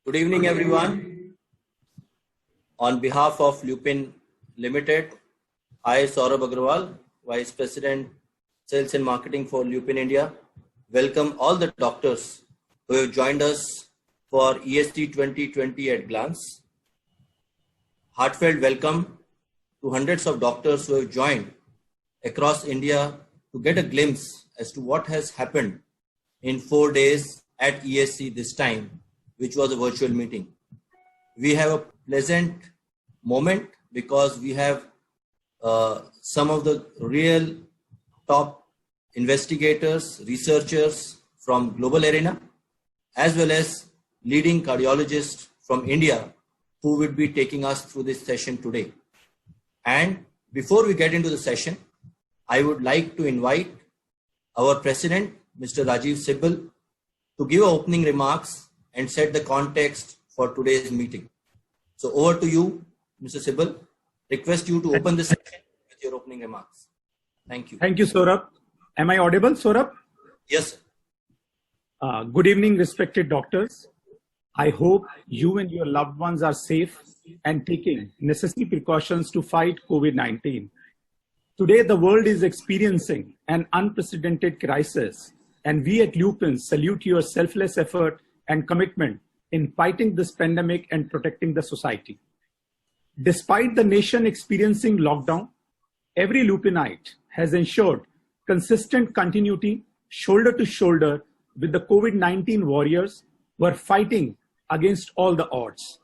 Good evening, everyone. On behalf of Lupin Limited, I, Saurabh Agrawal, Vice President, Sales and Marketing for Lupin India, welcome all the doctors who have joined us for ESC 2020 at glance. Heartfelt welcome to hundreds of doctors who have joined across India to get a glimpse as to what has happened in 4 days at ESC this time, which was a virtual meeting. We have a pleasant moment because we have some of the real top investigators, researchers from global arena, as well as leading cardiologists from India who will be taking us through this session today. And before we get into the session, I would like to invite our President, Mr. Rajiv Sibal, to give opening remarks and set the context for today's meeting. So over to you, Mr. Sibal. Request you to open the session with your opening remarks. Thank you. Thank you, Saurabh. Am I audible, Saurabh? Yes, sir. Good evening, respected doctors. I hope you and your loved ones are safe and taking necessary precautions to fight COVID-19. Today, the world is experiencing an unprecedented crisis, and we at Lupin salute your selfless effort and commitment in fighting this pandemic and protecting the society. Despite the nation experiencing lockdown, every Lupinite has ensured consistent continuity, shoulder to shoulder with the COVID-19 warriors who are fighting against all the odds.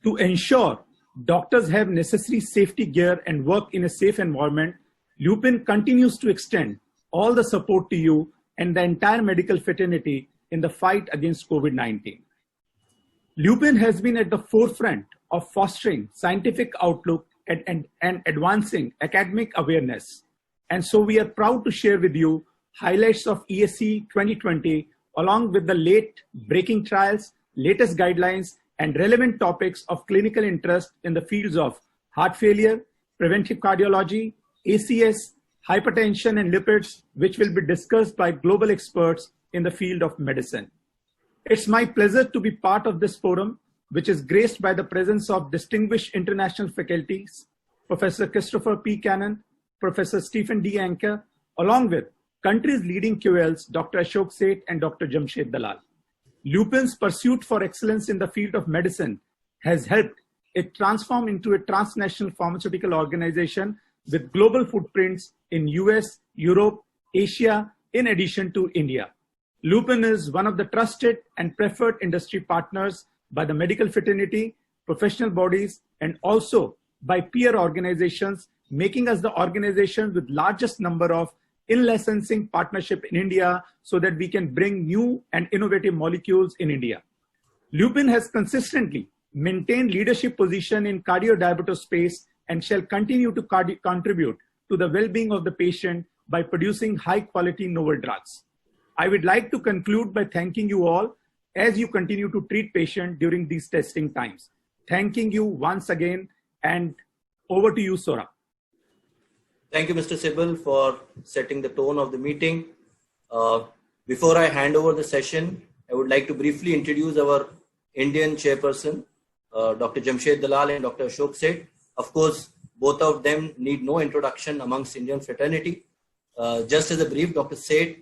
To ensure doctors have necessary safety gear and work in a safe environment, Lupin continues to extend all the support to you and the entire medical fraternity in the fight against COVID-19. Lupin has been at the forefront of fostering scientific outlook and advancing academic awareness. And so we are proud to share with you highlights of ESC 2020 along with the late breaking trials, latest guidelines, and relevant topics of clinical interest in the fields of heart failure, preventive cardiology, ACS, hypertension, and lipids, which will be discussed by global experts in the field of medicine. It's my pleasure to be part of this forum, which is graced by the presence of distinguished international faculties, Professor Christopher P. Cannon, Professor Stephen D. Anker, along with country's leading QLs, Dr. Ashok Seth and Dr. Jamshed Dalal. Lupin's pursuit for excellence in the field of medicine has helped it transform into a transnational pharmaceutical organization with global footprints in US, Europe, Asia, in addition to India. Lupin is one of the trusted and preferred industry partners by the medical fraternity, professional bodies, and also by peer organizations, making us the organization with largest number of in-licensing partnership in India so that we can bring new and innovative molecules in India. Lupin has consistently maintained leadership position in cardiodiabetes space and shall continue to contribute to the well-being of the patient by producing high-quality novel drugs. I would like to conclude by thanking you all as you continue to treat patients during these testing times. Thanking you once again, and over to you, Saurabh. Thank you, Mr. Sibal, for setting the tone of the meeting. Before I hand over the session, I would like to briefly introduce our Indian chairperson, Dr. Jamshed Dalal and Dr. Ashok Seth. Of course, both of them need no introduction amongst Indian fraternity. Just as a brief, Dr. Seth,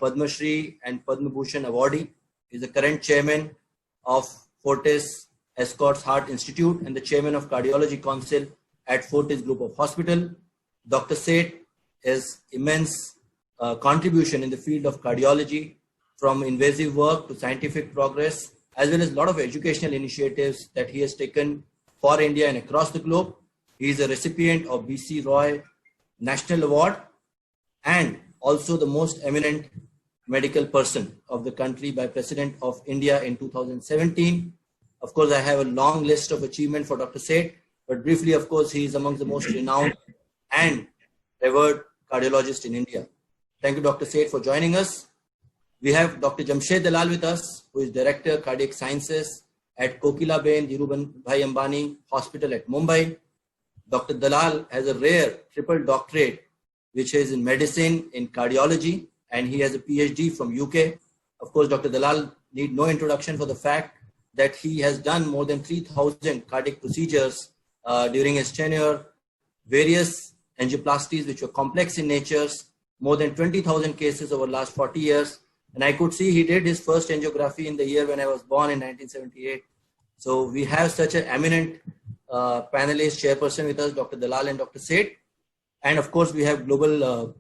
Padma Shri and Padma Bhushan awardee, is the current chairman of Fortis Escorts Heart Institute and the chairman of Cardiology Council at Fortis Group of Hospital. Dr. Seth has immense contribution in the field of cardiology, from invasive work to scientific progress, as well as a lot of educational initiatives that he has taken for India and across the globe. He is a recipient of BC Roy National Award and also the most eminent medical person of the country by President of India in 2017. Of course, I have a long list of achievements for Dr. Seth, but briefly, of course, he is among the most renowned and revered cardiologists in India. Thank you, Dr. Seth, for joining us. We have Dr. Jamshed Dalal with us, who is Director Cardiac Sciences at Kokilaben Dhirubhai Ambani Hospital at Mumbai. Dr. Dalal has a rare triple doctorate, which is in medicine, in cardiology, and he has a PhD from UK. Of course, Dr. Dalal need no introduction for the fact that he has done more than 3,000 cardiac procedures during his tenure, various angioplasties which were complex in nature, more than 20,000 cases over the last 40 years. And I could see he did his first angiography in the year when I was born in 1978. So we have such an eminent panelist chairperson with us, Dr. Dalal and Dr. Seth. And of course, we have global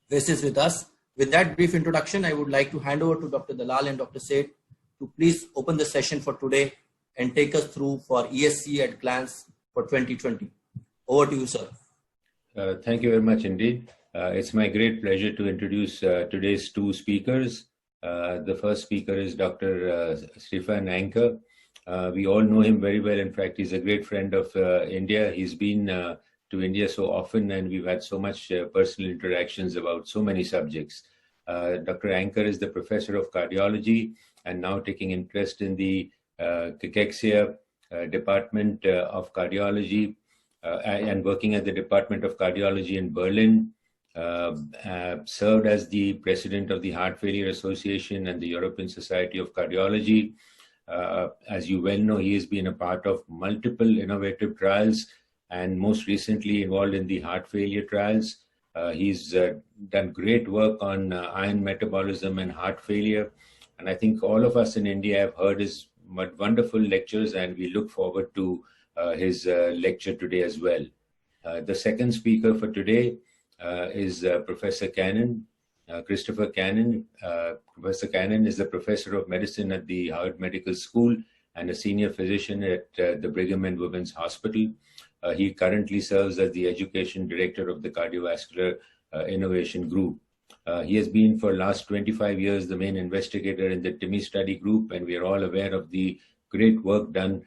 faces with us. With that brief introduction, I would like to hand over to Dr. Dalal and Dr. Seth to please open the session for today and take us through for ESC at glance for 2020. Over to you, sir. Thank you very much indeed. It's my great pleasure to introduce today's two speakers. The first speaker is Dr. Stefan Anker. We all know him very well. In fact, he's a great friend of India. He's been to India so often, and we've had so much personal interactions about so many subjects. Dr. Anker is the professor of cardiology and now taking interest in the cachexia department of cardiology and working at the Department of Cardiology in Berlin. Served as the president of the Heart Failure Association and the European Society of Cardiology. As you well know, he has been a part of multiple innovative trials and most recently involved in the heart failure trials. He's done great work on iron metabolism and heart failure. And I think all of us in India have heard his wonderful lectures, and we look forward to his lecture today as well. The second speaker for today is Professor Cannon, Christopher Cannon. Professor Cannon is the professor of medicine at the Harvard Medical School and a senior physician at the Brigham and Women's Hospital. He currently serves as the education director of the Cardiovascular Innovation Group. He has been for the last 25 years the main investigator in the TIMI study group, and we are all aware of the great work done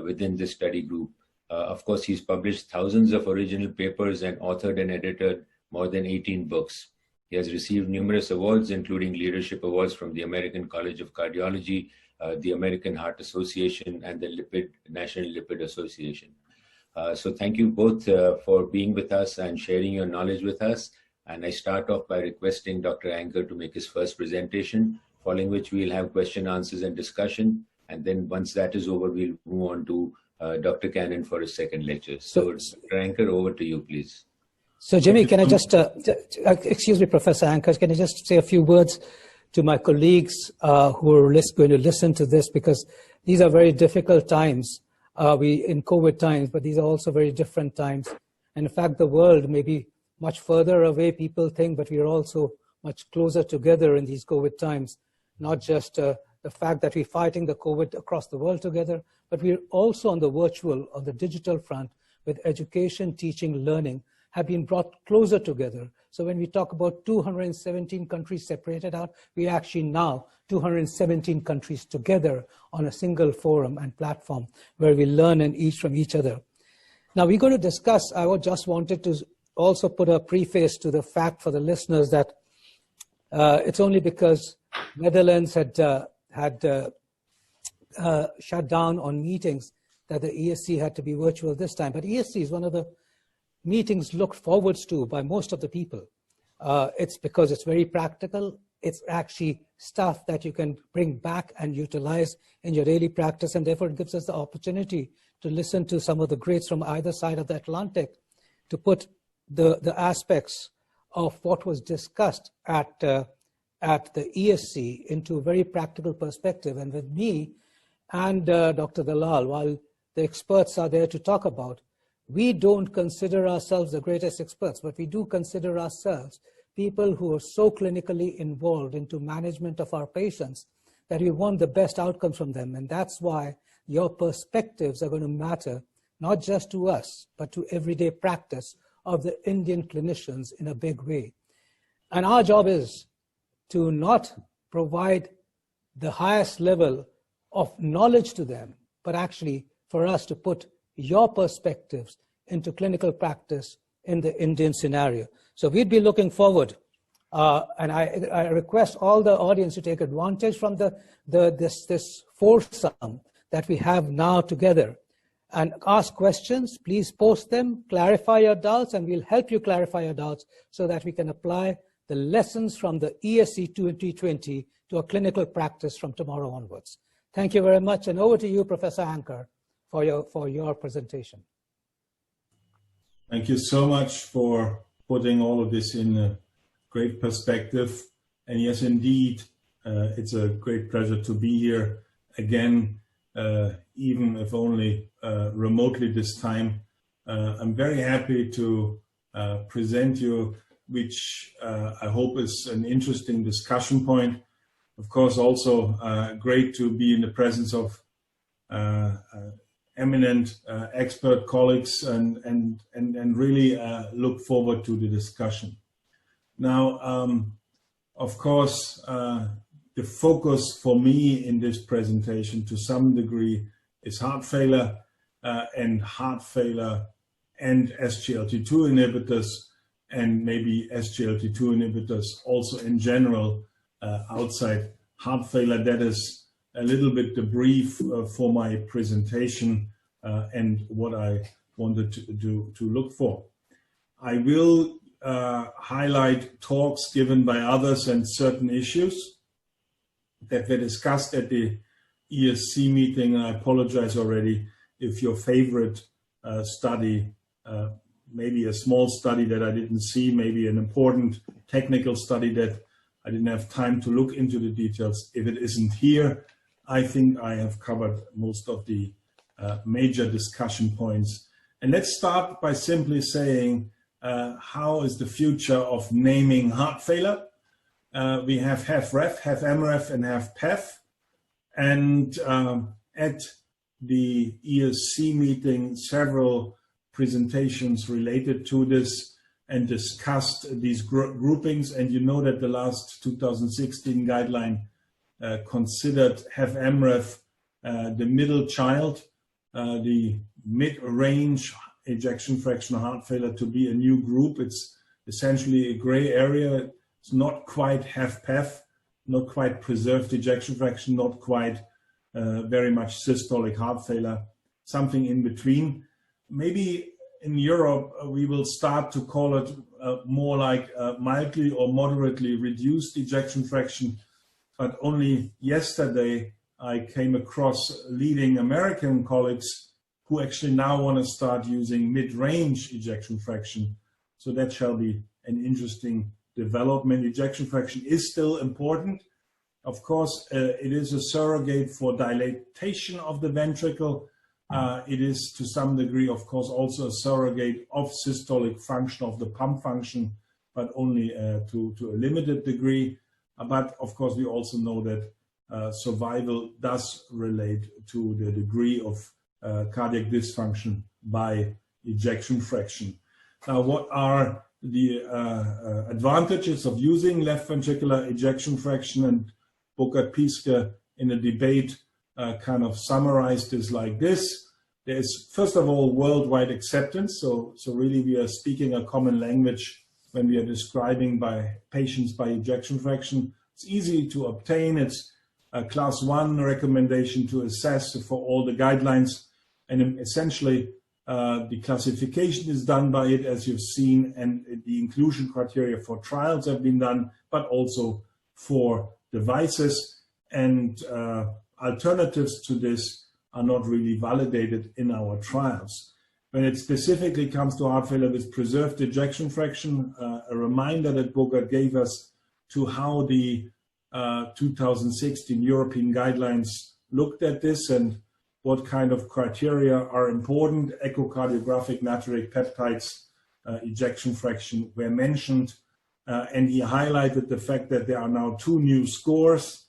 within this study group. Of course, he's published thousands of original papers and authored and edited more than 18 books. He has received numerous awards, including leadership awards from the American College of Cardiology, the American Heart Association, and the National Lipid Association. So thank you both for being with us and sharing your knowledge with us. And I start off by requesting Dr. Anker to make his first presentation, following which we'll have question, answers, and discussion. And then once that is over, we'll move on to Dr. Cannon for his second lecture. So Dr. Anker, over to you, please. So Jimmy, can I just, excuse me, Professor Anker, can I just say a few words to my colleagues who are going to listen to this, because these are very difficult times. In COVID times, but these are also very different times. And in fact, the world may be much further away, people think, but we are also much closer together in these COVID times. Not just the fact that we're fighting the COVID across the world together, but we're also on the virtual, on the digital front, with education, teaching, learning, have been brought closer together. So when we talk about 217 countries separated out, we are actually now 217 countries together on a single forum and platform where we learn from each other. Now we're going to discuss, I just wanted to also put a preface to the fact for the listeners that it's only because Netherlands had shut down on meetings that the ESC had to be virtual this time. But ESC is one of the meetings looked forward to by most of the people. It's because it's very practical. It's actually stuff that you can bring back and utilize in your daily practice, and therefore it gives us the opportunity to listen to some of the greats from either side of the Atlantic to put the aspects of what was discussed at the ESC into a very practical perspective. And with me and Dr. Dalal, while the experts are there to talk about, we don't consider ourselves the greatest experts, but we do consider ourselves people who are so clinically involved into management of our patients that we want the best outcomes from them. And that's why your perspectives are going to matter, not just to us, but to everyday practice of the Indian clinicians in a big way. And our job is to not provide the highest level of knowledge to them, but actually for us to put your perspectives into clinical practice in the Indian scenario. So we'd be looking forward, and I request all the audience to take advantage from this foursome that we have now together and ask questions. Please post them, clarify your doubts, and we'll help you clarify your doubts so that we can apply the lessons from the ESC 2020 to a clinical practice from tomorrow onwards. Thank you very much. And over to you, Professor Anker, for your presentation. Thank you so much for putting all of this in a great perspective. And yes, indeed, it's a great pleasure to be here again, even if only remotely this time. I'm very happy to present you, which I hope is an interesting discussion point. Of course, also great to be in the presence of eminent expert colleagues and really look forward to the discussion. Now, of course, the focus for me in this presentation to some degree is heart failure and SGLT2 inhibitors, and maybe SGLT2 inhibitors also in general outside heart failure. That is a little bit the brief for my presentation and what I wanted to look for. I will highlight talks given by others and certain issues that were discussed at the ESC meeting. I apologize already if your favorite study, maybe a small study that I didn't see, maybe an important technical study that I didn't have time to look into the details. If it isn't here, I think I have covered most of the major discussion points. And let's start by simply saying, how is the future of naming heart failure? We have HFrEF, HFmrEF, and HFpEF. And at the ESC meeting, several presentations related to this and discussed these groupings. And you know that the last 2016 guideline considered HFmrEF the middle child, the mid-range ejection fraction heart failure to be a new group. It's essentially a gray area. It's not quite HFpEF, not quite preserved ejection fraction, not quite very much systolic heart failure, something in between. Maybe in Europe, we will start to call it more like mildly or moderately reduced ejection fraction. But only yesterday, I came across leading American colleagues who actually now want to start using mid-range ejection fraction. So that shall be an interesting development. Ejection fraction is still important. Of course, it is a surrogate for dilatation of the ventricle. It is to some degree, of course, also a surrogate of systolic function of the pump function, but only to a limited degree. But of course, we also know that survival does relate to the degree of cardiac dysfunction by ejection fraction. Now, what are the advantages of using left ventricular ejection fraction? And Burkhard-Piske in a debate kind of summarized this like this. There's, first of all, worldwide acceptance. So really we are speaking a common language when we are describing by patients by ejection fraction. It's easy to obtain. It's a class 1 recommendation to assess for all the guidelines. And essentially, the classification is done by it, as you've seen, and the inclusion criteria for trials have been done, but also for devices. And alternatives to this are not really validated in our trials. When it specifically comes to heart failure with preserved ejection fraction, a reminder that Burkhard gave us to how the 2016 European guidelines looked at this and what kind of criteria are important. Echocardiographic natriuretic peptides, ejection fraction were mentioned, and he highlighted the fact that there are now 2 new scores.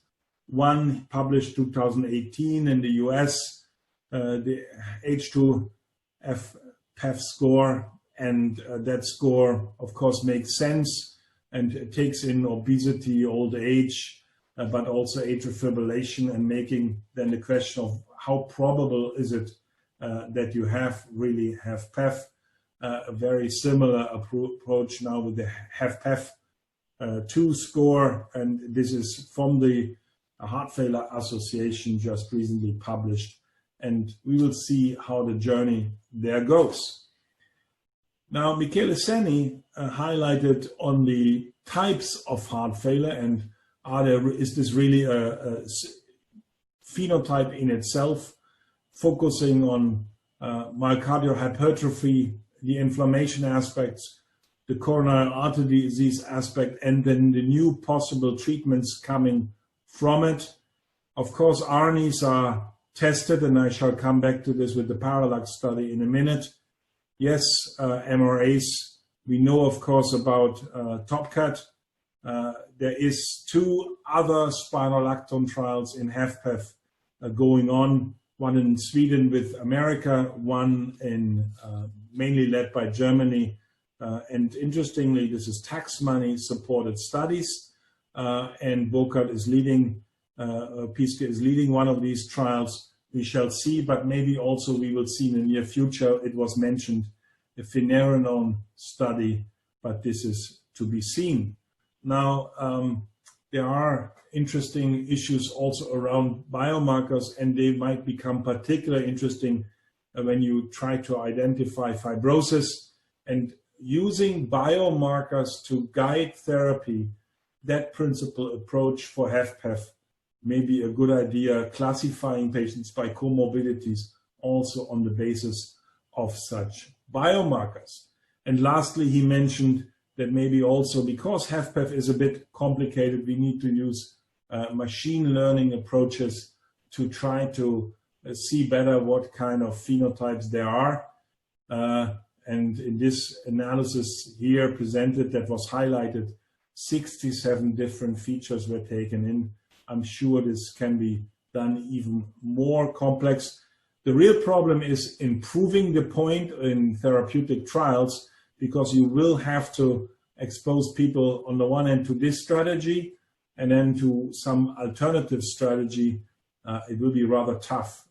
One published 2018 in the US, the H2FPEF score, and that score, of course, makes sense and takes in obesity, old age, but also atrial fibrillation, and making then the question of how probable is it that you really have PEF. A very similar approach now with the HFpEF 2 score, and this is from the Heart Failure Association, just recently published, and we will see how the journey there goes. Now, Michele Seni highlighted on the types of heart failure, and is this really a phenotype in itself, focusing on myocardial hypertrophy, the inflammation aspects, the coronary artery disease aspect, and then the new possible treatments coming from it. Of course, RNAs are tested, and I shall come back to this with the PARALLAX study in a minute. Yes, MRAs. We know, of course, about TopCat. There is 2 other spironolactone trials in HFpEF going on, one in Sweden with America, one in mainly led by Germany. And interestingly, this is tax money supported studies, and Burkhardt is leading, Pieske is leading one of these trials. We shall see, but maybe also we will see in the near future. It was mentioned, the finerenone study, but this is to be seen. Now, there are interesting issues also around biomarkers, and they might become particularly interesting when you try to identify fibrosis, and using biomarkers to guide therapy. That principal approach for HFpEF may be a good idea, classifying patients by comorbidities also on the basis of such biomarkers. And lastly, he mentioned that maybe also because HFpEF is a bit complicated, we need to use machine learning approaches to try to see better what kind of phenotypes there are. And in this analysis here presented that was highlighted, 67 different features were taken in. I'm sure this can be done even more complex. The real problem is improving the point in therapeutic trials, because you will have to expose people on the one hand to this strategy and then to some alternative strategy. It will be rather tough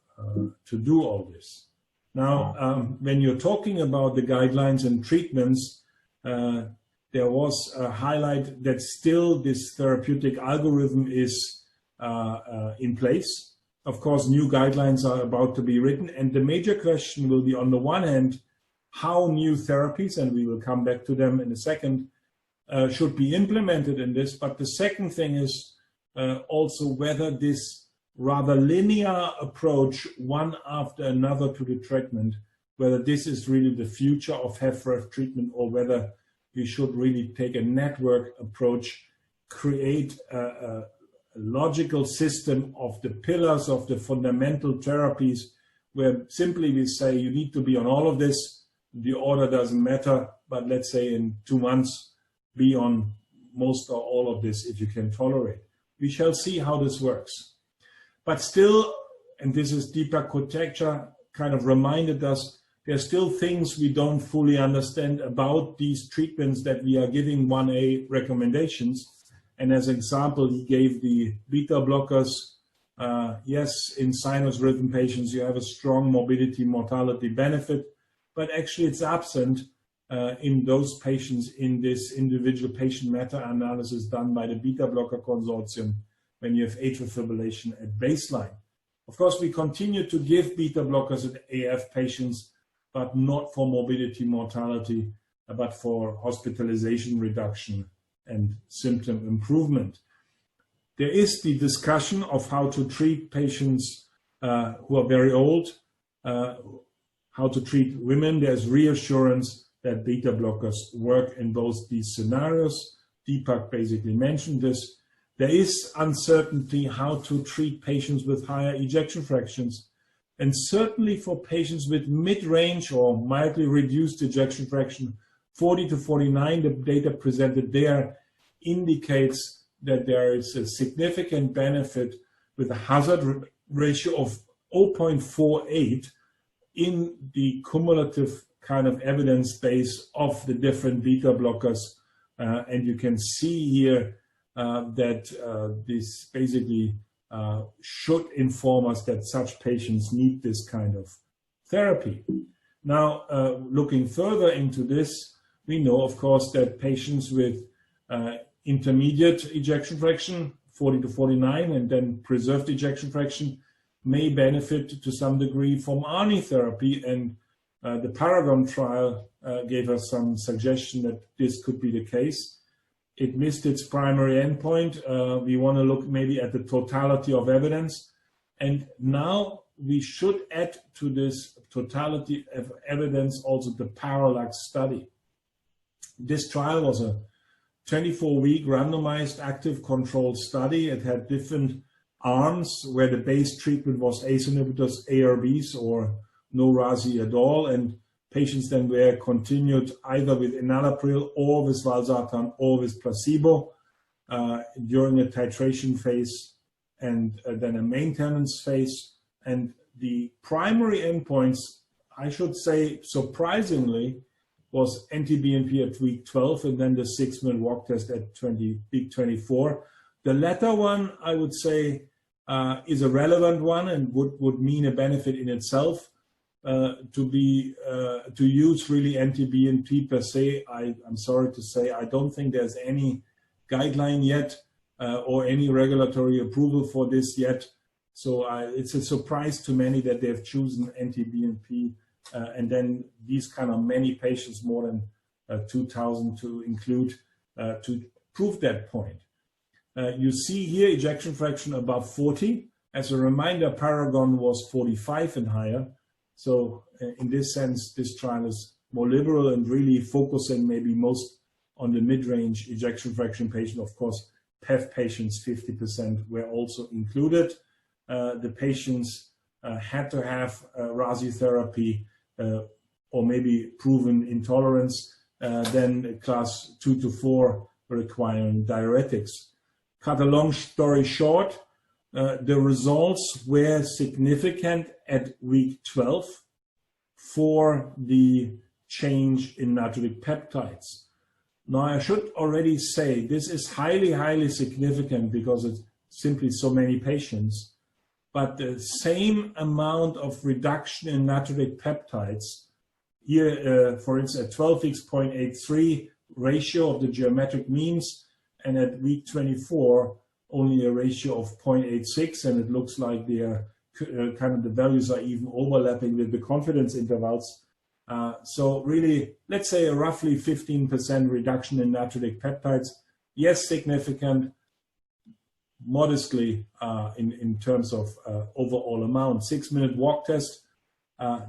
to do all this. Now, when you're talking about the guidelines and treatments, there was a highlight that still this therapeutic algorithm is in place. Of course, new guidelines are about to be written, and the major question will be, on the one hand, how new therapies, and we will come back to them in a second, should be implemented in this. But the second thing is also whether this rather linear approach, one after another to the treatment, whether this is really the future of HFrEF treatment, or whether we should really take a network approach, create a logical system of the pillars of the fundamental therapies, where simply we say you need to be on all of this, the order doesn't matter, but let's say in 2 months be on most or all of this if you can tolerate. We shall see how this works. But still, and this is Deepak Kotecha kind of reminded us, there are still things we don't fully understand about these treatments that we are giving 1A recommendations. And as an example, he gave the beta blockers. Yes, in sinus rhythm patients, you have a strong morbidity mortality benefit, but actually it's absent in those patients in this individual patient meta-analysis done by the beta blocker consortium when you have atrial fibrillation at baseline. Of course, we continue to give beta blockers in AF patients, but not for morbidity mortality, but for hospitalization reduction and symptom improvement. There is the discussion of how to treat patients who are very old, how to treat women. There's reassurance that beta blockers work in both these scenarios. Deepak basically mentioned this. There is uncertainty how to treat patients with higher ejection fractions. And certainly for patients with mid-range or mildly reduced ejection fraction, 40 to 49, the data presented there indicates that there is a significant benefit with a hazard ratio of 0.48 in the cumulative kind of evidence base of the different beta blockers. And you can see here that this basically should inform us that such patients need this kind of therapy. Now, looking further into this, we know, of course, that patients with intermediate ejection fraction, 40 to 49, and then preserved ejection fraction may benefit to some degree from ARNI therapy. And the Paragon trial gave us some suggestion that this could be the case. It missed its primary endpoint. We want to look maybe at the totality of evidence. And now we should add to this totality of evidence also the PARALLAX study. This trial was a 24-week randomized active controlled study. It had different arms where the base treatment was ACE inhibitors, ARBs, or no RASI at all, and patients then were continued either with enalapril or with valsartan or with placebo during a titration phase and then a maintenance phase. And the primary endpoints, I should say surprisingly, was NT-BNP at week 12 and then the 6-minute walk test at week 24. The latter one, I would say, is a relevant one and would mean a benefit in itself. To use really NT-BNP per se, I'm sorry to say, I don't think there's any guideline yet or any regulatory approval for this yet. So it's a surprise to many that they've chosen NT-BNP and then these kind of many patients, more than 2,000 to include, to prove that point. You see here ejection fraction above 40. As a reminder, Paragon was 45 and higher. So in this sense, this trial is more liberal and really focusing maybe most on the mid-range ejection fraction patient. Of course, PEF patients, 50% were also included. The patients had to have RASI therapy or maybe proven intolerance, then class 2 to 4 requiring diuretics. Cut a long story short, the results were significant at week 12 for the change in natriuretic peptides. Now, I should already say this is highly, highly significant because it's simply so many patients, but the same amount of reduction in natriuretic peptides, here, for instance, at 12 weeks, 0.83 ratio of the geometric means, and at week 24, only a ratio of 0.86, and it looks like they are kind of the values are even overlapping with the confidence intervals. So really, let's say a roughly 15% reduction in natriuretic peptides. Yes, significant, modestly in terms of overall amount. 6-minute walk test,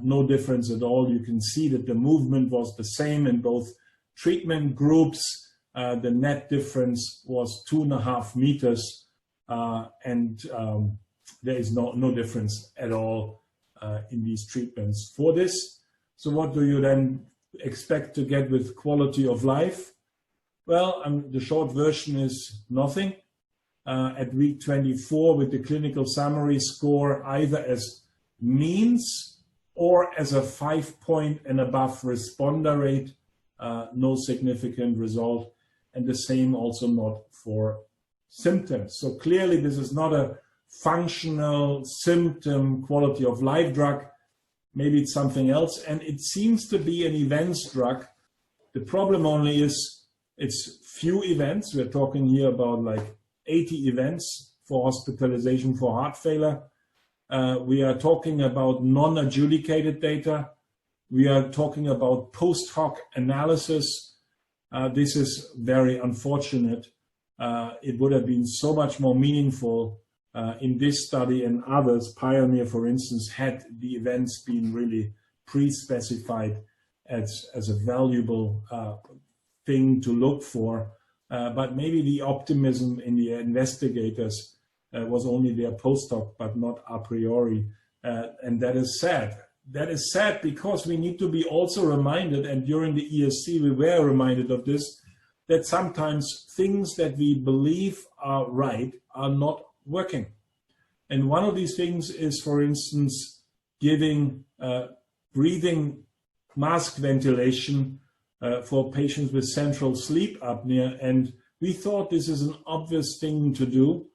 no difference at all. You can see that the movement was the same in both treatment groups. The net difference was 2.5 meters, and there is no difference at all in these treatments for this. So what do you then expect to get with quality of life? Well, the short version is nothing. At week 24 with the clinical summary score either as means or as a 5-point and above responder rate, no significant result. And the same also not for symptoms. So clearly this is not a functional symptom quality of life drug. Maybe it's something else. And it seems to be an events drug. The problem only is it's few events. We're talking here about like 80 events for hospitalization for heart failure. We are talking about non-adjudicated data. We are talking about post hoc analysis. This is very unfortunate. It would have been so much more meaningful in this study and others. Pioneer, for instance, had the events been really pre-specified as a valuable thing to look for. But maybe the optimism in the investigators was only their post hoc, but not a priori. And that is sad. That is sad because we need to be also reminded, and during the ESC we were reminded of this, that sometimes things that we believe are right are not working. And one of these things is, for instance, giving breathing mask ventilation for patients with central sleep apnea. And we thought this is an obvious thing to do.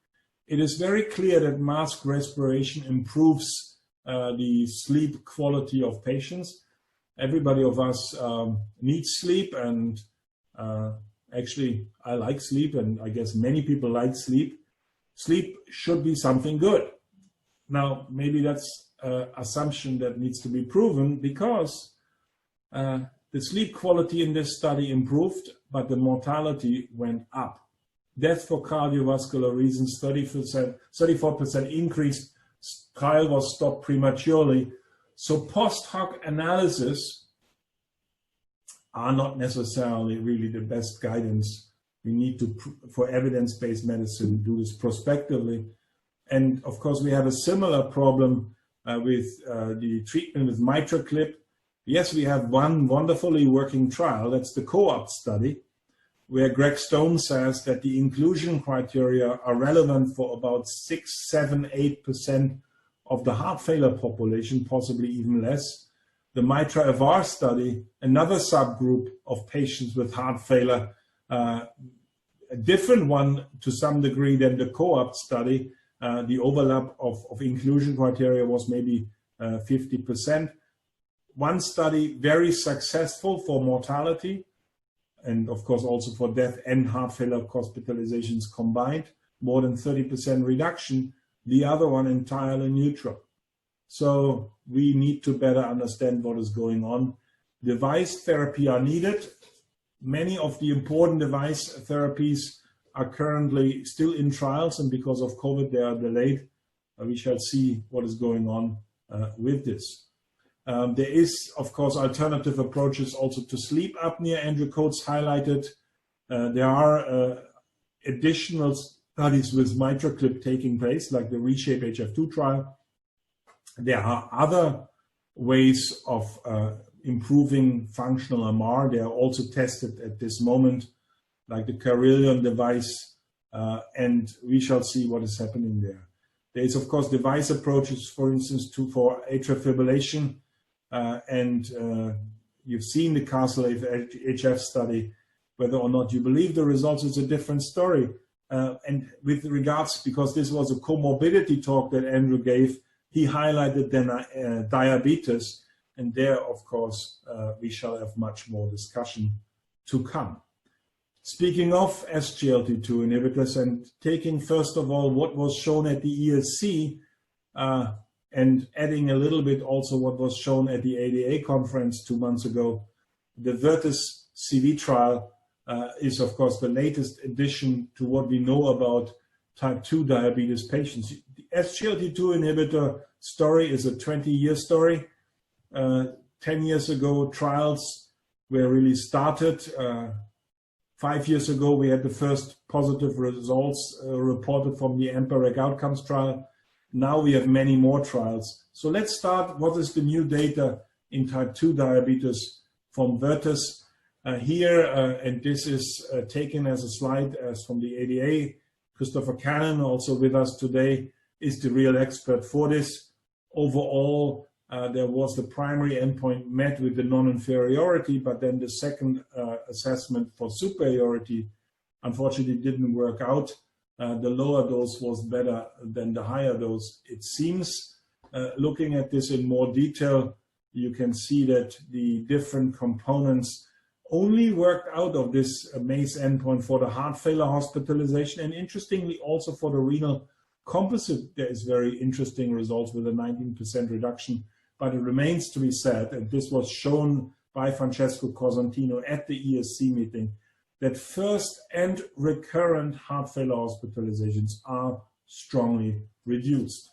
It is very clear that mask respiration improves the sleep quality of patients. Everybody of us needs sleep, and actually I like sleep, and I guess many people like sleep. Sleep should be something good. Now, maybe that's an assumption that needs to be proven, because the sleep quality in this study improved, but the mortality went up. Death for cardiovascular reasons, 34% increased trial was stopped prematurely. So post hoc analysis are not necessarily really the best guidance. We need to, for evidence-based medicine, do this prospectively. And of course, we have a similar problem with the treatment with MitraClip. Yes, we have one wonderfully working trial, that's the co-op study, where Greg Stone says that the inclusion criteria are relevant for about 6, 7, 8% of the heart failure population, possibly even less. The MITRA-AVAR study, another subgroup of patients with heart failure, a different one to some degree than the co-op study. The overlap of inclusion criteria was maybe 50%. One study very successful for mortality, and of course also for death and heart failure hospitalizations combined, more than 30% reduction. The other one entirely neutral. So we need to better understand what is going on. Device therapy are needed. Many of the important device therapies are currently still in trials, and because of COVID they are delayed. We shall see what is going on with this. There is, of course, alternative approaches also to sleep apnea. Andrew Coates highlighted. There are additional studies with MitraClip taking place, like the Reshape HF2 trial. There are other ways of improving functional MR. They are also tested at this moment, like the Carilion device, and we shall see what is happening there. There is, of course, device approaches, for instance, for atrial fibrillation, and you've seen the Castle HF study. Whether or not you believe the results is a different story. And with regards, because this was a comorbidity talk that Andrew gave, he highlighted then diabetes, and there, of course, we shall have much more discussion to come. Speaking of SGLT2 inhibitors and taking first of all what was shown at the ESC and adding a little bit also what was shown at the ADA conference 2 months ago, the Virtus CV trial is of course the latest addition to what we know about type 2 diabetes patients. The SGLT2 inhibitor story is a 20-year story. 10 years ago, trials were really started. 5 years ago, we had the first positive results reported from the EMPEREC outcomes trial. Now we have many more trials. So let's start. What is the new data in type 2 diabetes from Virtus? Here, and this is taken as a slide as from the ADA. Christopher Cannon, also with us today, is the real expert for this. Overall, there was the primary endpoint met with the non-inferiority, but then the second assessment for superiority unfortunately didn't work out. The lower dose was better than the higher dose. It seems, looking at this in more detail, you can see that the different components only worked out of this MACE endpoint for the heart failure hospitalization, and interestingly also for the renal composite. There is very interesting results with a 19% reduction, but it remains to be said, and this was shown by Francesco Cosentino at the ESC meeting, that first and recurrent heart failure hospitalizations are strongly reduced.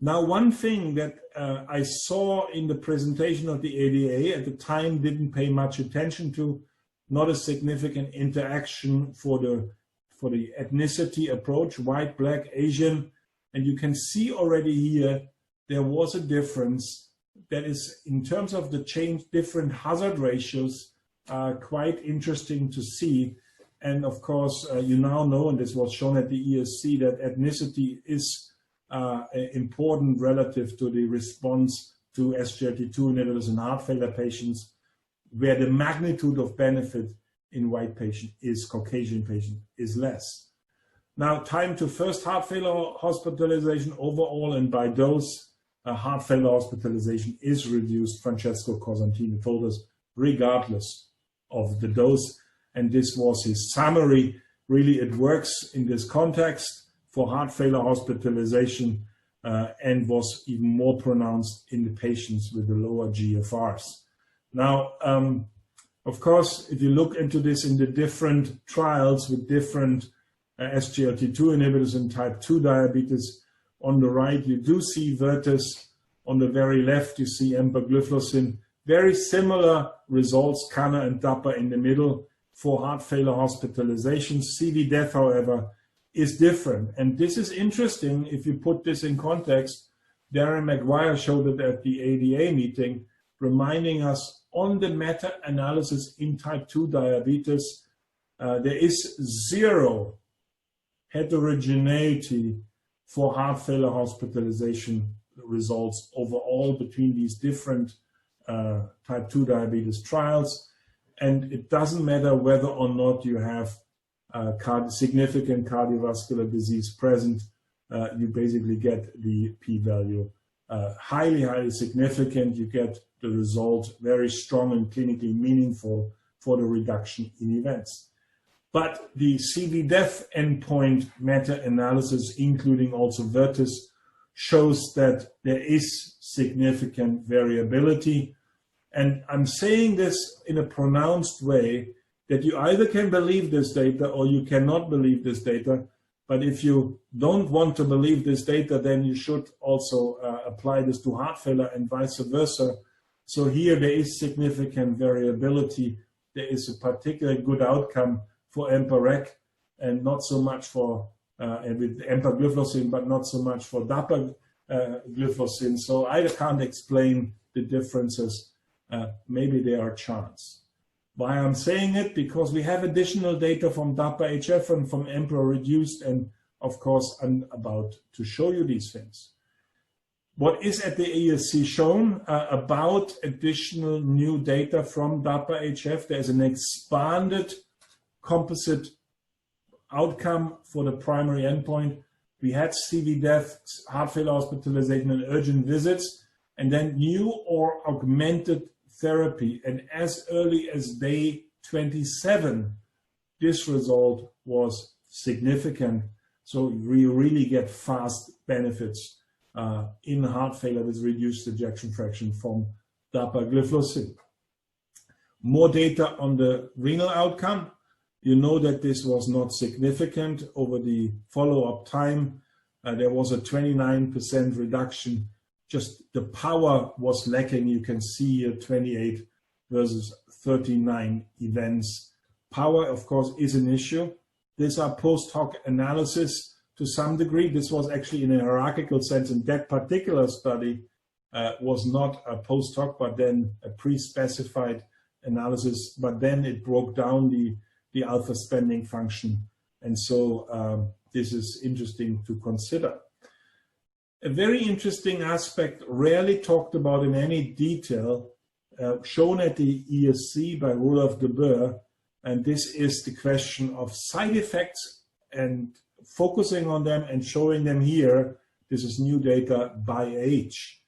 Now, one thing that I saw in the presentation of the ADA at the time didn't pay much attention to, not a significant interaction for the ethnicity approach, white, black, Asian, and you can see already here there was a difference that is, in terms of the change, different hazard ratios, quite interesting to see. And of course, you now know, and this was shown at the ESC, that ethnicity is important relative to the response to SGLT2 inhibitors in heart failure patients, where the magnitude of benefit in white patient is Caucasian patient is less. Now, time to first heart failure hospitalization overall and by dose, heart failure hospitalization is reduced, Francesco Cosentino told us, regardless of the dose. And this was his summary. Really, it works in this context for heart failure hospitalization and was even more pronounced in the patients with the lower GFRs. Now, of course, if you look into this in the different trials with different SGLT2 inhibitors in type 2 diabetes, on the right, you do see Vertis. On the very left, you see empagliflozin. Very similar results, CANA and DAPA in the middle for heart failure hospitalization. CV death, however, is different. And this is interesting if you put this in context. Darren McGuire showed it at the ADA meeting, reminding us on the meta-analysis in type 2 diabetes, there is zero heterogeneity for heart failure hospitalization results overall between these different type 2 diabetes trials. And it doesn't matter whether or not you have significant cardiovascular disease present, you basically get the p-value highly, highly significant. You get the result very strong and clinically meaningful for the reduction in events. But the CV death endpoint meta-analysis, including also Vertis, shows that there is significant variability. And I'm saying this in a pronounced way that you either can believe this data or you cannot believe this data. But if you don't want to believe this data, then you should also apply this to heart failure and vice versa. So here there is significant variability. There is a particularly good outcome for EMPA-REC and not so much for with empagliflozin, but not so much for dapagliflozin. So I can't explain the differences. Maybe there are chance. Why I'm saying it? Because we have additional data from DAPA-HF and from EMPA-reduced, and of course I'm about to show you these things. What is at the ESC shown about additional new data from DAPA-HF? There's an expanded composite outcome for the primary endpoint. We had CV death, heart failure hospitalization, and urgent visits, and then new or augmented therapy. And as early as day 27, this result was significant. So we really get fast benefits in heart failure with reduced ejection fraction from dapagliflozin. More data on the renal outcome. You know that this was not significant over the follow-up time. There was a 29% reduction. Just the power was lacking. You can see 28 versus 39 events. Power, of course, is an issue. These are post hoc analysis to some degree. This was actually in a hierarchical sense, and that particular study was not a post hoc, but then a pre-specified analysis. But then it broke down the alpha spending function. And so this is interesting to consider. A very interesting aspect, rarely talked about in any detail, shown at the ESC by Rudolf de Boer, and this is the question of side effects and focusing on them and showing them here. This is new data by age.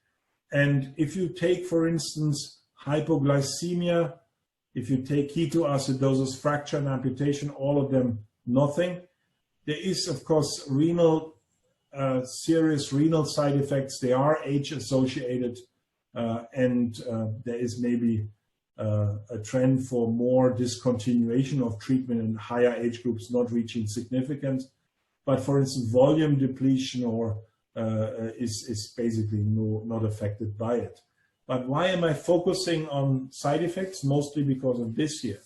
And if you take, for instance, hypoglycemia, if you take ketoacidosis, fracture and amputation, all of them, nothing. There is, of course, renal serious renal side effects. They are age-associated, and there is maybe a trend for more discontinuation of treatment in higher age groups not reaching significance. But for instance, volume depletion or is basically not affected by it. But why am I focusing on side effects? Mostly because of this here.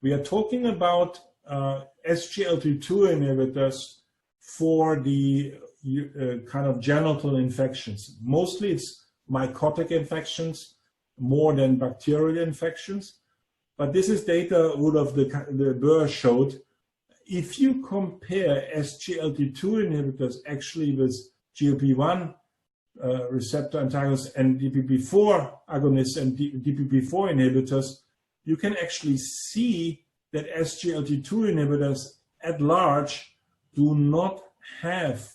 We are talking about SGLT2 inhibitors for the kind of genital infections. Mostly it's mycotic infections more than bacterial infections. But this is data Rudolf de Boer showed. If you compare SGLT2 inhibitors actually with GLP-1 receptor antagonists and DPP-4 agonists and DPP-4 inhibitors, you can actually see that SGLT2 inhibitors at large do not have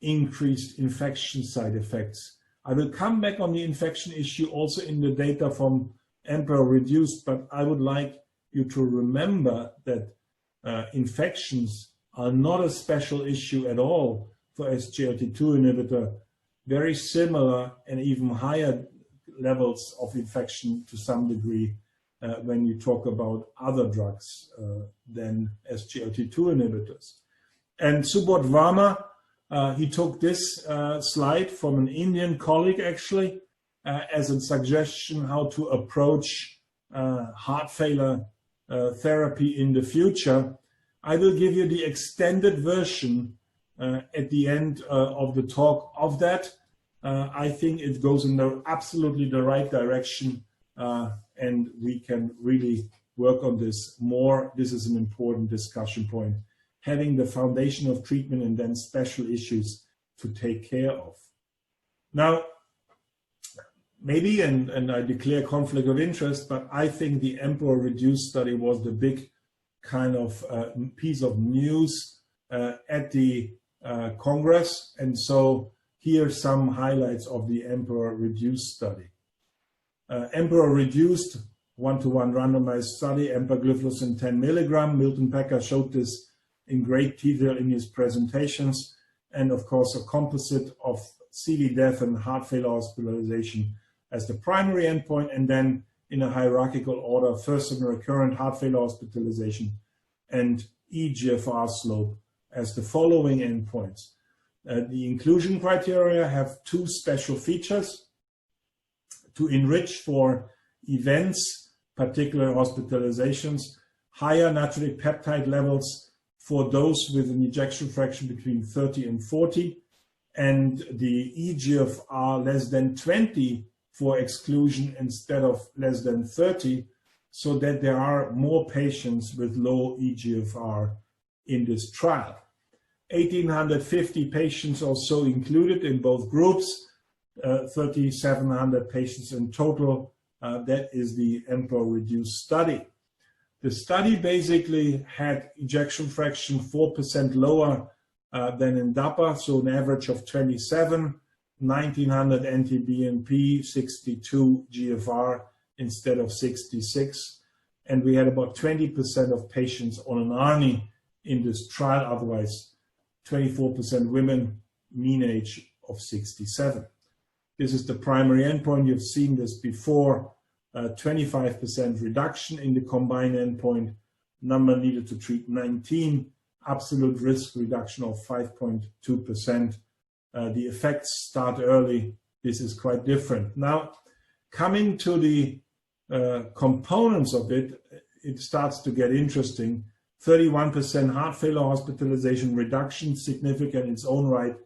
increased infection side effects. I will come back on the infection issue also in the data from EMPA-reduced, but I would like you to remember that infections are not a special issue at all for SGLT2 inhibitor. Very similar and even higher levels of infection to some degree when you talk about other drugs than SGLT2 inhibitors. And Subodh Varma He took this slide from an Indian colleague, actually, as a suggestion how to approach heart failure therapy in the future. I will give you the extended version at the end of the talk of that. I think it goes in absolutely the right direction, and we can really work on this more. This is an important discussion point, having the foundation of treatment and then special issues to take care of. Now, maybe, and I declare conflict of interest, but I think the Emperor Reduced study was the big kind of piece of news at the Congress. And so here are some highlights of the Emperor Reduced study. Emperor Reduced, 1-to-1 randomized study, empagliflozin 10 milligram. Milton Packer showed this in great detail in his presentations. And of course, a composite of CV death and heart failure hospitalization as the primary endpoint, and then in a hierarchical order, first and recurrent heart failure hospitalization and eGFR slope as the following endpoints. The inclusion criteria have two special features: to enrich for events, particular hospitalizations, higher natriuretic peptide levels for those with an ejection fraction between 30 and 40, and the eGFR less than 20 for exclusion instead of less than 30, so that there are more patients with low eGFR in this trial. 1,850 patients or so included in both groups, 3,700 patients in total. That is the Emperor Reduced study. The study basically had ejection fraction 4% lower than in DAPA, so an average of 27, 1900 NT-BNP, 62 GFR instead of 66. And we had about 20% of patients on an ARNI in this trial, otherwise 24% women, mean age of 67. This is the primary endpoint. You've seen this before, 25% reduction in the combined endpoint, number needed to treat 19, absolute risk reduction of 5.2%. The effects start early. This is quite different. Now, coming to the components of it, it starts to get interesting. 31% heart failure hospitalization reduction, significant in its own right,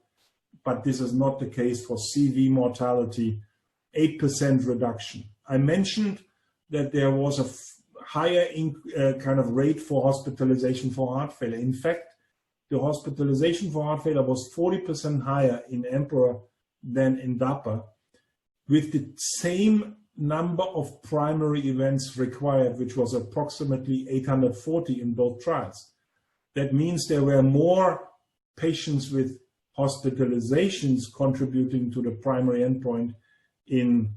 but this is not the case for CV mortality, 8% reduction. I mentioned that there was a higher kind of rate for hospitalization for heart failure. In fact, the hospitalization for heart failure was 40% higher in Emperor than in DAPA, with the same number of primary events required, which was approximately 840 in both trials. That means there were more patients with hospitalizations contributing to the primary endpoint in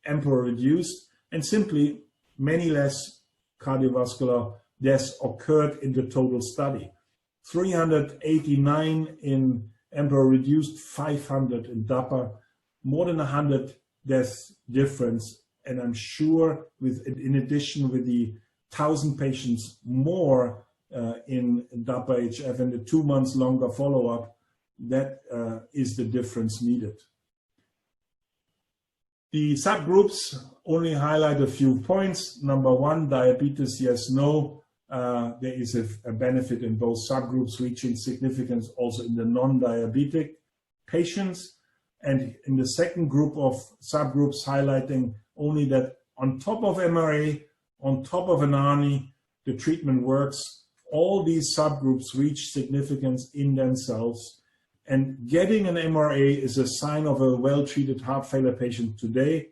Emperor Reduced, and simply many less cardiovascular deaths occurred in the total study. 389 in Emperor Reduced, 500 in DAPA, more than 100 deaths difference. And I'm sure in addition with the 1,000 patients more in DAPA-HF and the 2 months longer follow-up, that is the difference needed. The subgroups only highlight a few points. Number one, diabetes, yes, no. There is a benefit in both subgroups, reaching significance also in the non-diabetic patients. And in the second group of subgroups, highlighting only that on top of MRA, on top of an ARNI, the treatment works. All these subgroups reach significance in themselves. And getting an MRA is a sign of a well-treated heart failure patient today.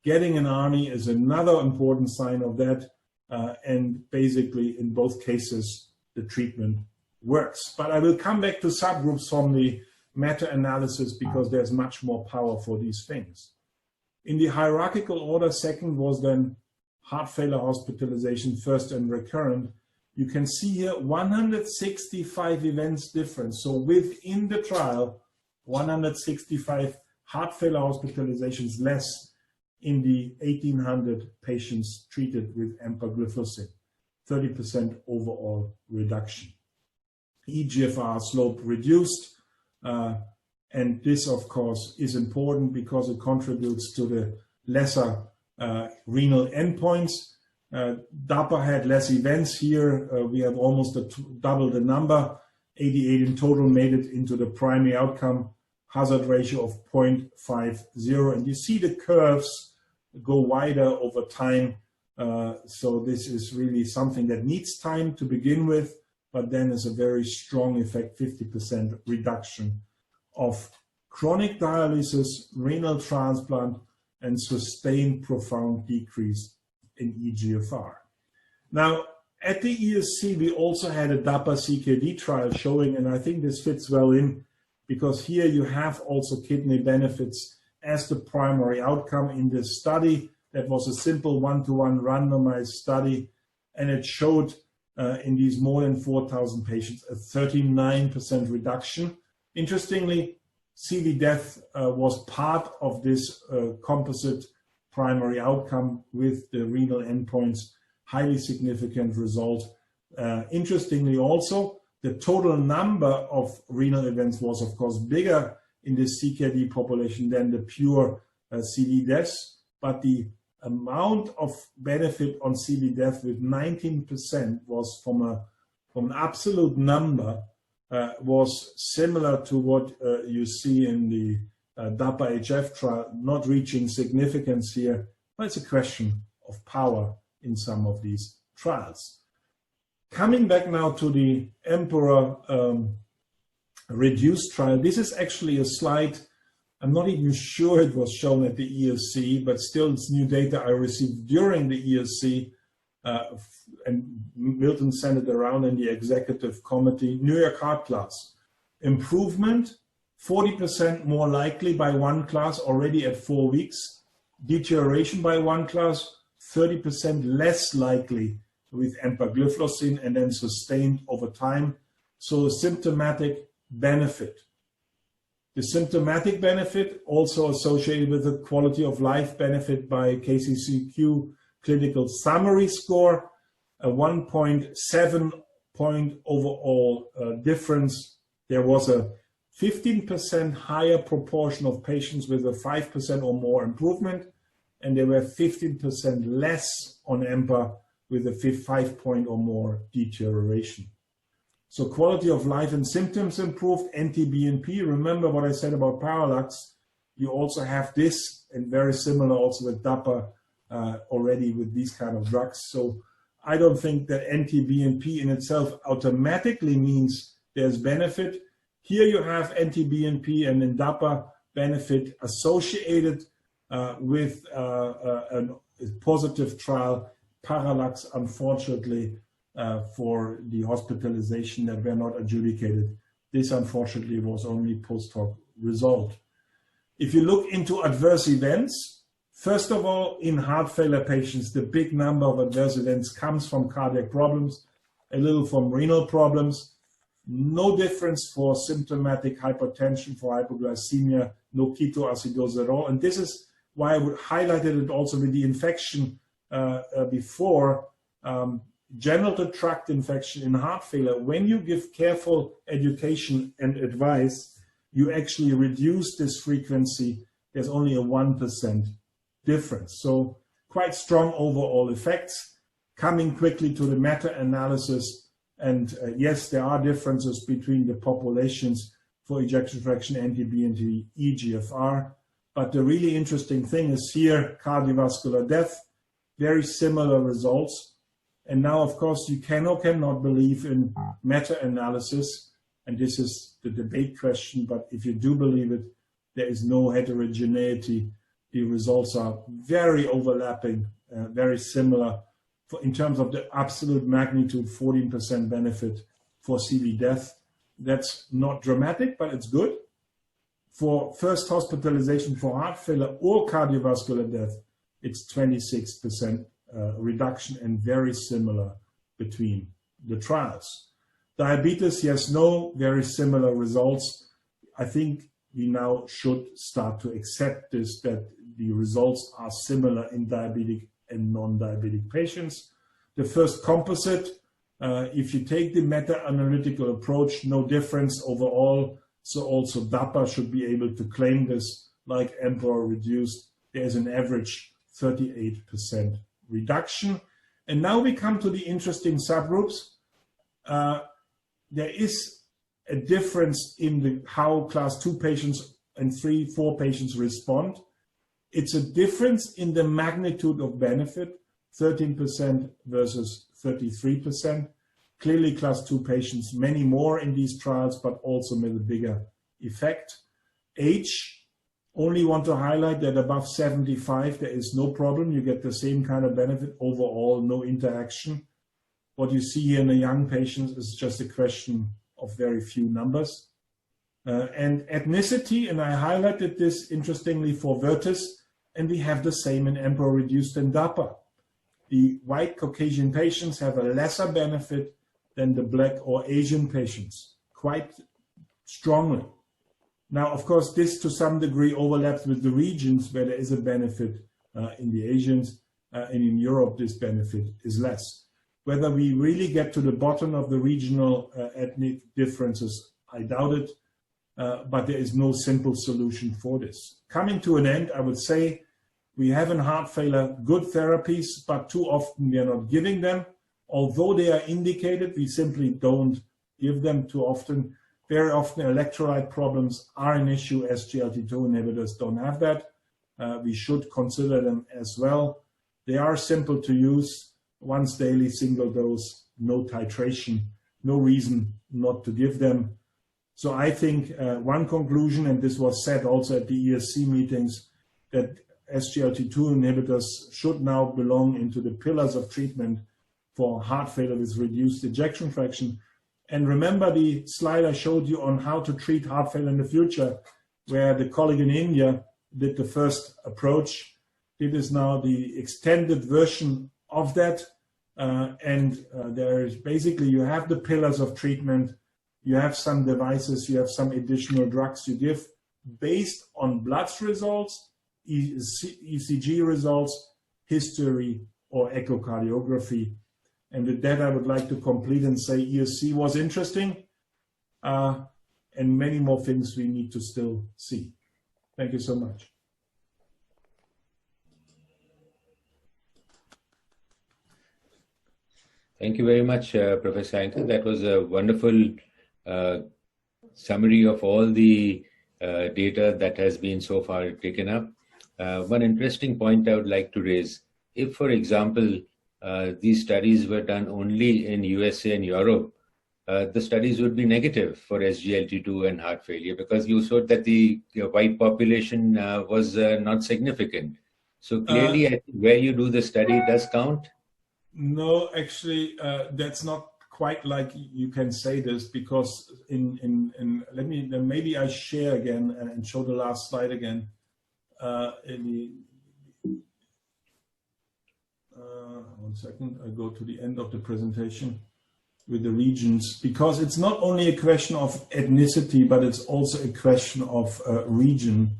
Getting an ARNI is another important sign of that. And basically, in both cases, the treatment works. But I will come back to subgroups from the meta-analysis because there's much more power for these things. In the hierarchical order, second was then heart failure hospitalization, first and recurrent. You can see here 165 events difference. So within the trial, 165 heart failure hospitalizations less in the 1,800 patients treated with empagliflozin, 30% overall reduction. eGFR slope reduced, And this, of course, is important because it contributes to the lesser renal endpoints. DAPA had less events here. We have almost double the number. 88 in total made it into the primary outcome, hazard ratio of 0.50. And you see the curves go wider over time. So this is really something that needs time to begin with, but then is a very strong effect, 50% reduction of chronic dialysis, renal transplant, and sustained profound decrease in eGFR. Now, at the ESC, we also had a DAPA CKD trial showing, and I think this fits well in, because here you have also kidney benefits as the primary outcome in this study. That was a simple one-to-one randomized study, and it showed in these more than 4,000 patients a 39% reduction. Interestingly, CV death was part of this composite primary outcome with the renal endpoints, highly significant result. Interestingly also, the total number of renal events was of course bigger in this CKD population than the pure CV deaths, but the amount of benefit on CV death with 19% was from an absolute number was similar to what you see in the DAPA-HF trial, not reaching significance here, but it's a question of power in some of these trials. Coming back now to the Emperor reduced trial, this is actually a slide, I'm not even sure it was shown at the ESC, but still it's new data I received during the ESC, and Milton sent it around in the executive committee. New York Heart Class, improvement, 40% more likely by one class already at 4 weeks. Deterioration by one class, 30% less likely with empagliflozin, and then sustained over time. So symptomatic benefit. The symptomatic benefit also associated with the quality of life benefit by KCCQ clinical summary score, a 1.7 point overall difference. There was a 15% higher proportion of patients with a 5% or more improvement, and there were 15% less on EMPA with a 5 point or more deterioration. So quality of life and symptoms improved, NT-BNP. Remember what I said about PARALLAX. You also have this, and very similar also with DAPA already with these kind of drugs. So I don't think that NT-BNP in itself automatically means there's benefit. Here you have NT-BNP and then DAPA benefit associated with a positive trial. PARALLAX, unfortunately, for the hospitalization that were not adjudicated. This unfortunately was only post-hoc result. If you look into adverse events, first of all, in heart failure patients, the big number of adverse events comes from cardiac problems, a little from renal problems. No difference for symptomatic hypertension, for hypoglycemia, no ketoacidosis at all. And this is why I would highlight it also with the infection before. Genital tract infection in heart failure, when you give careful education and advice, you actually reduce this frequency. There's only a 1% difference. So quite strong overall effects. Coming quickly to the meta-analysis, and yes, there are differences between the populations for ejection fraction, NT-BNP, eGFR, but the really interesting thing is here, cardiovascular death, very similar results. And now, of course, you can or cannot believe in meta-analysis, and this is the debate question, but if you do believe it, there is no heterogeneity. The results are very overlapping, very similar. In terms of the absolute magnitude, 14% benefit for CV death. That's not dramatic, but it's good. For first hospitalization for heart failure or cardiovascular death, it's 26% reduction, and very similar between the trials. Diabetes, yes, no, very similar results. I think we now should start to accept this, that the results are similar in diabetic and non-diabetic patients. The first composite, if you take the meta-analytical approach, no difference overall. So also DAPA should be able to claim this like Emperor reduced. There's an average 38% reduction. And now we come to the interesting subgroups. There is a difference in how class 2 patients and 3, 4 patients respond. It's a difference in the magnitude of benefit, 13% versus 33%. Clearly class 2 patients, many more in these trials, but also with a bigger effect. Age, only want to highlight that above 75, there is no problem. You get the same kind of benefit overall, no interaction. What you see here in the young patients is just a question of very few numbers. And ethnicity, and I highlighted this interestingly for Virtus, and we have the same in Emperor reduced and DAPA. The white Caucasian patients have a lesser benefit than the black or Asian patients, quite strongly. Now, of course, this to some degree overlaps with the regions where there is a benefit in the Asians, and in Europe this benefit is less. Whether we really get to the bottom of the regional ethnic differences, I doubt it, but there is no simple solution for this. Coming to an end, I would say we have in heart failure good therapies, but too often we are not giving them. Although they are indicated, we simply don't give them too often. Very often electrolyte problems are an issue. SGLT2 inhibitors don't have that. We should consider them as well. They are simple to use. Once daily, single dose, no titration, no reason not to give them. So I think one conclusion, and this was said also at the ESC meetings, that SGLT2 inhibitors should now belong into the pillars of treatment for heart failure with reduced ejection fraction. And remember the slide I showed you on how to treat heart failure in the future, where the colleague in India did the first approach. It is now the extended version of that, there is basically, you have the pillars of treatment, you have some devices, you have some additional drugs you give based on blood results, ECG results, history, or echocardiography. And with that, I would like to complete and say ESC was interesting, and many more things we need to still see. Thank you so much. Thank you very much, Professor Anker. That was a wonderful summary of all the data that has been so far taken up. One interesting point I would like to raise, if, for example, these studies were done only in USA and Europe, the studies would be negative for SGLT2 and heart failure, because you showed that the white population was not significant. So clearly, I think where you do the study does count. No, actually, that's not quite like you can say this, because maybe I share again and show the last slide again. One second, I go to the end of the presentation with the regions, because it's not only a question of ethnicity, but it's also a question of region.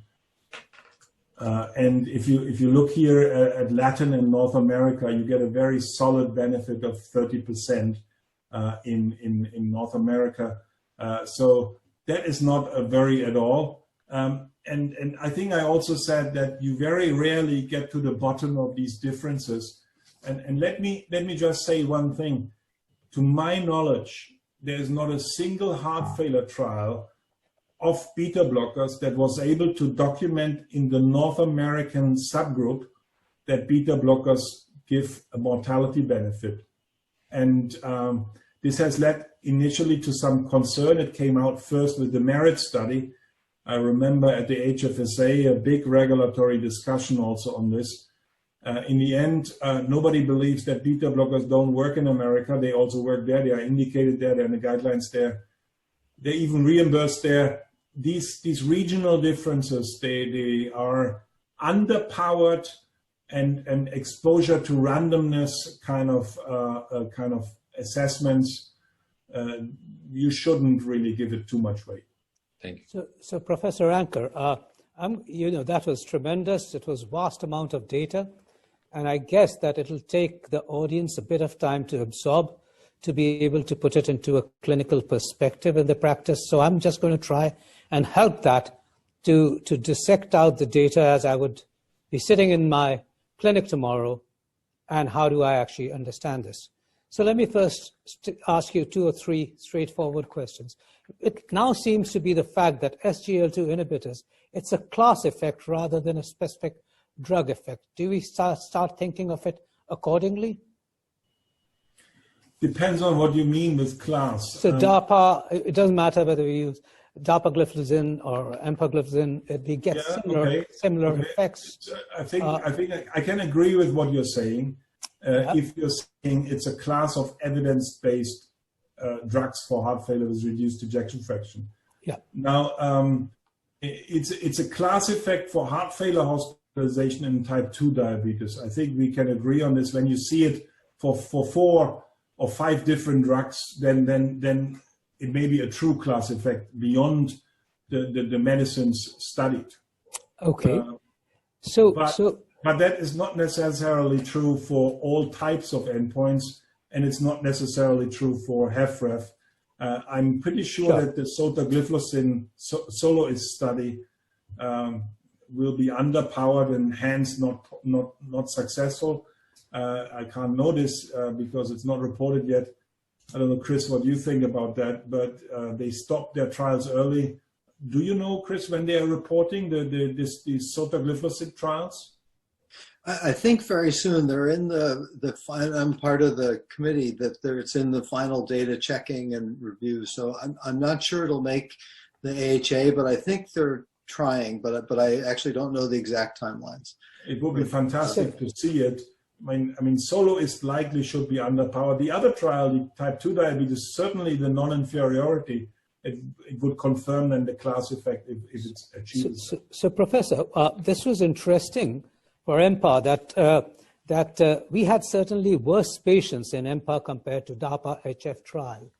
And if you look here at Latin and North America, you get a very solid benefit of 30% in North America. So that is not a worry at all. And I think I also said that you very rarely get to the bottom of these differences. And let me just say one thing. To my knowledge, there is not a single heart failure trial of beta blockers that was able to document in the North American subgroup that beta blockers give a mortality benefit. And this has led initially to some concern. It came out first with the MERIT study. I remember at the HFSA, a big regulatory discussion also on this. In the end, nobody believes that beta blockers don't work in America. They also work there. They are indicated there. They're in the guidelines there. They even reimbursed there. These regional differences, they are underpowered, and exposure to randomness kind of assessments. You shouldn't really give it too much weight. Thank you. So Professor Anker, that was tremendous. It was vast amount of data. And I guess that it'll take the audience a bit of time to absorb, to be able to put it into a clinical perspective in the practice. So I'm just going to try and help that to dissect out the data as I would be sitting in my clinic tomorrow, and how do I actually understand this? So let me first ask you 2 or 3 straightforward questions. It now seems to be the fact that SGLT2 inhibitors, it's a class effect rather than a specific drug effect. Do we start thinking of it accordingly? Depends on what you mean with class. So DAPA, it doesn't matter whether we use dapagliflozin or empagliflozin, we get similar effects. I think I can agree with what you're saying. If you're saying it's a class of evidence-based drugs for heart failure with reduced ejection fraction. Yeah. Now, it's a class effect for heart failure hospitalization and type 2 diabetes. I think we can agree on this. When you see it for 4 or 5 different drugs, then it may be a true class effect beyond the medicines studied. Okay. But that is not necessarily true for all types of endpoints, and it's not necessarily true for HFrEF. I'm pretty sure that the sotagliflozin soloist study will be underpowered and hence not successful. I can't know this because it's not reported yet. I don't know, Chris, what you think about that, but they stopped their trials early. Do you know, Chris, when they are reporting these sotagliflozin trials? I think very soon. They're in the final. I'm part of the committee it's in the final data checking and review. So I'm not sure it'll make the AHA, but I think they're trying. But I actually don't know the exact timelines. It would be fantastic to see it. I mean, soloist likely should be underpowered. The other trial, the type 2 diabetes, certainly the non-inferiority, it would confirm then the class effect if it's achieved. So Professor, this was interesting for EMPA that we had certainly worse patients in EMPA compared to DAPA-HF trial.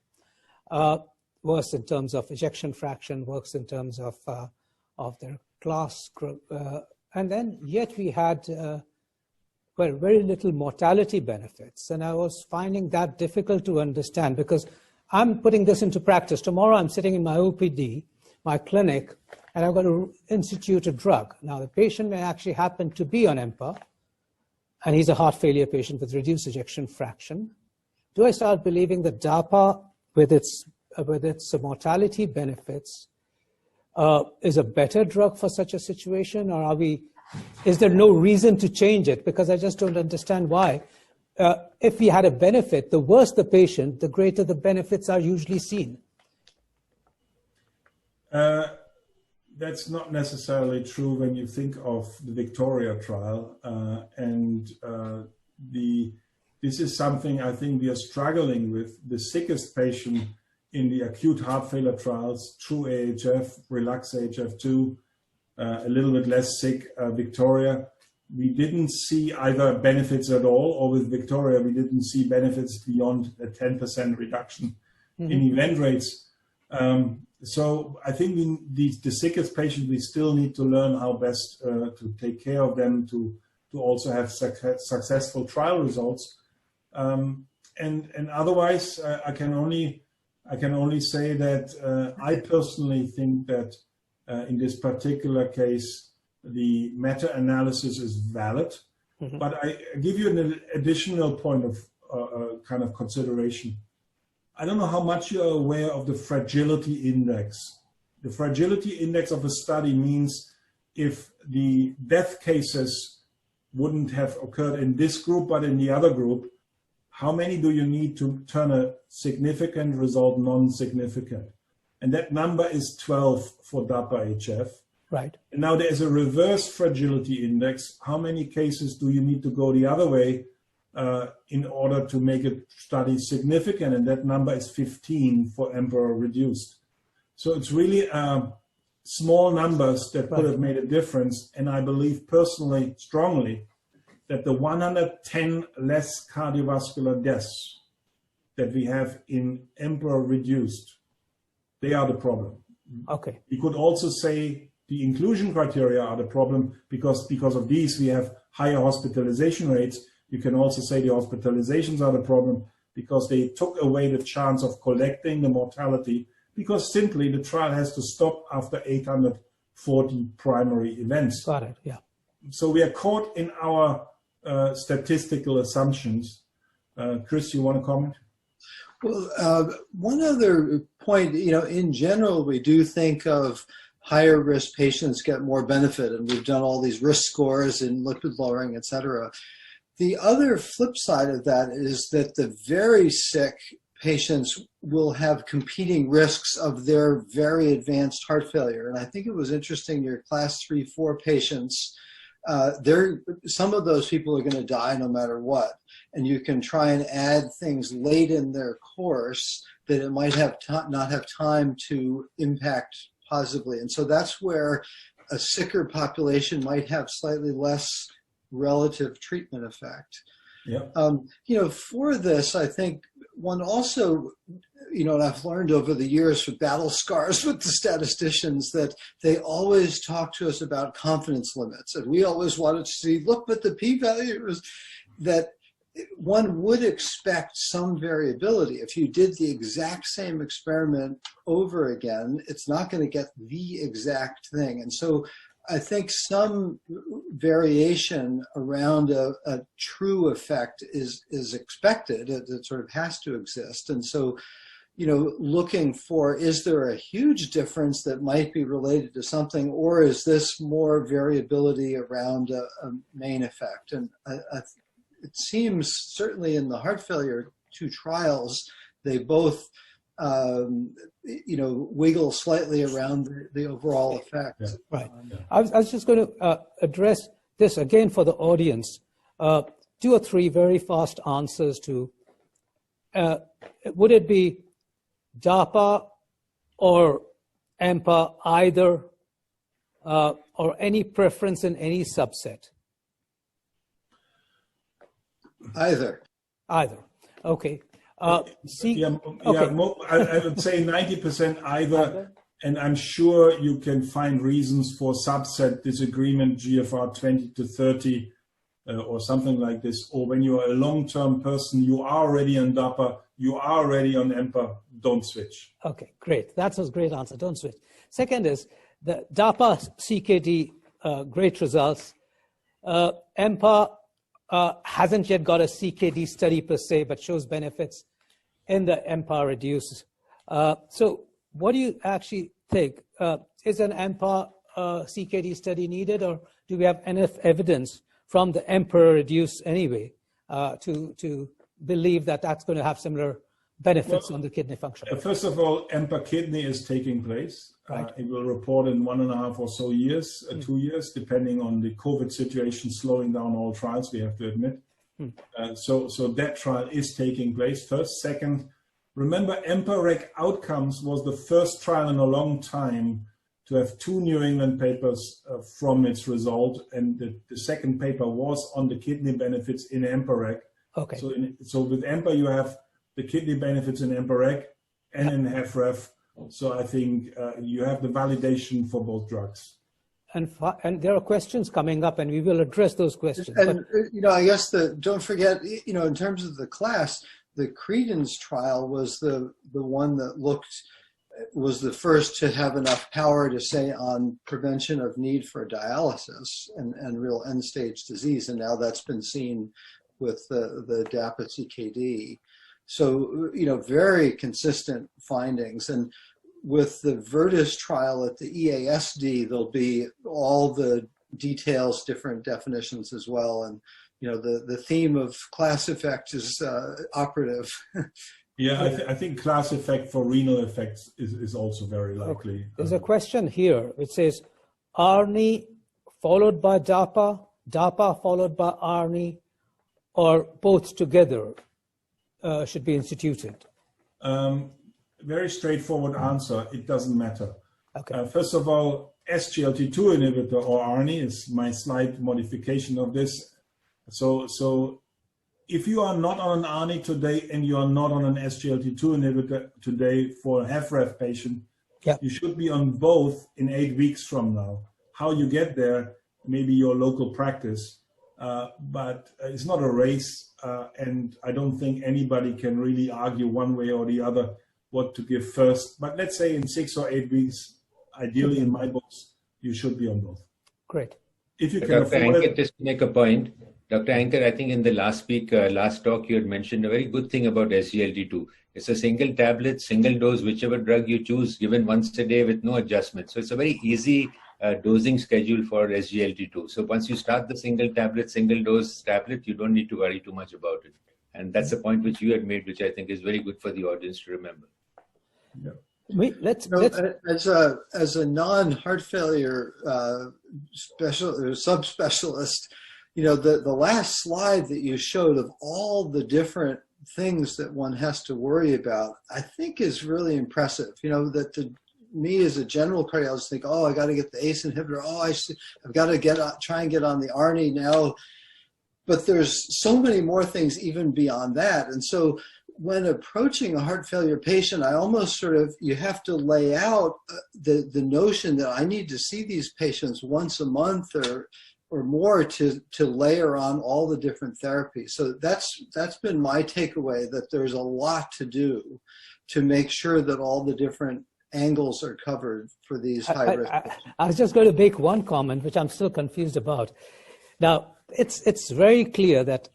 Worse in terms of ejection fraction, worse in terms of their class group, and then yet we had very little mortality benefits. And I was finding that difficult to understand because I'm putting this into practice. Tomorrow I'm sitting in my OPD, my clinic, and I'm going to institute a drug. Now the patient may actually happen to be on EMPA, and he's a heart failure patient with reduced ejection fraction. Do I start believing that DAPA, with its mortality benefits, is a better drug for such a situation, or is there no reason to change it? Because I just don't understand why. If we had a benefit, the worse the patient, the greater the benefits are usually seen. That's not necessarily true when you think of the Victoria trial. This is something I think we are struggling with. The sickest patient in the acute heart failure trials, true AHF, relax AHF2, a little bit less sick, Victoria. We didn't see either benefits at all, or with Victoria, we didn't see benefits beyond a 10% reduction in event rates. So I think the sickest patients, we still need to learn how best to take care of them to also have successful trial results. And otherwise, I can only say that I personally think that in this particular case, the meta-analysis is valid, but I give you an additional point of kind of consideration. I don't know how much you're aware of the fragility index. The fragility index of a study means if the death cases wouldn't have occurred in this group, but in the other group, how many do you need to turn a significant result non-significant? And that number is 12 for DAPA-HF. Right. And now there's a reverse fragility index. How many cases do you need to go the other way in order to make a study significant? And that number is 15 for EMPEROR reduced. So it's really small numbers that could have made a difference. And I believe personally, strongly, that the 110 less cardiovascular deaths that we have in EMPEROR reduced, they are the problem. Okay. You could also say the inclusion criteria are the problem because of these we have higher hospitalization rates. You can also say the hospitalizations are the problem because they took away the chance of collecting the mortality because simply the trial has to stop after 840 primary events. Got it, yeah. So we are caught in our statistical assumptions. Chris, you want to comment? Well, one other point, in general, we do think of higher risk patients get more benefit, and we've done all these risk scores in lipid lowering, et cetera. The other flip side of that is that the very sick patients will have competing risks of their very advanced heart failure. And I think it was interesting, your class 3-4 patients, some of those people are going to die no matter what. And you can try and add things late in their course that it might have not have time to impact positively. And so that's where a sicker population might have slightly less relative treatment effect. Yeah. For this, I think one also, and I've learned over the years with battle scars with the statisticians that they always talk to us about confidence limits. And we always wanted to see, look, but the p-values, that one would expect some variability. If you did the exact same experiment over again, it's not going to get the exact thing. And so I think some variation around a true effect is expected. It sort of has to exist. And so, looking for, is there a huge difference that might be related to something, or is this more variability around a main effect? And it seems certainly in the heart failure 2 trials, they both, wiggle slightly around the overall effect. Yeah. Right. I was just going to address this again for the audience. 2 or 3 very fast answers to, would it be DAPA or EMPA either, or any preference in any subset? Either. Okay. I would say 90% either, and I'm sure you can find reasons for subset disagreement, GFR 20 to 30 or something like this, or when you are a long-term person, you are already on DAPA, you are already on EMPA, don't switch. Okay, great. That's a great answer, don't switch. Second is the DAPA CKD, great results. EMPA hasn't yet got a CKD study per se, but shows benefits in the EMPA reduce. So what do you actually think? Is an EMPA CKD study needed, or do we have enough evidence from the EMPA reduce anyway to believe that that's going to have similar benefits on the kidney function? First of all, EMPA kidney is taking place. Right. It will report in 1.5 or so years, 2 years, depending on the COVID situation, slowing down all trials, we have to admit. So that trial is taking place first. Second, remember, EMPA-REC Outcomes was the first trial in a long time to have 2 New England papers from its result, and the second paper was on the kidney benefits in EMPA-REC. Okay. So with EMPA, you have the kidney benefits in EMPA-REC and in HFrEF. So I think you have the validation for both drugs. And there are questions coming up, and we will address those questions. And I guess don't forget, in terms of the class, the Credence trial was the one that was the first to have enough power to say on prevention of need for dialysis and real end-stage disease, and now that's been seen with the DAPA CKD. So, very consistent findings. And with the Virtus trial at the EASD, there'll be all the details, different definitions as well. And, the theme of class effect is operative. Yeah, I think class effect for renal effects is also very likely. Okay. There's a question here. It says, ARNI followed by DAPA, DAPA followed by ARNI, or both together should be instituted? Very straightforward answer. It doesn't matter. Okay. First of all, SGLT2 inhibitor or ARNI is my slight modification of this. So if you are not on an ARNI today and you are not on an SGLT2 inhibitor today for a HFrEF patient, you should be on both in 8 weeks from now. How you get there, maybe your local practice, but it's not a race, and I don't think anybody can really argue one way or the other what to give first. But let's say in 6 or 8 weeks, ideally in my books, you should be on both. Great. If you can Dr. afford Anker, it. just to make a point, Dr. Anker, I think in the last talk, you had mentioned a very good thing about SGLT2. It's a single tablet, single dose, whichever drug you choose, given once a day with no adjustment. So it's a very easy dosing schedule for SGLT2. So once you start the single tablet, single dose tablet, you don't need to worry too much about it. And that's the point which you had made, which I think is very good for the audience to remember. Yeah. As a non-heart failure subspecialist, the last slide that you showed of all the different things that one has to worry about, I think is really impressive. That to me as a general cardiologist, think, oh, I got to get the ACE inhibitor. Oh, I've got to try and get on the ARNI now. But there's so many more things even beyond that. And so when approaching a heart failure patient, I almost you have to lay out the notion that I need to see these patients once a month or more to layer on all the different therapies. So that's been my takeaway, that there's a lot to do to make sure that all the different angles are covered for these high risk. I was just going to make one comment, which I'm still confused about. Now, it's very clear that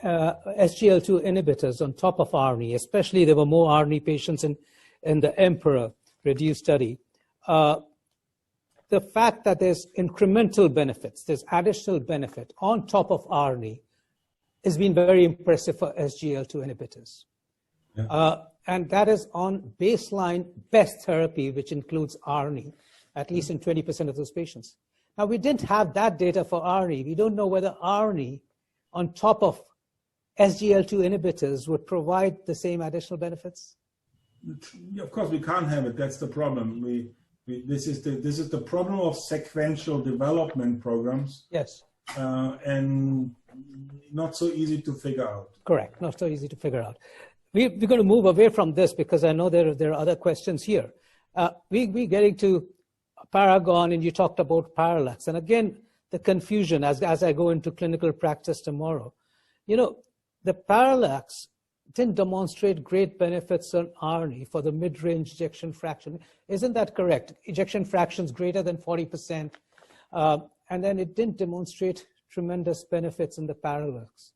SGLT2 inhibitors on top of ARNI, especially there were more ARNI patients in the EMPEROR reduced study. The fact that there's incremental benefits, there's additional benefit on top of ARNI has been very impressive for SGLT2 inhibitors. Yeah. And that is on baseline best therapy, which includes ARNI, at least in 20% of those patients. Now, we didn't have that data for ARNI. We don't know whether ARNI on top of SGLT2 inhibitors would provide the same additional benefits. Of course, we can't have it. That's the problem. This is the problem of sequential development programs. Yes. And not so easy to figure out. Correct. Not so easy to figure out. We're going to move away from this because I know there are other questions here. We're getting to Paragon, and you talked about PARALLAX. And again, the confusion as I go into clinical practice tomorrow. The PARALLAX didn't demonstrate great benefits on ARNI for the mid-range ejection fraction. Isn't that correct? Ejection fractions greater than 40%. And then it didn't demonstrate tremendous benefits in the PARALLAX.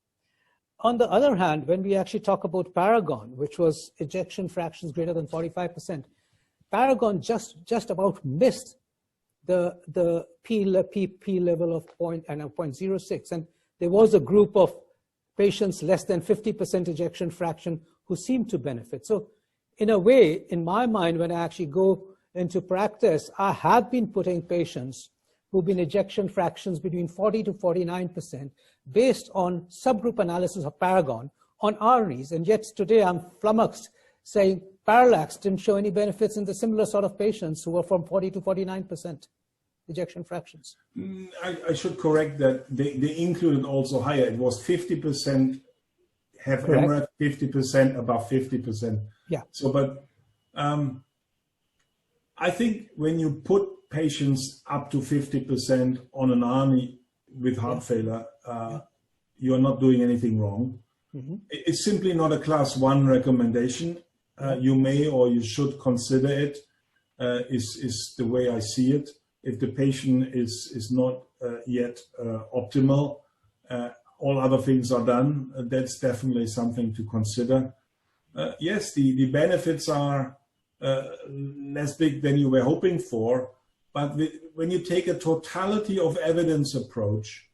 On the other hand, when we actually talk about Paragon, which was ejection fractions greater than 45%, Paragon just about missed the P level of 0.06. And there was a group of patients less than 50% ejection fraction who seemed to benefit. So in a way, in my mind, when I actually go into practice, I have been putting patients who've been ejection fractions between 40 to 49% based on subgroup analysis of Paragon on ARNIs. And yet today I'm flummoxed saying PARALLAX didn't show any benefits in the similar sort of patients who were from 40 to 49% ejection fractions. I should correct that. They included also higher. It was 50% have MRAD, 50% above 50%. Yeah. So, but I think when you put patients up to 50% on an ARNI with heart failure, you're not doing anything wrong. Mm-hmm. It's simply not a class 1 recommendation. You may or you should consider it, is the way I see it. If the patient is not yet optimal, all other things are done, that's definitely something to consider. Yes, the benefits are less big than you were hoping for, but when you take a totality of evidence approach,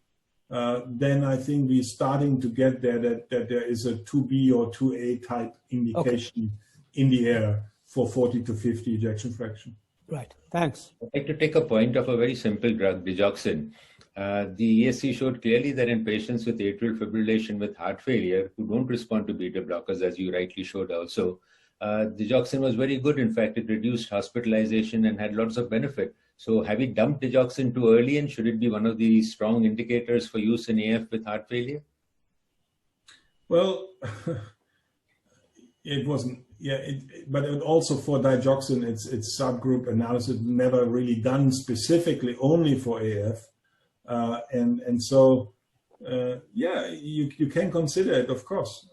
then I think we're starting to get there that there is a 2B or 2A type indication in the air for 40 to 50 ejection fraction. Right, thanks. I'd like to take a point of a very simple drug, digoxin. The ESC showed clearly that in patients with atrial fibrillation with heart failure who don't respond to beta blockers, as you rightly showed also, digoxin was very good. In fact, it reduced hospitalization and had lots of benefit. So have we dumped digoxin too early, and should it be one of the strong indicators for use in AF with heart failure? Well, it wasn't. Yeah, but also for digoxin, it's subgroup analysis never really done specifically only for AF, and so yeah, you can consider it, of course.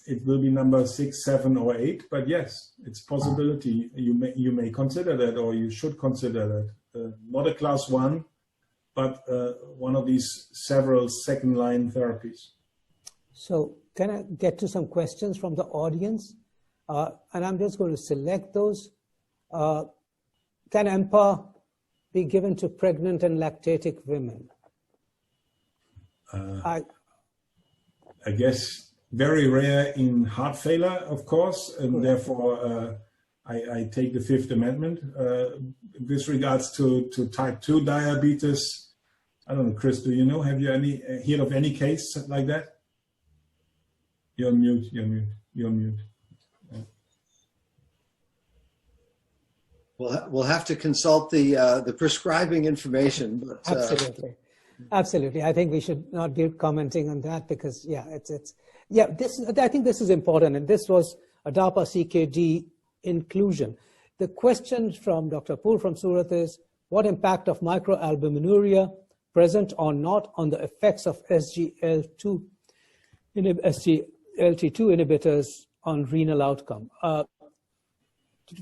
it will be number 6, 7, or 8. But yes, it's a possibility. You may consider that, or you should consider that. Not a class 1, but one of these several second-line therapies. So can I get to some questions from the audience? And I'm just going to select those. Can EMPA be given to pregnant and lactating women? I guess very rare in heart failure, of course, and therefore I take the Fifth Amendment. With regards to type 2 diabetes, I don't know, Chris, do you know, have you heard of any case like that? You're on mute, you're mute, you're on mute. We'll have to consult the prescribing information. But, Absolutely, absolutely. I think we should not be commenting on that because, yeah, I think this is important, and this was a DAPA CKD inclusion. The question from Dr. Pool from Surat is, what impact of microalbuminuria, present or not, on the effects of SGLT2 inhibitors on renal outcome?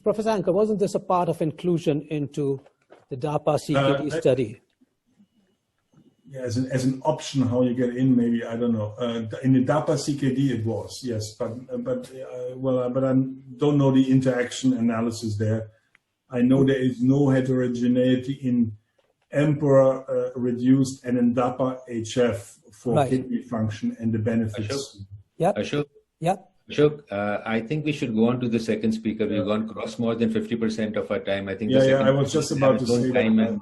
Professor Anker, wasn't this a part of inclusion into the DAPA CKD study? Yeah, as an option how you get in, maybe, I don't know. In the DAPA CKD it was, yes, but I don't know the interaction analysis there. I know there is no heterogeneity in EMPEROR reduced and in DAPA HF for kidney function and the benefits. Ashok? Yeah. Ashok, I think we should go on to the second speaker. We've gone across more than 50% of our time. I think. I was just about to say time and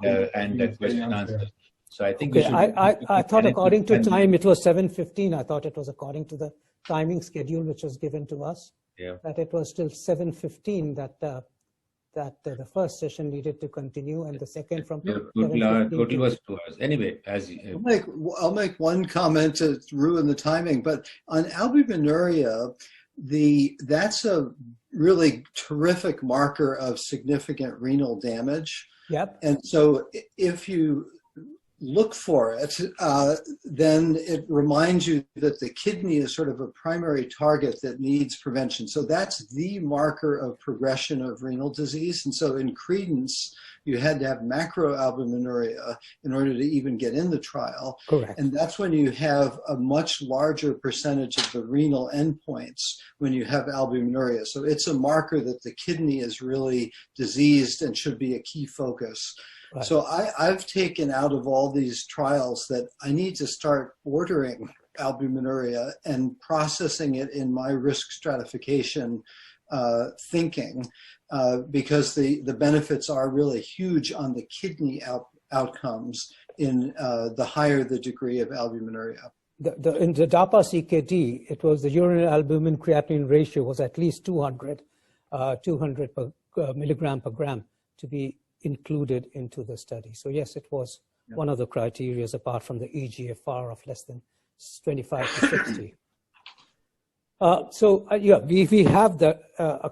that question answer. So I think. Okay, I thought according to time it was 7:15. I thought it was according to the timing schedule which was given to us. Yeah. That it was still 7:15 that the first session needed to continue and the second from. Total was 2 hours. Anyway, I'll make one comment to ruin the timing, but on albuminuria, that's a really terrific marker of significant renal damage. Yep. And so if you look for it, then it reminds you that the kidney is sort of a primary target that needs prevention. So that's the marker of progression of renal disease. And so in Credence, you had to have macroalbuminuria in order to even get in the trial. Correct. And that's when you have a much larger percentage of the renal endpoints when you have albuminuria. So it's a marker that the kidney is really diseased and should be a key focus. Right. So I've taken out of all these trials that I need to start ordering albuminuria and processing it in my risk stratification thinking because the benefits are really huge on the kidney outcomes in the higher the degree of albuminuria. In the DAPA CKD, it was the urine albumin creatinine ratio was at least 200 per milligram per gram to be included into the study. So yes, it was one of the criteria apart from the eGFR of less than 25 to 60. We have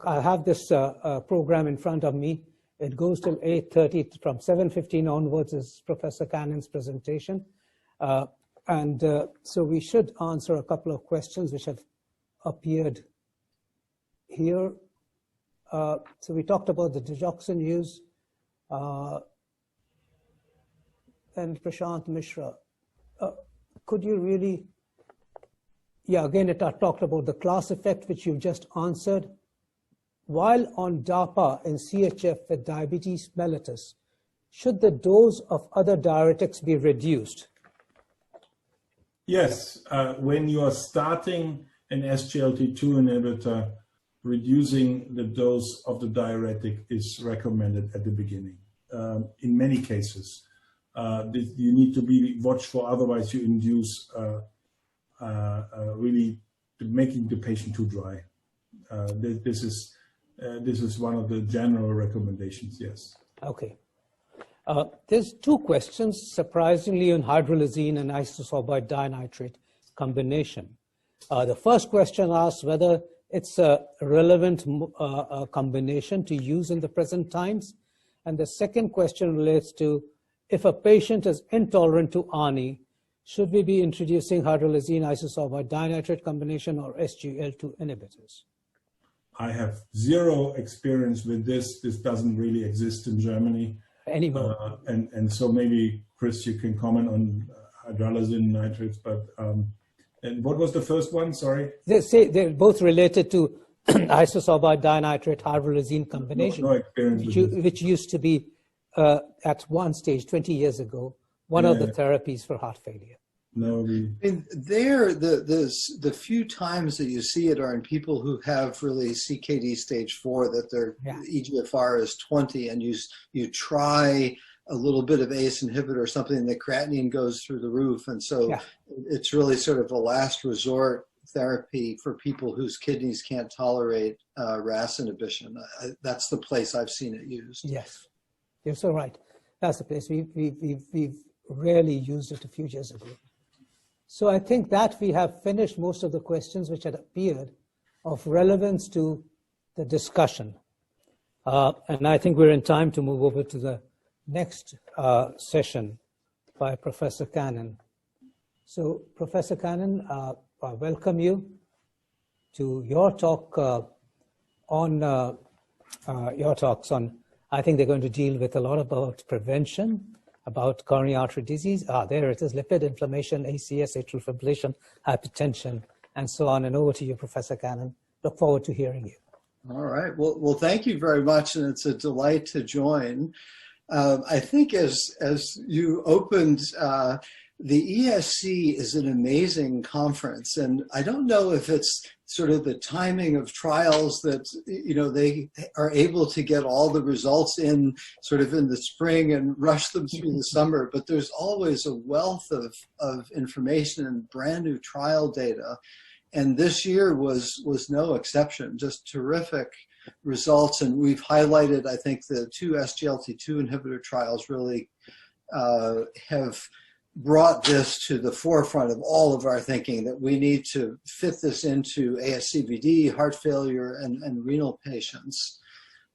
I have this program in front of me. It goes till 8:30. From 7:15 onwards is Professor Cannon's presentation. So we should answer a couple of questions which have appeared here. So we talked about the digoxin use. And Prashant Mishra, could you really, again, it talked about the class effect, which you've just answered. While on DAPA and CHF with diabetes mellitus, should the dose of other diuretics be reduced? Yes, when you are starting an SGLT2 inhibitor, reducing the dose of the diuretic is recommended at the beginning. In many cases, you need to be watchful, otherwise you induce really making the patient too dry. This is one of the general recommendations, yes. Okay. There's two questions, surprisingly, on hydralazine and isosorbide dinitrate combination. The first question asks whether it's a relevant combination to use in the present times. And the second question relates to if a patient is intolerant to ANI, should we be introducing hydralazine isosorbide dinitrate combination or SGLT2 inhibitors? I have zero experience with this. This doesn't really exist in Germany Anymore. and so maybe Chris, you can comment on hydralazine nitrates. But and what was the first one? Sorry. They say they're both related to isosorbide dinitrate hydralazine combination, No experience which used to be at one stage 20 years ago one of the therapies for heart failure. No, I mean, the few times that you see it are in people who have really CKD stage 4, that their eGFR is 20, and you try a little bit of ACE inhibitor or something, the creatinine goes through the roof. And so it's really sort of a last resort therapy for people whose kidneys can't tolerate RAS inhibition. That's the place I've seen it used. Yes, you're so right. That's the place. We've rarely used it a few years ago. So I think that we have finished most of the questions which had appeared of relevance to the discussion. And I think we're in time to move over to the next session by Professor Cannon. So Professor Cannon, I welcome you to your talk on your talks on, I think they're going to deal with a lot about prevention, about coronary artery disease. There it is, lipid inflammation, ACS, atrial fibrillation, hypertension, and so on. And over to you, Professor Cannon. Look forward to hearing you. All right. Well, thank you very much, and it's a delight to join. I think as you opened, the ESC is an amazing conference, and I don't know if it's sort of the timing of trials that, you know, they are able to get all the results in sort of in the spring and rush them through the summer, but there's always a wealth of information and brand new trial data. And this year was no exception, just terrific results. And we've highlighted, I think, the 2 SGLT2 inhibitor trials really have brought this to the forefront of all of our thinking, that we need to fit this into ASCVD, heart failure, and renal patients.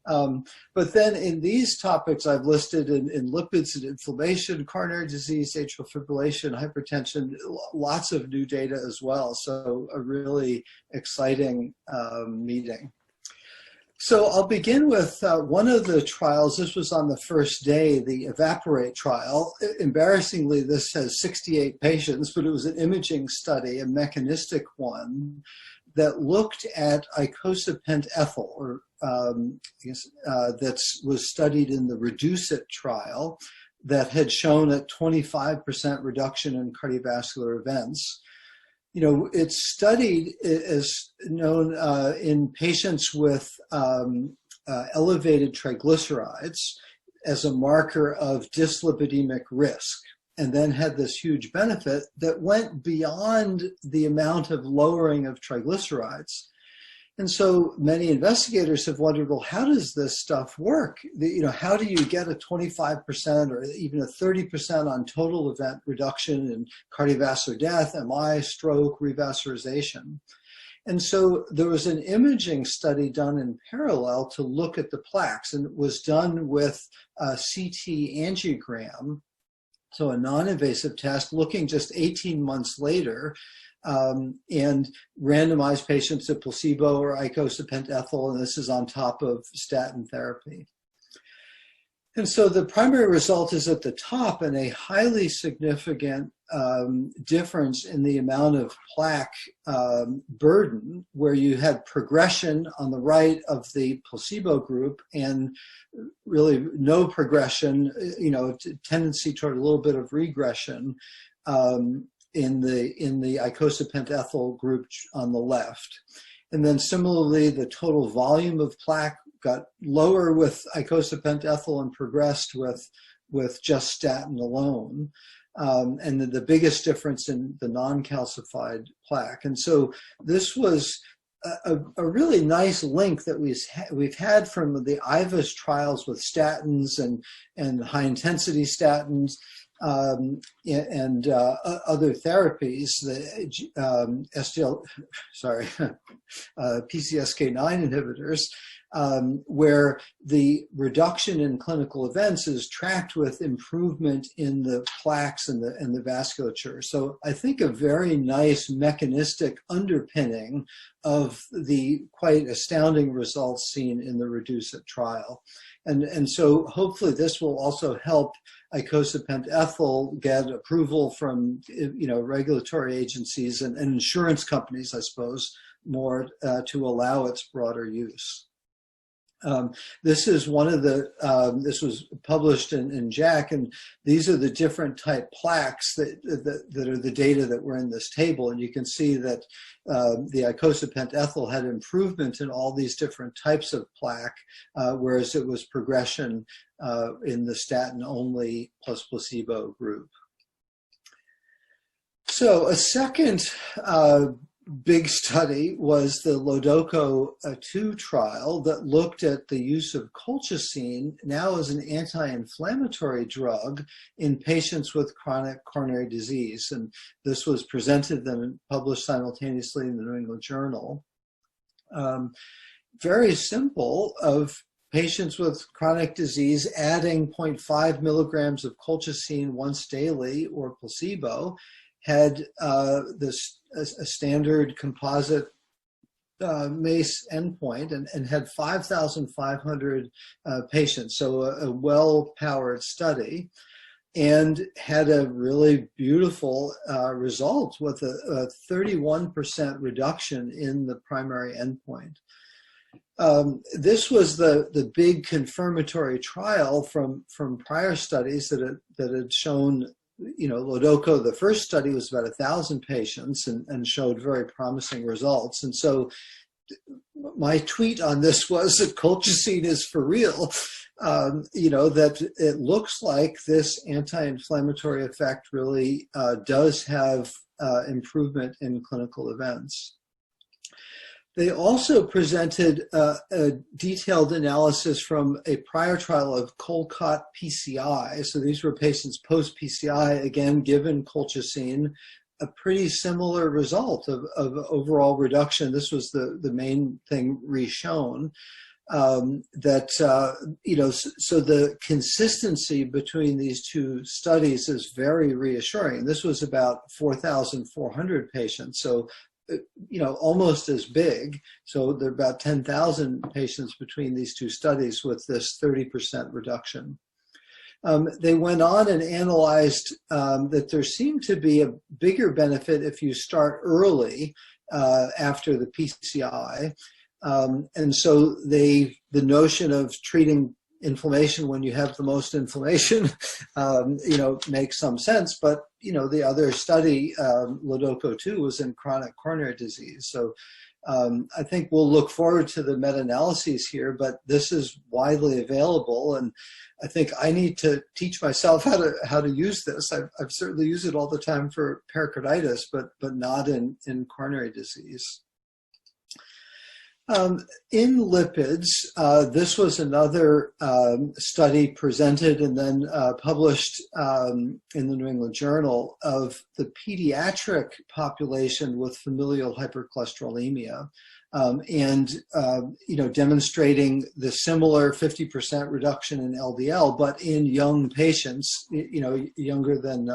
But then in these topics I've listed in lipids and inflammation, coronary disease, atrial fibrillation, hypertension, lots of new data as well. So a really exciting meeting. So I'll begin with one of the trials. This was on the first day, the EVAPORATE trial. Embarrassingly, this has 68 patients, but it was an imaging study, a mechanistic one, that looked at icosapent ethyl, or that was studied in the REDUCE-IT trial, that had shown a 25% reduction in cardiovascular events. You know, it's studied as known in patients with elevated triglycerides as a marker of dyslipidemic risk, and then had this huge benefit that went beyond the amount of lowering of triglycerides. And so many investigators have wondered, well, how does this stuff work? You know, how do you get a 25% or even a 30% on total event reduction in cardiovascular death, MI, stroke, revascularization? And so there was an imaging study done in parallel to look at the plaques, and it was done with a CT angiogram, so a non-invasive test looking just 18 months later, and randomized patients to placebo or icosapent ethyl, and this is on top of statin therapy. And so the primary result is at the top, and a highly significant difference in the amount of plaque burden, where you had progression on the right of the placebo group and really no progression, you know, tendency toward a little bit of regression in the icosapent ethyl group on the left. And then similarly, the total volume of plaque got lower with icosapent ethyl and progressed with just statin alone. And the biggest difference in the non-calcified plaque. And so this was a really nice link that we've had from the IVUS trials with statins and high-intensity statins, and other therapies, the PCSK9 inhibitors, where the reduction in clinical events is tracked with improvement in the plaques and the vasculature. So I think a very nice mechanistic underpinning of the quite astounding results seen in the REDUCE-IT trial. And so hopefully this will also help icosapent ethyl get approval from regulatory agencies and insurance companies, I suppose, more to allow its broader use. This is one of the, this was published in JACC, and these are the different type plaques that are the data that were in this table. And you can see that the icosapent ethyl had improvement in all these different types of plaque, whereas it was progression in the statin only plus placebo group. So a second big study was the LODOCO-2 trial that looked at the use of colchicine now as an anti-inflammatory drug in patients with chronic coronary disease. And this was presented and published simultaneously in the New England Journal. Very simple, of patients with chronic disease adding 0.5 milligrams of colchicine once daily or placebo had a standard composite MACE endpoint and had 5,500 patients, so a well-powered study, and had a really beautiful result with a 31% reduction in the primary endpoint. This was the big confirmatory trial from prior studies that had shown, LODOCO, the first study was about 1,000 patients and showed very promising results. And so my tweet on this was that colchicine is for real, that it looks like this anti-inflammatory effect really does have improvement in clinical events. They also presented a detailed analysis from a prior trial of Colcott PCI. So these were patients post-PCI, again, given colchicine, a pretty similar result of overall reduction. This was the main thing re-shown. So the consistency between these two studies is very reassuring. This was about 4,400 patients. So almost as big. So there are about 10,000 patients between these two studies with this 30% reduction. They went on and analyzed that there seemed to be a bigger benefit if you start early after the PCI. And so the notion of treating inflammation when you have the most inflammation, makes some sense. But, the other study, LODOCO-2, was in chronic coronary disease. So I think we'll look forward to the meta-analyses here, but this is widely available. And I think I need to teach myself how to use this. I've certainly used it all the time for pericarditis, but not in coronary disease. In lipids, this was another study presented and then published in the New England Journal of the pediatric population with familial hypercholesterolemia, demonstrating the similar 50% reduction in LDL, but in young patients, younger than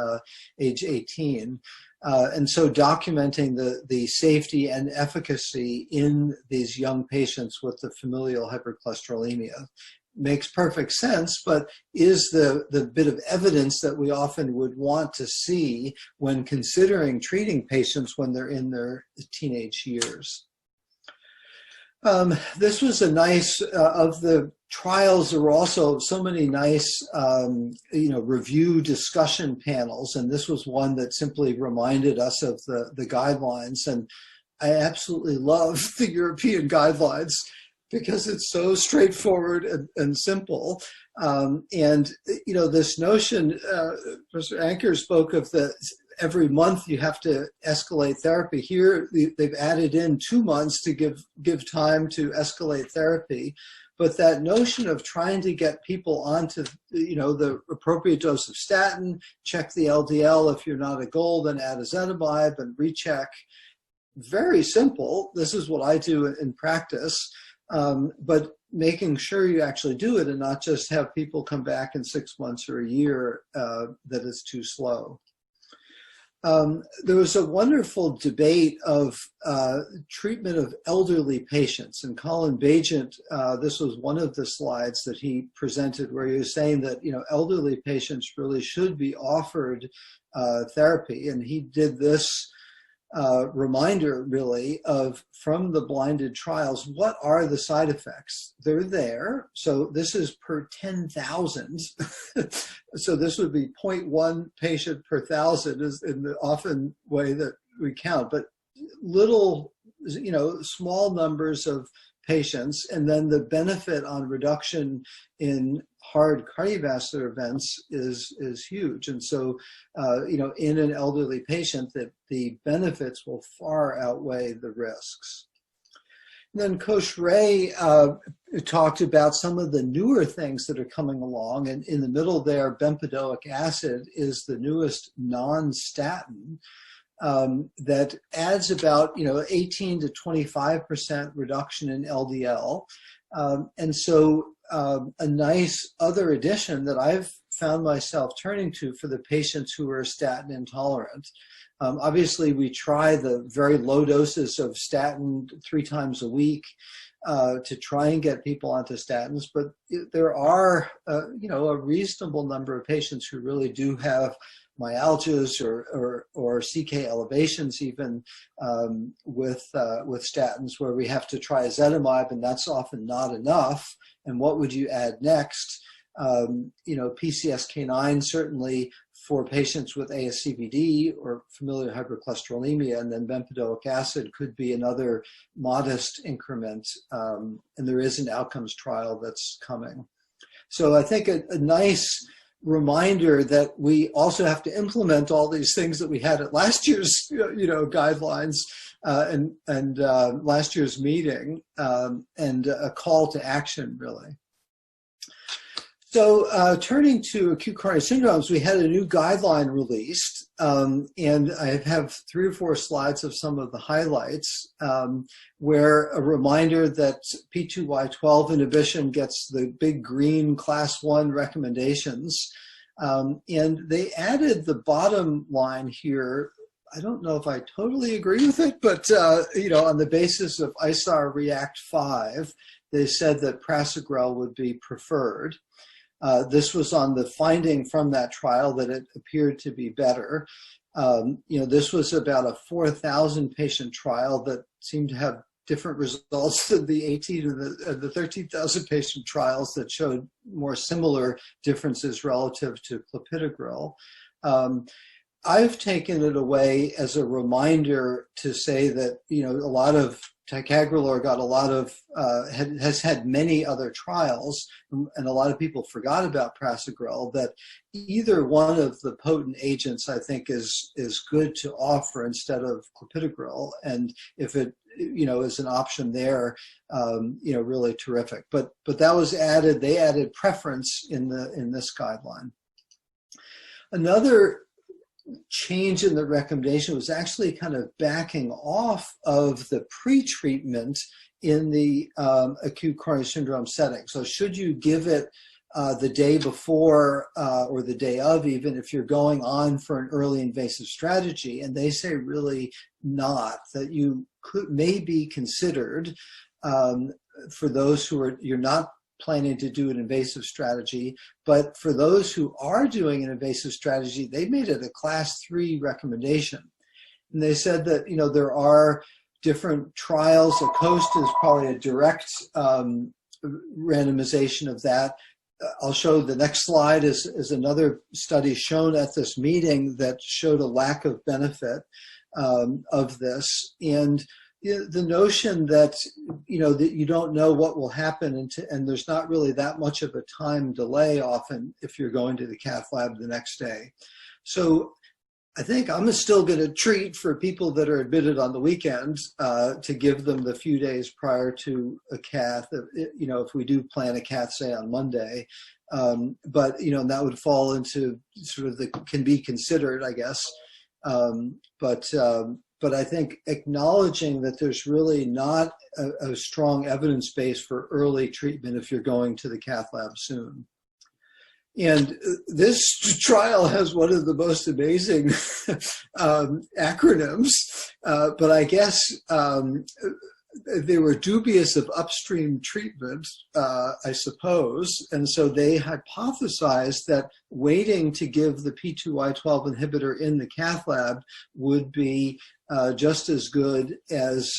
age 18. And so documenting the safety and efficacy in these young patients with the familial hypercholesterolemia makes perfect sense, but is the bit of evidence that we often would want to see when considering treating patients when they're in their teenage years. This was a nice, of the trials, there were also so many nice, review discussion panels, and this was one that simply reminded us of the guidelines. And I absolutely love the European guidelines because it's so straightforward and simple. This notion, Professor Anker spoke of every month you have to escalate therapy. Here, they've added in 2 months to give time to escalate therapy. But that notion of trying to get people onto, the appropriate dose of statin, check the LDL. If you're not a goal, then add ezetimibe and recheck. Very simple. This is what I do in practice. But making sure you actually do it and not just have people come back in 6 months or a year that is too slow. There was a wonderful debate of treatment of elderly patients, and Colin Bagent, this was one of the slides that he presented where he was saying that, you know, elderly patients really should be offered therapy, and he did this reminder really of, from the blinded trials, what are the side effects? They're there. So this is per 10,000. So this would be 0.1 patient per 1,000 is in the often way that we count, but little, you know, small numbers of patients, and then the benefit on reduction in hard cardiovascular events is huge. And so, you know, in an elderly patient, that the benefits will far outweigh the risks. And then Coach Ray talked about some of the newer things that are coming along, and in the middle there, bempedoic acid is the newest non-statin that adds about, you know, 18 to 25% reduction in LDL. And so a nice other addition that I've found myself turning to for the patients who are statin intolerant. Obviously, we try the very low doses of statin 3 times a week to try and get people onto statins, but there are, you know, a reasonable number of patients who really do have myalgias or CK elevations even with statins, where we have to try ezetimibe, and that's often not enough. And what would you add next? You know, PCSK9 certainly for patients with ASCVD or familial hypercholesterolemia, and then bempedoic acid could be another modest increment. And there is an outcomes trial that's coming. So I think a nice reminder that we also have to implement all these things that we had at last year's, you know, guidelines and last year's meeting, and a call to action, really. So turning to acute coronary syndromes, we had a new guideline released, and I have 3 or 4 slides of some of the highlights, where a reminder that P2Y12 inhibition gets the big green class 1 recommendations, and they added the bottom line here. I don't know if I totally agree with it, but you know, on the basis of ISAR React 5, they said that prasugrel would be preferred. This was on the finding from that trial that it appeared to be better. You know, this was about a 4,000 patient trial that seemed to have different results than the 18 and the 13,000 patient trials that showed more similar differences relative to clopidogrel. I've taken it away as a reminder to say that, you know, a lot of ticagrelor got a lot of, has had many other trials, and a lot of people forgot about prasugrel, that either one of the potent agents I think is good to offer instead of clopidogrel. And if it, you know, is an option there, you know, really terrific. But that was added, they added preference in this guideline. Another change in the recommendation was actually kind of backing off of the pre-treatment in the acute coronary syndrome setting. So should you give it the day before or the day of, even if you're going on for an early invasive strategy? And they say really not, that you may be considered for those who are, you're not planning to do an invasive strategy, but for those who are doing an invasive strategy, they made it a class 3 recommendation. And they said that, you know, there are different trials. A COAST is probably a direct randomization of that. I'll show the next slide is another study shown at this meeting that showed a lack of benefit of this. And the notion that, you know, that you don't know what will happen, and there's not really that much of a time delay often if you're going to the cath lab the next day. So I think I'm still going to treat for people that are admitted on the weekend to give them the few days prior to a cath, you know, if we do plan a cath, say on Monday. But, you know, that would fall into sort of the can be considered, I guess. but I think acknowledging that there's really not a strong evidence base for early treatment if you're going to the cath lab soon. And this trial has one of the most amazing acronyms, but I guess they were dubious of upstream treatment, I suppose. And so they hypothesized that waiting to give the P2Y12 inhibitor in the cath lab would be just as good as,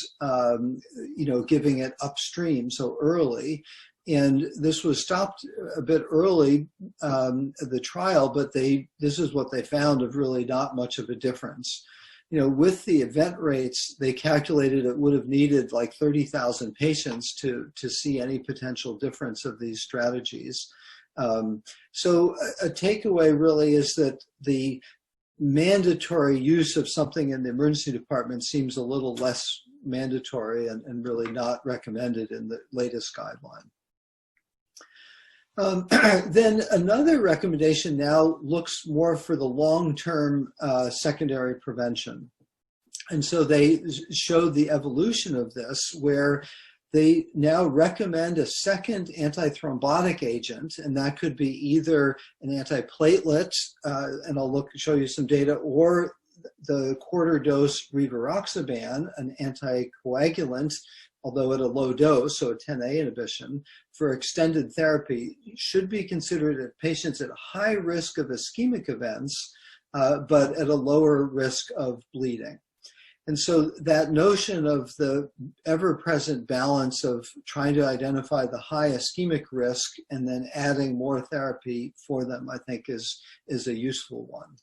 giving it upstream, so early. And this was stopped a bit early, the trial, but this is what they found of really not much of a difference. With the event rates, they calculated it would have needed like 30,000 patients to see any potential difference of these strategies. So a takeaway really is that the mandatory use of something in the emergency department seems a little less mandatory and really not recommended in the latest guideline. Then another recommendation now looks more for the long-term secondary prevention. And so they showed the evolution of this, where they now recommend a second antithrombotic agent, and that could be either an antiplatelet, and I'll show you some data, or the quarter dose rivaroxaban, an anticoagulant, although at a low dose, so a 10A inhibition, for extended therapy should be considered at patients at high risk of ischemic events, but at a lower risk of bleeding. And so that notion of the ever-present balance of trying to identify the high ischemic risk and then adding more therapy for them, I think is a useful one.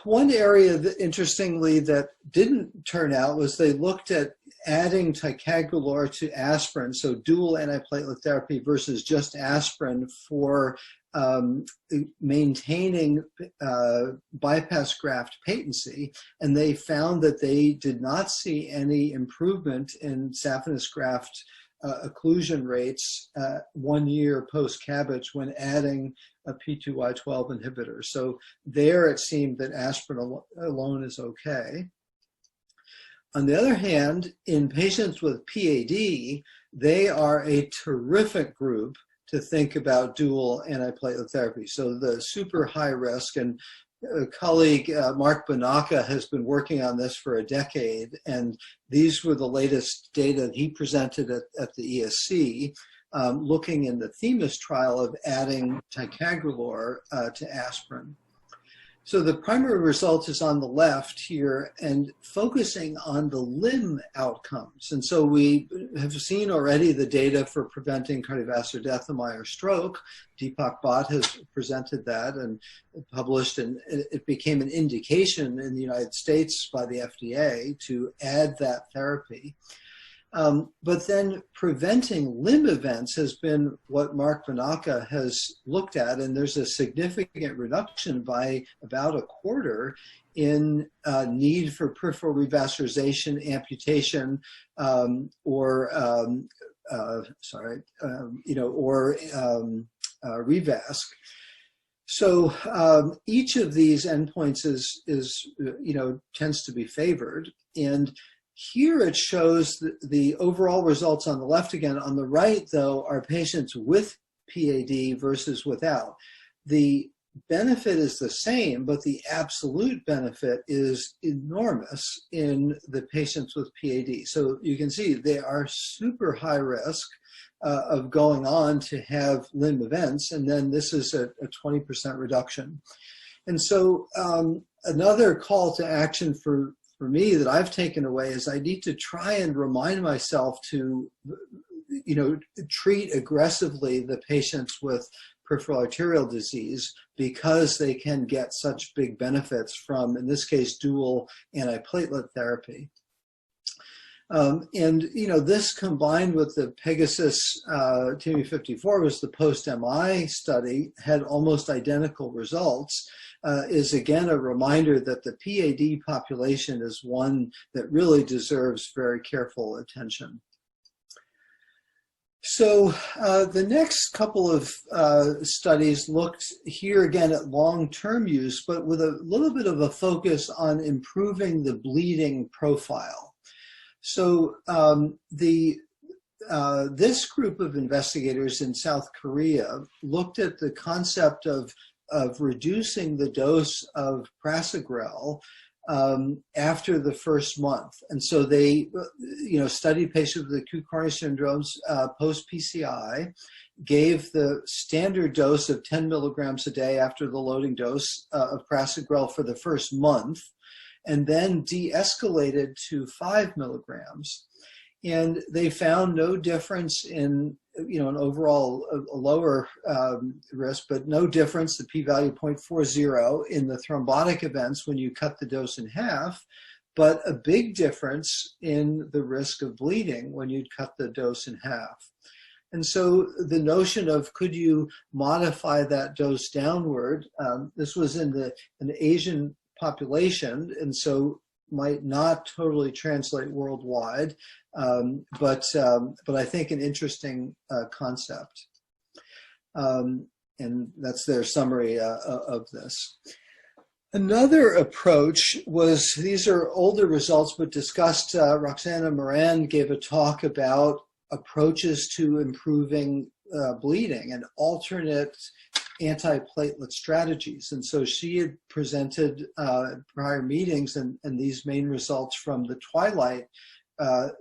One area that, interestingly, that didn't turn out was they looked at adding ticagrelor to aspirin, so dual antiplatelet therapy versus just aspirin for maintaining bypass graft patency, and they found that they did not see any improvement in saphenous graft occlusion rates 1 year post-CABG when adding a P2Y12 inhibitor. So there it seemed that aspirin alone is okay. On the other hand, in patients with PAD, they are a terrific group to think about dual antiplatelet therapy. So the super high risk, and colleague Mark Banaka has been working on this for a decade, and these were the latest data he presented at the ESC, looking in the Themis trial of adding ticagrelor to aspirin. So the primary result is on the left here and focusing on the limb outcomes. And so we have seen already the data for preventing cardiovascular death and minor stroke. Deepak Bhatt has presented that and published, and it became an indication in the United States by the FDA to add that therapy. But then preventing limb events has been what Mark Banaka has looked at, and there's a significant reduction by about a quarter in need for peripheral revascularization, amputation, or revasc. So each of these endpoints is tends to be favored, and here it shows the overall results on the left again. On the right, though, are patients with PAD versus without. The benefit is the same, but the absolute benefit is enormous in the patients with PAD. So you can see they are super high risk of going on to have limb events, and then this is a 20% reduction. And so another call to action for me that I've taken away is I need to try and remind myself to, treat aggressively the patients with peripheral arterial disease, because they can get such big benefits from, in this case, dual antiplatelet therapy. This combined with the Pegasus TME54 was the post-MI study, had almost identical results, is again a reminder that the PAD population is one that really deserves very careful attention. So the next couple of studies looked here again at long-term use, but with a little bit of a focus on improving the bleeding profile. So this group of investigators in South Korea looked at the concept of reducing the dose of prasugrel after the first month. And so they, studied patients with acute coronary syndromes post-PCI, gave the standard dose of 10 milligrams a day after the loading dose of prasugrel for the first month, and then de-escalated to 5 milligrams. And they found no difference in, an overall lower risk, but no difference, the p-value 0.40 in the thrombotic events when you cut the dose in half, but a big difference in the risk of bleeding when you'd cut the dose in half. And so the notion of could you modify that dose downward, this was in an Asian population, and so might not totally translate worldwide, but I think an interesting concept. And that's their summary of this. Another approach was, these are older results, but discussed, Roxana Moran gave a talk about approaches to improving bleeding and alternate antiplatelet strategies. And so she had presented prior meetings and these main results from the Twilight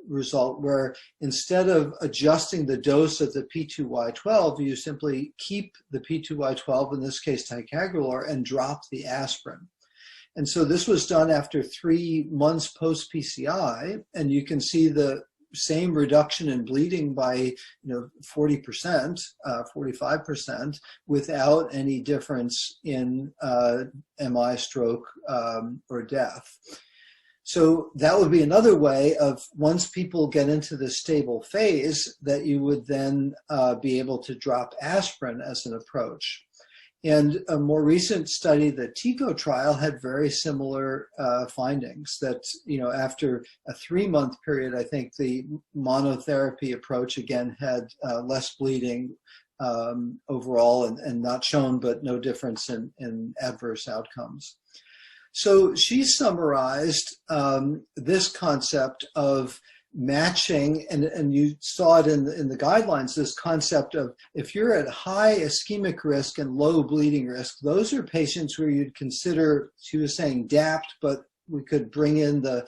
result, where instead of adjusting the dose of the P2Y12, you simply keep the P2Y12, in this case ticagrelor, and drop the aspirin. And so this was done after 3 months post-PCI, and you can see the same reduction in bleeding by 40%, 45%, without any difference in MI, stroke, or death. So that would be another way of, once people get into the stable phase, that you would then be able to drop aspirin as an approach. And a more recent study, the TICO trial, had very similar findings that, after a 3-month period, I think the monotherapy approach again had less bleeding overall and not shown, but no difference in adverse outcomes. So she summarized this concept of matching, and you saw it in the guidelines, this concept of, if you're at high ischemic risk and low bleeding risk, those are patients where you'd consider, she was saying DAPT, but we could bring in the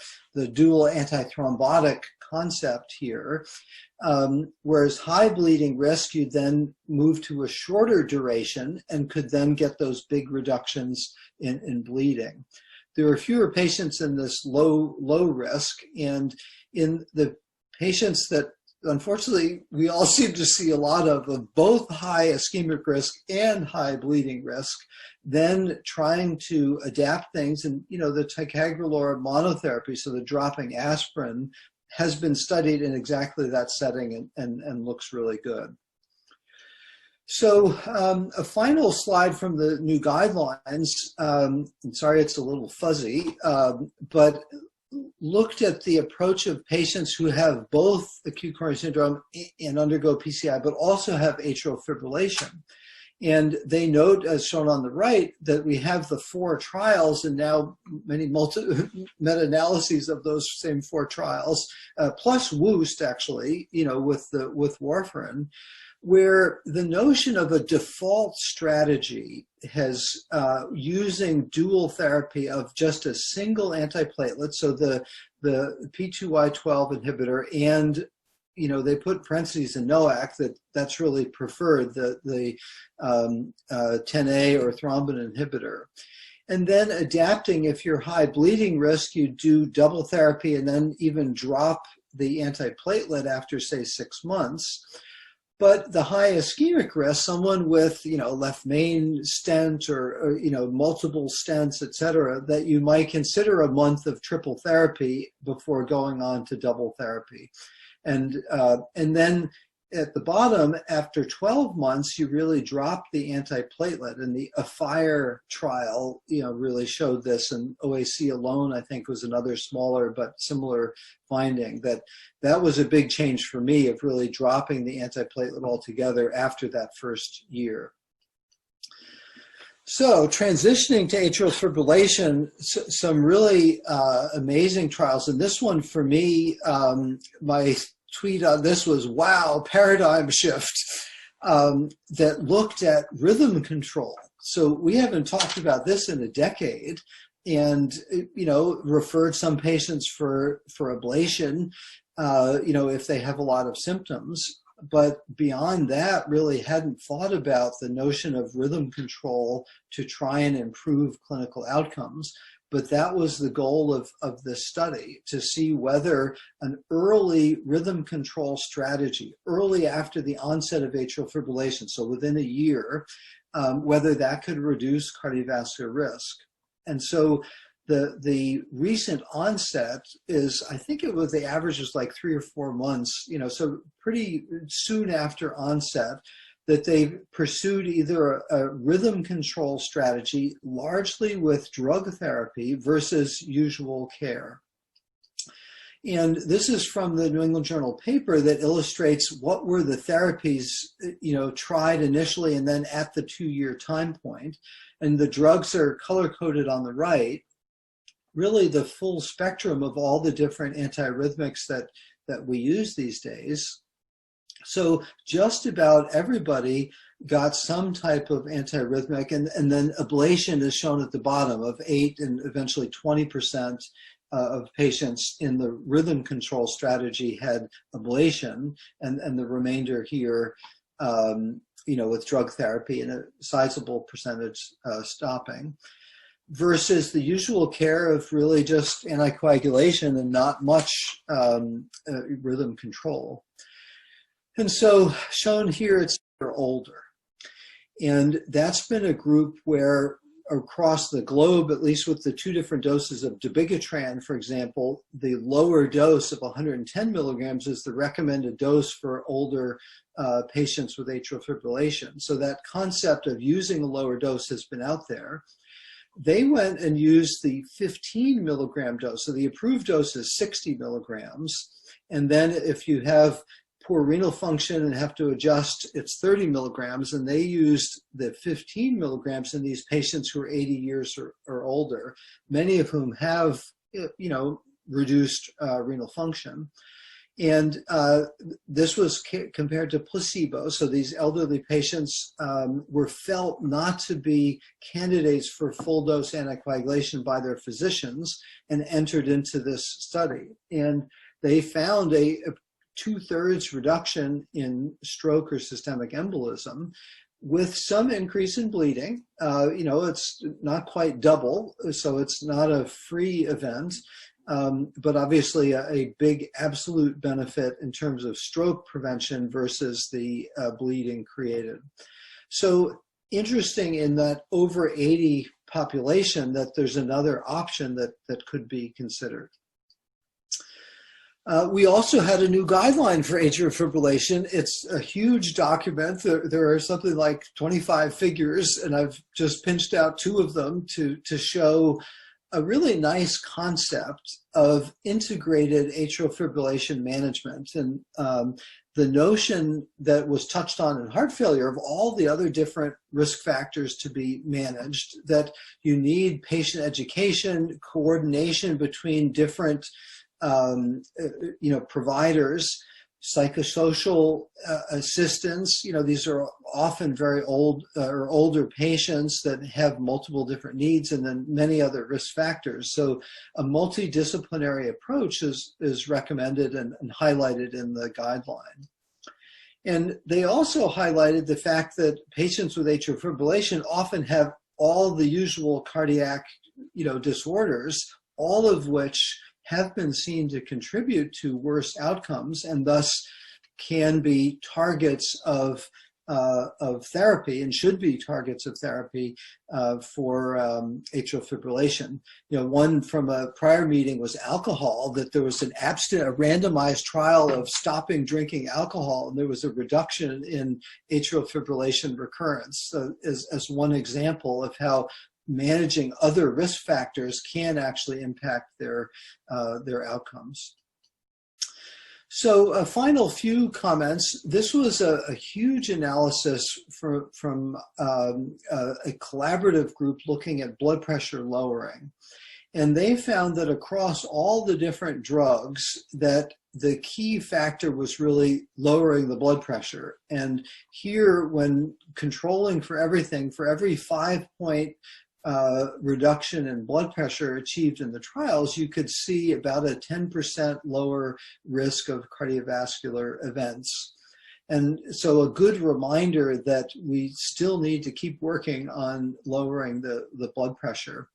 dual antithrombotic concept here. Whereas high bleeding risk, you then move to a shorter duration and could then get those big reductions in bleeding. There are fewer patients in this low risk, and in the patients that unfortunately we all seem to see a lot of both high ischemic risk and high bleeding risk, then trying to adapt things. And the ticagrelor monotherapy, so the dropping aspirin, has been studied in exactly that setting and looks really good. So a final slide from the new guidelines. I'm sorry, it's a little fuzzy, but looked at the approach of patients who have both acute coronary syndrome and undergo PCI, but also have atrial fibrillation. And they note, as shown on the right, that we have the 4 trials and now many meta-analyses of those same 4 trials, plus WOOST actually, with warfarin, where the notion of a default strategy has using dual therapy of just a single antiplatelet, so the P2Y12 inhibitor, and they put parentheses in NOAC that's really preferred, the 10A or thrombin inhibitor. And then adapting, if you're high bleeding risk, you do double therapy and then even drop the antiplatelet after, say, 6 months. But the high ischemic risk, someone with, left main stent or multiple stents, et cetera, that you might consider a month of triple therapy before going on to double therapy. And then at the bottom, after 12 months, you really drop the antiplatelet, and the AFIRE trial, really showed this, and OAC alone, I think, was another smaller but similar finding. That was a big change for me, of really dropping the antiplatelet altogether after that first year. So transitioning to atrial fibrillation, some really amazing trials. And this one for me, my tweet on this was, wow, paradigm shift, that looked at rhythm control. So we haven't talked about this in a decade, and, referred some patients for ablation, if they have a lot of symptoms. But beyond that, really hadn't thought about the notion of rhythm control to try and improve clinical outcomes. But that was the goal of this study, to see whether an early rhythm control strategy, early after the onset of atrial fibrillation, so within a year, whether that could reduce cardiovascular risk. And so the recent onset is, I think the average was like 3 or 4 months, so pretty soon after onset, that they pursued either a rhythm control strategy, largely with drug therapy, versus usual care. And this is from the New England Journal paper that illustrates what were the therapies, tried initially and then at the 2-year time point. And the drugs are color-coded on the right. Really the full spectrum of all the different antiarrhythmics that we use these days. So just about everybody got some type of antiarrhythmic, and then ablation is shown at the bottom, of 8 and eventually 20% of patients in the rhythm control strategy had ablation, and the remainder here, with drug therapy, and a sizable percentage stopping, versus the usual care of really just anticoagulation and not much rhythm control. And so shown here, it's older. And that's been a group where across the globe, at least with the 2 different doses of dabigatran, for example, the lower dose of 110 milligrams is the recommended dose for older patients with atrial fibrillation. So that concept of using a lower dose has been out there. They went and used the 15 milligram dose. So the approved dose is 60 milligrams. And then if you have poor renal function and have to adjust, it's 30 milligrams. And they used the 15 milligrams in these patients who are 80 years or older, many of whom have, reduced renal function. And this was compared to placebo. So these elderly patients were felt not to be candidates for full dose anticoagulation by their physicians and entered into this study. And they found a 2/3 reduction in stroke or systemic embolism, with some increase in bleeding. It's not quite double, so it's not a free event. But obviously a big absolute benefit in terms of stroke prevention versus the bleeding created. So interesting in that over 80 population that there's another option that could be considered. We also had a new guideline for atrial fibrillation. It's a huge document. There are something like 25 figures, and I've just pinched out 2 of them to show a really nice concept of integrated atrial fibrillation management. And the notion that was touched on in heart failure of all the other different risk factors to be managed, that you need patient education, coordination between different providers, psychosocial assistance. These are often very old or older patients that have multiple different needs, and then many other risk factors. So a multidisciplinary approach is recommended and highlighted in the guideline. And they also highlighted the fact that patients with atrial fibrillation often have all the usual cardiac disorders, all of which have been seen to contribute to worse outcomes, and thus can be targets of of therapy and should be targets of therapy for atrial fibrillation. You know, one from a prior meeting was alcohol, that there was a randomized trial of stopping drinking alcohol, and there was a reduction in atrial fibrillation recurrence as one example of how managing other risk factors can actually impact their outcomes. So a final few comments. This was a huge analysis from a collaborative group looking at blood pressure lowering. And they found that across all the different drugs that the key factor was really lowering the blood pressure. And here, when controlling for everything, for every 5-point reduction in blood pressure achieved in the trials, you could see about a 10% lower risk of cardiovascular events. And so a good reminder that we still need to keep working on lowering the blood pressure.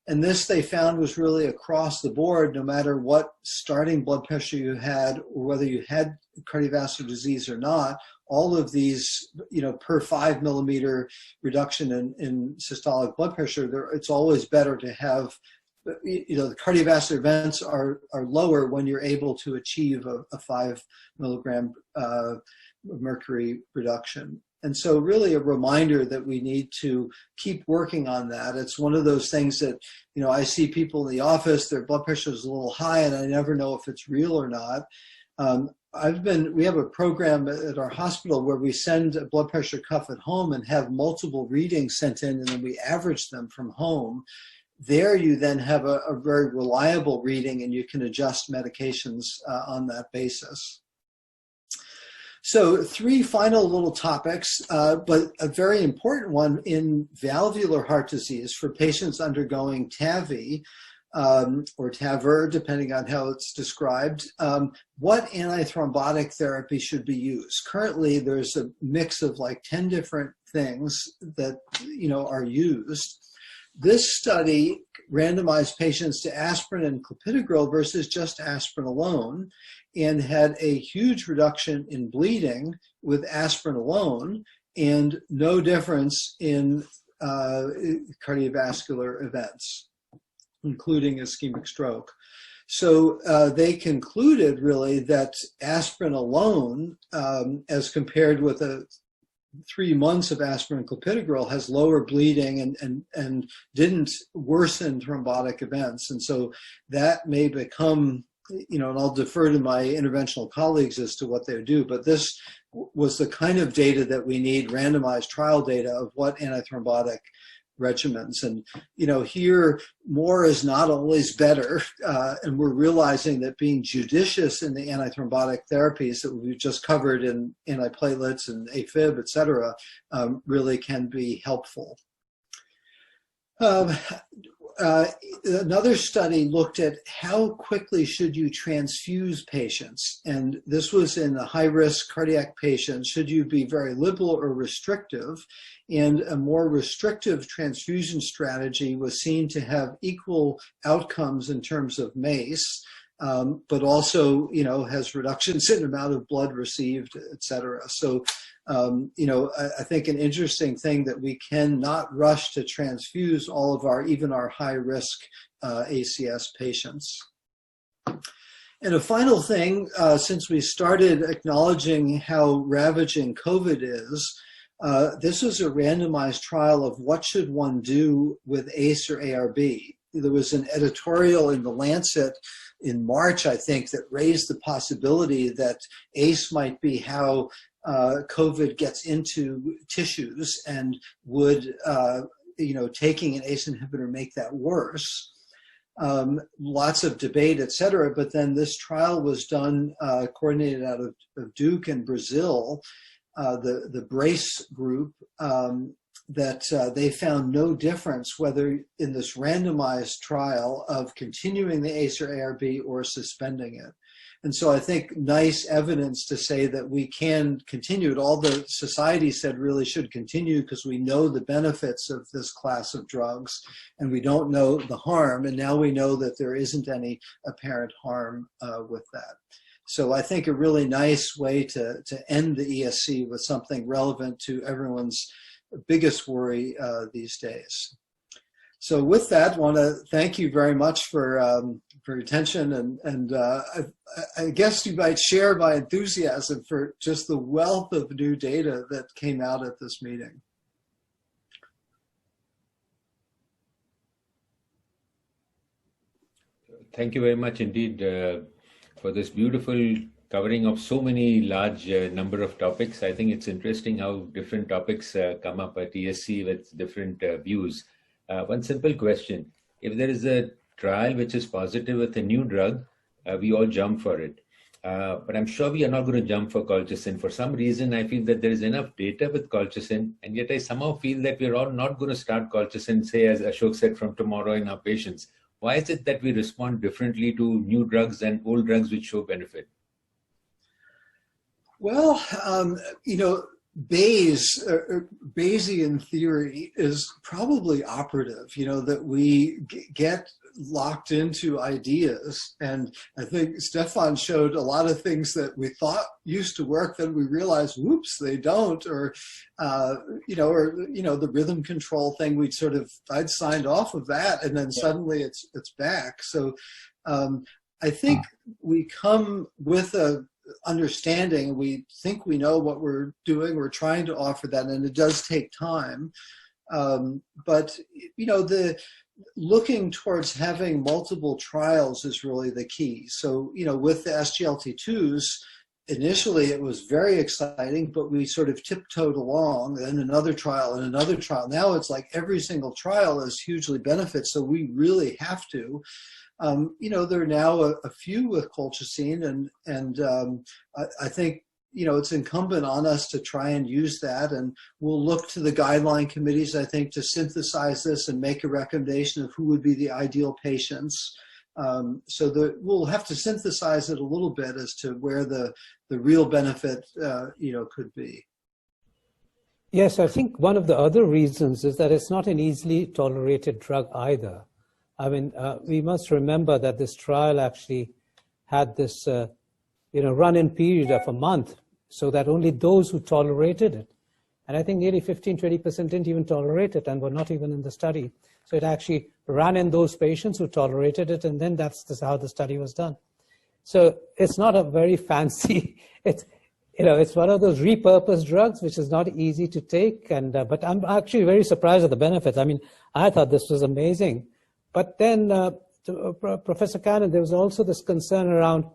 And this, they found, was really across the board, no matter what starting blood pressure you had or whether you had cardiovascular disease or not. All of these, you know, per 5 millimeter reduction in systolic blood pressure, it's always better to have, you know, the cardiovascular events are lower when you're able to achieve a 5 milligram mercury reduction. And so really a reminder that we need to keep working on that. It's one of those things that, you know, I see people in the office, their blood pressure is a little high and I never know if it's real or not. We have a program at our hospital where we send a blood pressure cuff at home and have multiple readings sent in, and then we average them from home. There you then have a very reliable reading, and you can adjust medications on that basis. So 3 final little topics, but a very important one in valvular heart disease for patients undergoing TAVI. Or TAVR, depending on how it's described, what antithrombotic therapy should be used. Currently, there's a mix of like 10 different things that, you know, are used. This study randomized patients to aspirin and clopidogrel versus just aspirin alone, and had a huge reduction in bleeding with aspirin alone, and no difference in cardiovascular events, including ischemic stroke. So they concluded really that aspirin alone, as compared with 3 months of aspirin and clopidogrel, has lower bleeding and didn't worsen thrombotic events. And so that may become, you know, and I'll defer to my interventional colleagues as to what they do, but this was the kind of data that we need, randomized trial data of what antithrombotic regimens. And, you know, here more is not always better. And we're realizing that being judicious in the antithrombotic therapies that we've just covered in antiplatelets and AFib, et cetera, really can be helpful. Another study looked at how quickly should you transfuse patients, and this was in the high-risk cardiac patients. Should you be very liberal or restrictive? And a more restrictive transfusion strategy was seen to have equal outcomes in terms of MACE, but also, you know, has reductions in amount of blood received, et cetera. So, you know, I think an interesting thing that we cannot rush to transfuse all of even our high-risk ACS patients. And a final thing, since we started acknowledging how ravaging COVID is, this was a randomized trial of what should one do with ACE or ARB. There was an editorial in The Lancet in March, I think, that raised the possibility that ACE might be how COVID gets into tissues, and would, you know, taking an ACE inhibitor make that worse? Lots of debate, et cetera, but then this trial was done, coordinated out of Duke in Brazil, the BRACE group, that they found no difference whether in this randomized trial of continuing the ACE or ARB or suspending it. And so I think nice evidence to say that we can continue it. All the society said really should continue, because we know the benefits of this class of drugs and we don't know the harm. And now we know that there isn't any apparent harm with that. So I think a really nice way to end the ESC with something relevant to everyone's biggest worry these days. So with that, I want to thank you very much for your attention, and I guess you might share my enthusiasm for just the wealth of new data that came out at this meeting. Thank you very much indeed for this beautiful covering of so many large number of topics. I think it's interesting how different topics come up at ESC with different views. One simple question: if there is a trial which is positive with a new drug, we all jump for it. But I'm sure we are not going to jump for colchicine. For some reason, I feel that there is enough data with colchicine, and yet I somehow feel that we're all not going to start colchicine, say, as Ashok said, from tomorrow in our patients. Why is it that we respond differently to new drugs and old drugs which show benefit? Well, you know, Bayesian theory is probably operative, you know, that we get locked into ideas. And I think Stefan showed a lot of things that we thought used to work, then we realized, whoops, they don't. Or the rhythm control thing, I'd signed off of that, and then suddenly it's back. So I think we come with a understanding, we think we know what we're doing, we're trying to offer that, and it does take time. But, you know, looking towards having multiple trials is really the key. So, you know, with the SGLT2s, initially it was very exciting, but we sort of tiptoed along, then another trial and another trial. Now it's like every single trial is hugely benefits, so we really have to. You know, there are now a few with colchicine, and I think, you know, it's incumbent on us to try and use that, and we'll look to the guideline committees, I think, to synthesize this and make a recommendation of who would be the ideal patients. So we'll have to synthesize it a little bit as to where the real benefit, you know, could be. Yes, I think one of the other reasons is that it's not an easily tolerated drug either. I mean, we must remember that this trial actually had this, run-in period of a month, so that only those who tolerated it, and I think nearly 15–20% didn't even tolerate it and were not even in the study. So it actually ran in those patients who tolerated it, and then that's how the study was done. So it's not a very fancy, it's one of those repurposed drugs, which is not easy to take. And but I'm actually very surprised at the benefits. I mean, I thought this was amazing. But then, Professor Cannon, there was also this concern around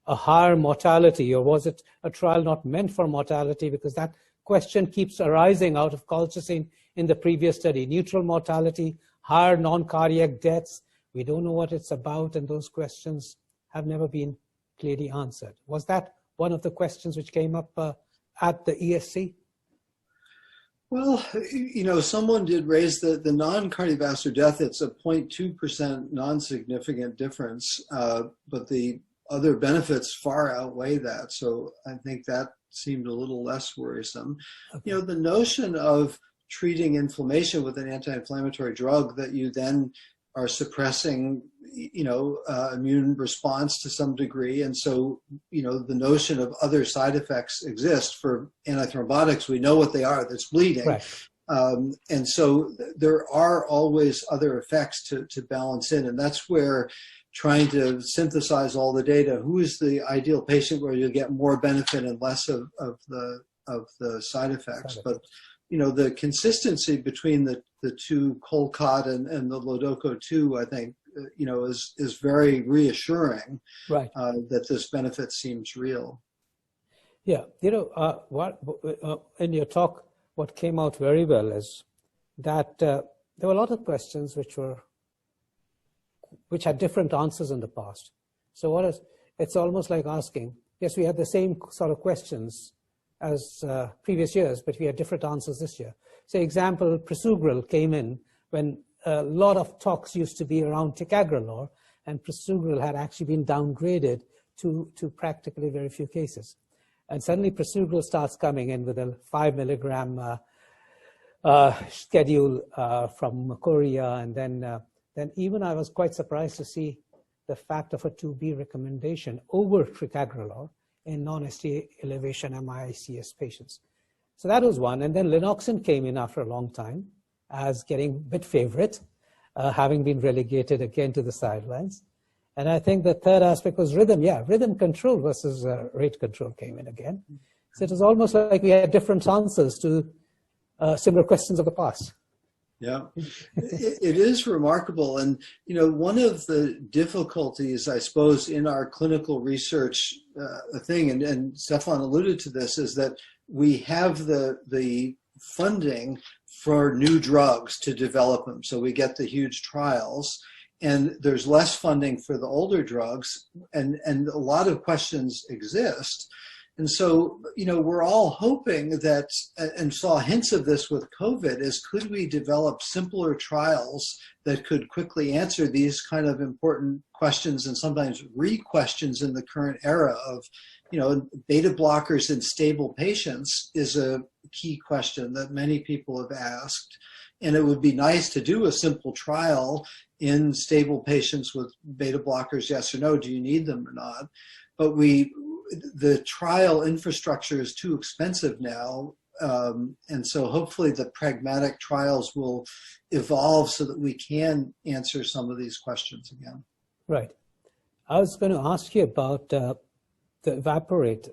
a higher mortality, or was it a trial not meant for mortality? Because that question keeps arising out of colchicine in the previous study. Neutral mortality, higher non-cardiac deaths. We don't know what it's about, and those questions have never been clearly answered. Was that one of the questions which came up at the ESC? Well, you know, someone did raise the non-cardiovascular death. It's a 0.2% non-significant difference, but the other benefits far outweigh that. So I think that seemed a little less worrisome. Okay. You know, the notion of treating inflammation with an anti-inflammatory drug that you then are suppressing, you know, immune response to some degree. And so, you know, the notion of other side effects exist for antithrombotics. We know what they are, that's bleeding. Right. And so there are always other effects to balance in. And that's where trying to synthesize all the data, who is the ideal patient where you get more benefit and less of the side effects. But you know, the consistency between the two, Colcott and the Lodoco-2, I think, you know, is very reassuring. Right. That this benefit seems real. Yeah, you know, in your talk, what came out very well is that there were a lot of questions which had different answers in the past. So it's almost like asking, yes, we had the same sort of questions as previous years, but we had different answers this year. Say, example, prasugrel came in when a lot of talks used to be around ticagrelor, and prasugrel had actually been downgraded to practically very few cases. And suddenly prasugrel starts coming in with a 5 milligram schedule from Korea, and then even I was quite surprised to see the fact of a 2B recommendation over ticagrelor in non-ST elevation MICS patients. So that was one. And then linoxin came in after a long time as getting a bit favorite, having been relegated again to the sidelines. And I think the third aspect was rhythm. Yeah, rhythm control versus rate control came in again. So it was almost like we had different answers to similar questions of the past. Yeah, it is remarkable. And, you know, one of the difficulties, I suppose, in our clinical research thing, and Stefan alluded to this, is that we have the funding for new drugs to develop them. So we get the huge trials, and there's less funding for the older drugs, and a lot of questions exist. And so, you know, we're all hoping that, and saw hints of this with COVID, is could we develop simpler trials that could quickly answer these kind of important questions, and sometimes re-questions in the current era of, you know, beta blockers in stable patients is a key question that many people have asked. And it would be nice to do a simple trial in stable patients with beta blockers, yes or no, do you need them or not? But the trial infrastructure is too expensive now. And so hopefully the pragmatic trials will evolve so that we can answer some of these questions again. Right. I was going to ask you about the evaporate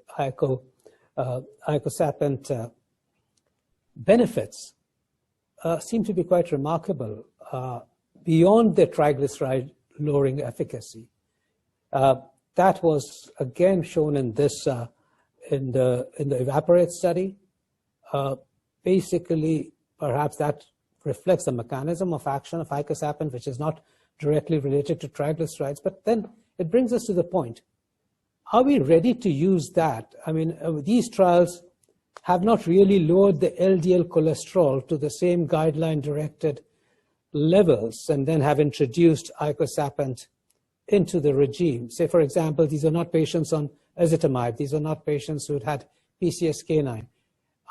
icosapent benefits seem to be quite remarkable beyond their triglyceride lowering efficacy. That was again shown in this in the evaporate study. Basically, perhaps that reflects the mechanism of action of icosapent, which is not directly related to triglycerides. But then it brings us to the point: are we ready to use that? I mean, these trials have not really lowered the LDL cholesterol to the same guideline-directed levels, and then have introduced icosapent into the regime. Say, for example, these are not patients on ezetimibe. These are not patients who had PCSK9.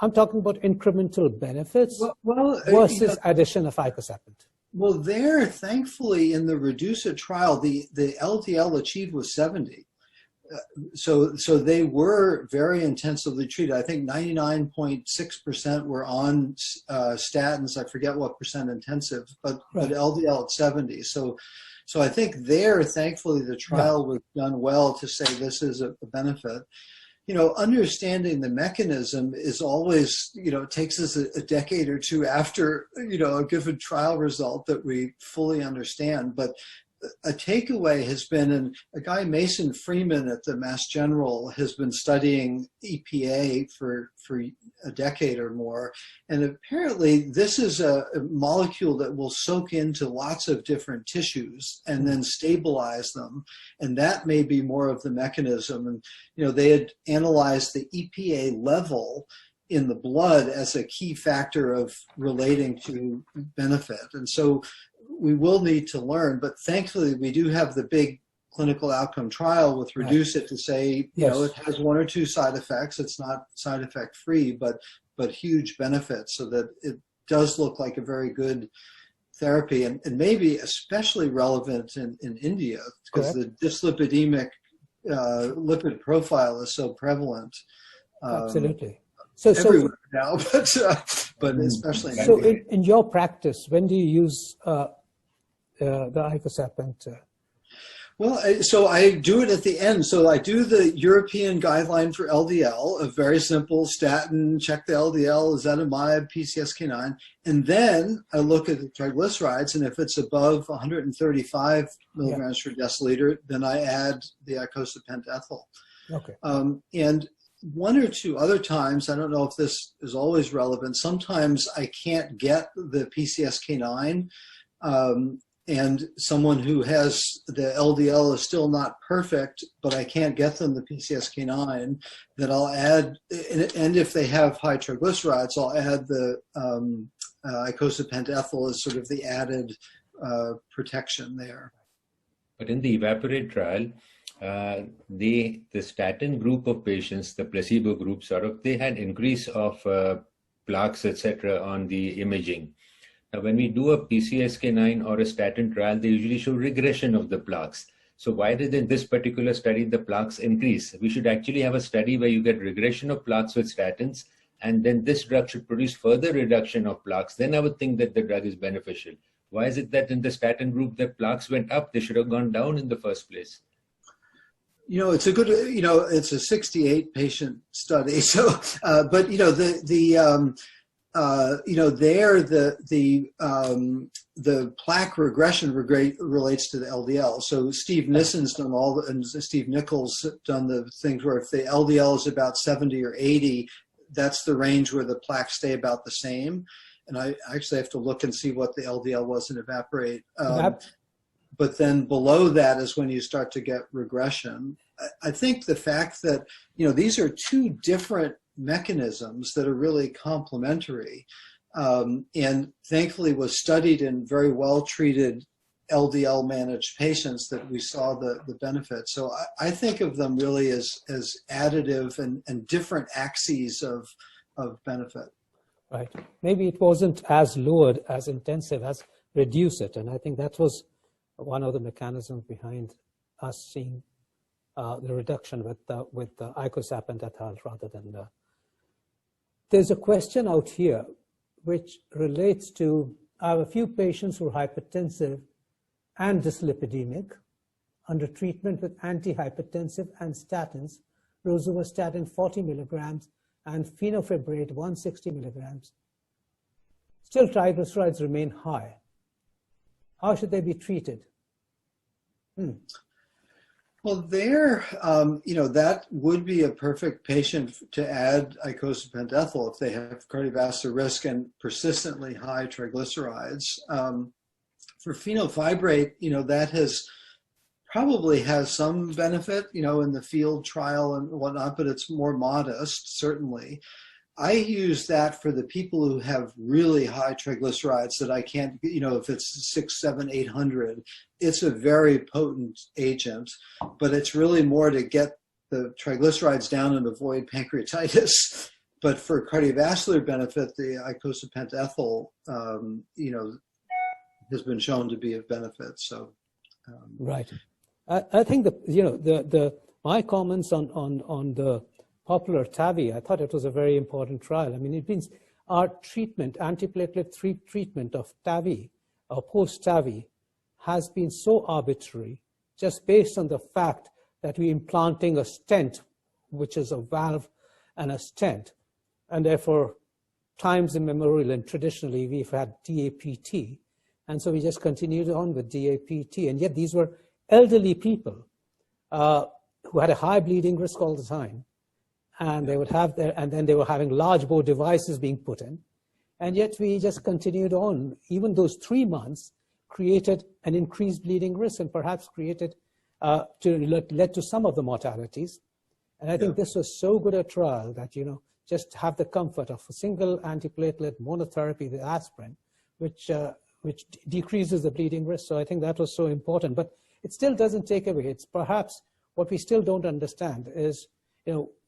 I'm talking about incremental benefits versus addition of icosapent. Well, there, thankfully, in the REDUCE-IT trial, the LDL achieved was 70. So they were very intensively treated. I think 99.6% were on statins. I forget what percent intensive, but LDL at 70. So I think there, thankfully, the trial was done well to say this is a benefit. You know, understanding the mechanism is always, you know, it takes us a decade or two after, you know, a given trial result that we fully understand. But a takeaway has been, and a guy, Mason Freeman at the Mass General, has been studying EPA for a decade or more. And apparently this is a molecule that will soak into lots of different tissues and then stabilize them. And that may be more of the mechanism. And, you know, they had analyzed the EPA level in the blood as a key factor of relating to benefit. And so we will need to learn, but thankfully we do have the big clinical outcome trial with REDUCE-IT to say, you know, it has one or two side effects. It's not side effect free, but huge benefits, so that it does look like a very good therapy, and maybe especially relevant in India, because the dyslipidemic lipid profile is so prevalent. Absolutely. Everywhere now, but especially in India. In your practice, when do you use the icosapent? Well, so I do it at the end. So I do the European guideline for LDL, a very simple statin, check the LDL, ezetimibe, PCSK9, and then I look at the triglycerides, and if it's above 135 milligrams per deciliter, then I add the icosapent ethyl. Okay. And one or two other times, I don't know if this is always relevant, sometimes I can't get the PCSK9, and someone who has the LDL is still not perfect, but I can't get them the PCSK9, that I'll add, and if they have high triglycerides, I'll add the icosapent ethyl as sort of the added protection there. But in the evaporate trial, the statin group of patients, the placebo group they had increase of plaques, etc. on the imaging. Now, when we do a PCSK9 or a statin trial, they usually show regression of the plaques. So why did in this particular study the plaques increase? We should actually have a study where you get regression of plaques with statins, and then this drug should produce further reduction of plaques. Then I would think that the drug is beneficial. Why is it that in the statin group the plaques went up? They should have gone down in the first place. It's a good, it's a 68 patient study. So, but the plaque regression relates to the LDL. So Steve Nissen's done and Steve Nichols done the things where if the LDL is about 70 or 80, that's the range where the plaques stay about the same. And I actually have to look and see what the LDL was and evaporate. But then below that is when you start to get regression. I think the fact that, these are two different mechanisms that are really complementary, and thankfully was studied in very well-treated LDL managed patients that we saw the benefit. So I think of them really as additive and different axes of benefit. Right. Maybe it wasn't as lowered, as intensive as reduce it. And I think that was one of the mechanisms behind us seeing the reduction with icosapent et al. Rather than There's a question out here which relates to, I have a few patients who are hypertensive and dyslipidemic under treatment with antihypertensive and statins, rosuvastatin 40 milligrams and fenofibrate 160 milligrams. Still triglycerides remain high. How should they be treated? Well, that would be a perfect patient to add icosapent ethyl if they have cardiovascular risk and persistently high triglycerides. For fenofibrate, that probably has some benefit, in the field trial and whatnot, but it's more modest, certainly. I use that for the people who have really high triglycerides that I can't, if it's 600, 700, 800, it's a very potent agent, but it's really more to get the triglycerides down and avoid pancreatitis. But for cardiovascular benefit, the icosapent ethyl, has been shown to be of benefit. So, right. I think my comments on the popular TAVI, I thought it was a very important trial. I mean, it means our treatment, antiplatelet treatment of TAVI or post-TAVI has been so arbitrary just based on the fact that we're implanting a stent, which is a valve and a stent. And therefore, times immemorial and traditionally we've had DAPT. And so we just continued on with DAPT. And yet these were elderly people who had a high bleeding risk all the time. And they would have and then they were having large bore devices being put in. And yet we just continued on. Even those 3 months created an increased bleeding risk and perhaps created, led to some of the mortalities. And I think this was so good a trial that, just have the comfort of a single antiplatelet monotherapy with aspirin, which decreases the bleeding risk. So I think that was so important. But it still doesn't take away. It's perhaps what we still don't understand is,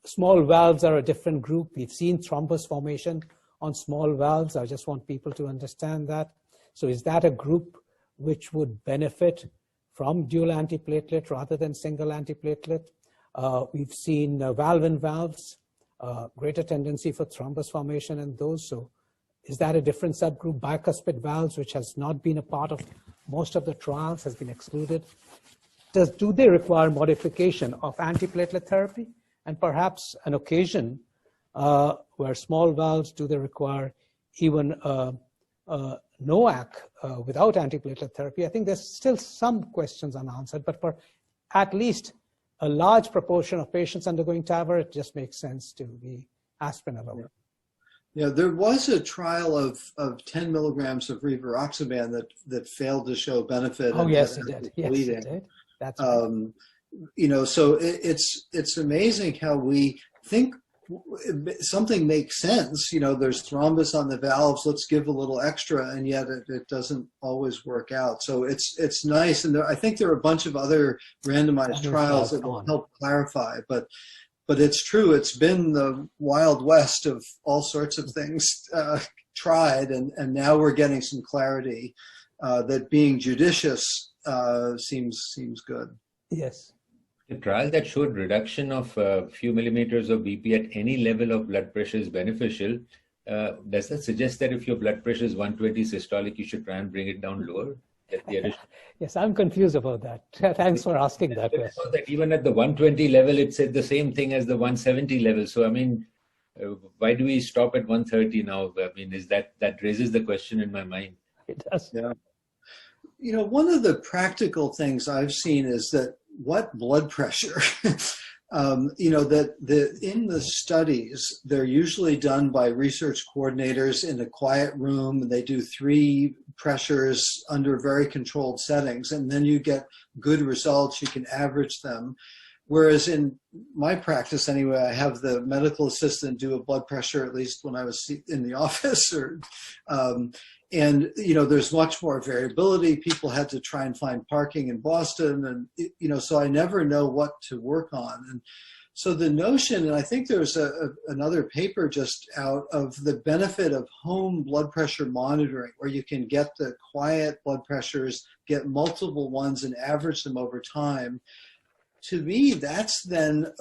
small valves are a different group. We've seen thrombus formation on small valves. I just want people to understand that. So is that a group which would benefit from dual antiplatelet rather than single antiplatelet? We've seen valve-in-valves, greater tendency for thrombus formation in those. So is that a different subgroup? Bicuspid valves, which has not been a part of most of the trials, has been excluded. Do they require modification of antiplatelet therapy? And perhaps an occasion where small valves, do they require even NOAC without antiplatelet therapy? I think there's still some questions unanswered, but for at least a large proportion of patients undergoing TAVR, it just makes sense to be aspirin alone. Yeah, there was a trial of 10 milligrams of rivaroxaban that failed to show benefit. Oh, yes, it did. Yes, it did. That's right. So it's amazing how we think something makes sense. There's thrombus on the valves, let's give a little extra, and yet it doesn't always work out. So it's nice. And I think there are a bunch of other randomized trials that will help clarify, but it's true. It's been the Wild West of all sorts of things tried, and now we're getting some clarity that being judicious seems good. Yes. The trial that showed reduction of a few millimeters of BP at any level of blood pressure is beneficial. Does that suggest that if your blood pressure is 120 systolic, you should try and bring it down lower? Yes, I'm confused about that. Thanks for asking that question. That even at the 120 level, it said the same thing as the 170 level. So, I mean, why do we stop at 130 now? I mean, is that raises the question in my mind. It does. Yeah. You know, one of the practical things I've seen is that what blood pressure, you know, that in the studies, they're usually done by research coordinators in a quiet room, and they do 3 pressures under very controlled settings, and then you get good results. You can average them. Whereas in my practice anyway, I have the medical assistant do a blood pressure, at least when I was in the office, or and, you know, there's much more variability. People had to try and find parking in Boston, and, you know, so I never know what to work on. And so the notion, and I think there's another paper just out of the benefit of home blood pressure monitoring, where you can get the quiet blood pressures, get multiple ones and average them over time. To me, that's then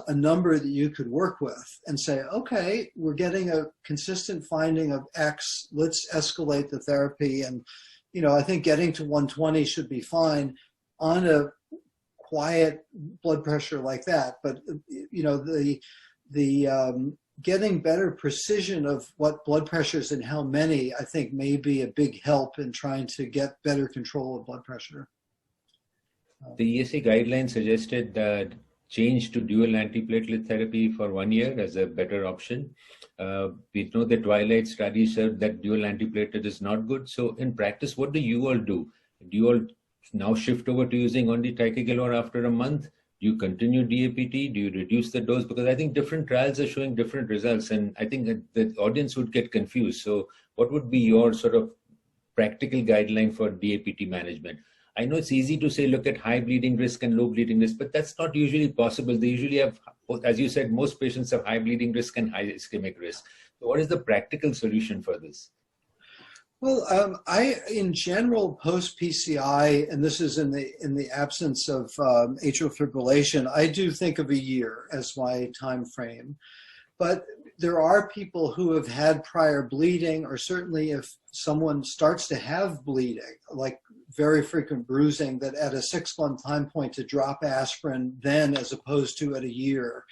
a number that you could work with and say, okay, we're getting a consistent finding of X, let's escalate the therapy. And, you know, I think getting to 120 should be fine on a quiet blood pressure like that. But, you know, the getting better precision of what blood pressures and how many, I think, may be a big help in trying to get better control of blood pressure. The ESC guidelines suggested that change to dual antiplatelet therapy for 1 year as a better option. We know the Twilight study showed that dual antiplatelet is not good. So in practice, what do you all do? Do you all now shift over to using only ticagrelor after a month? Do you continue DAPT? Do you reduce the dose? Because I think different trials are showing different results, and I think that the audience would get confused. So what would be your sort of practical guideline for DAPT management? I know it's easy to say, look at high bleeding risk and low bleeding risk, but that's not usually possible. They usually have, as you said, most patients have high bleeding risk and high ischemic risk. So what is the practical solution for this? Well, in general, post-PCI, and this is in the absence of atrial fibrillation, I do think of a year as my time frame. But there are people who have had prior bleeding, or certainly if someone starts to have bleeding, like very frequent bruising, that at a 6-month time point to drop aspirin then as opposed to at a year.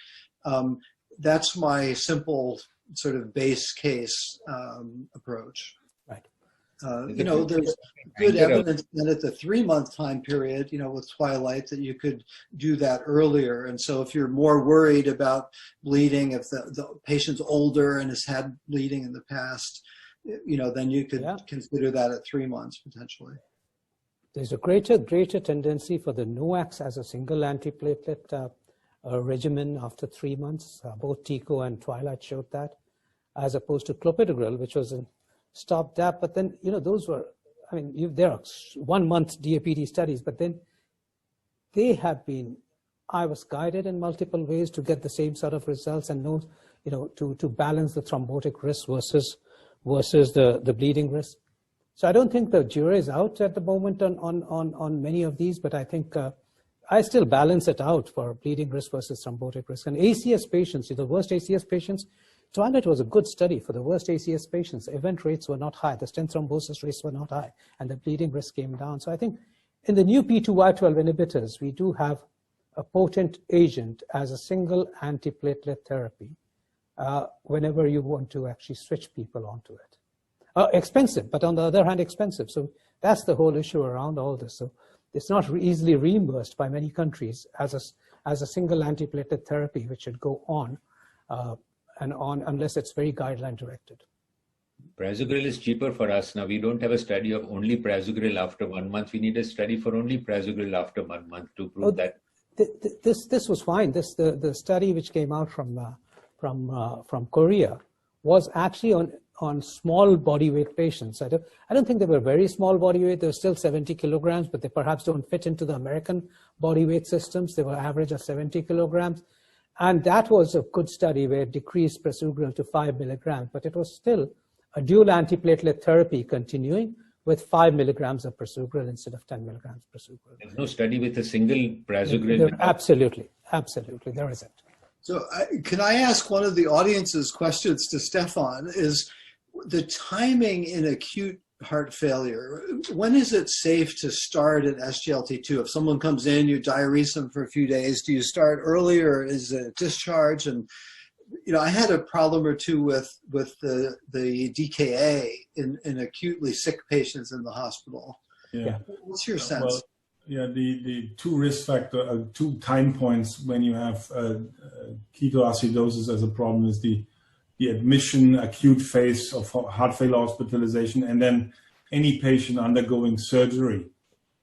That's my simple sort of base case approach. Right. You know, there's good evidence that at the 3-month time period, you know, with Twilight, that you could do that earlier. And so if you're more worried about bleeding, if the patient's older and has had bleeding in the past, you know, then you could consider that at 3 months potentially. There's a greater tendency for the NOACs as a single antiplatelet regimen after 3 months. Both TICO and Twilight showed that, as opposed to clopidogrel, which was in stopgap. But then, you know, those were, I mean, there are 1 month DAPT studies, but then they have been, I was guided in multiple ways to get the same sort of results and know, you know, to balance the thrombotic risk versus the bleeding risk. So I don't think the jury is out at the moment on many of these, but I think I still balance it out for bleeding risk versus thrombotic risk. And ACS patients, the worst ACS patients, Twilight was a good study for the worst ACS patients. Event rates were not high, the stent thrombosis rates were not high, and the bleeding risk came down. So I think in the new P2Y12 inhibitors, we do have a potent agent as a single antiplatelet therapy whenever you want to actually switch people onto it. Expensive, but on the other hand, expensive. So that's the whole issue around all this. So it's not easily reimbursed by many countries as a single antiplatelet therapy, which should go on and on unless it's very guideline directed. Prasugrel is cheaper for us now. We don't have a study of only Prasugrel after 1 month. We need a study for only Prasugrel after 1 month to prove that. This was fine. The study which came out from Korea was actually on small body weight patients. I don't think they were very small body weight. They were still 70 kilograms, but they perhaps don't fit into the American body weight systems. They were average of 70 kilograms. And that was a good study where it decreased Prasugrel to 5 milligrams, but it was still a dual antiplatelet therapy continuing with 5 milligrams of prasugrel instead of 10 milligrams of prasugrel. There's no study with a single prasugrel. Absolutely, there isn't. So can I ask one of the audience's questions to Stefan is the timing in acute heart failure. When is it safe to start an SGLT2? If someone comes in, you diurese them for a few days, do you start early or is it discharge? And you know, I had a problem or two with the DKA in acutely sick patients in the hospital. Yeah. What's your sense? Well, yeah, the two risk factor, 2 time points when you have ketoacidosis as a problem is the admission acute phase of heart failure hospitalization, and then any patient undergoing surgery.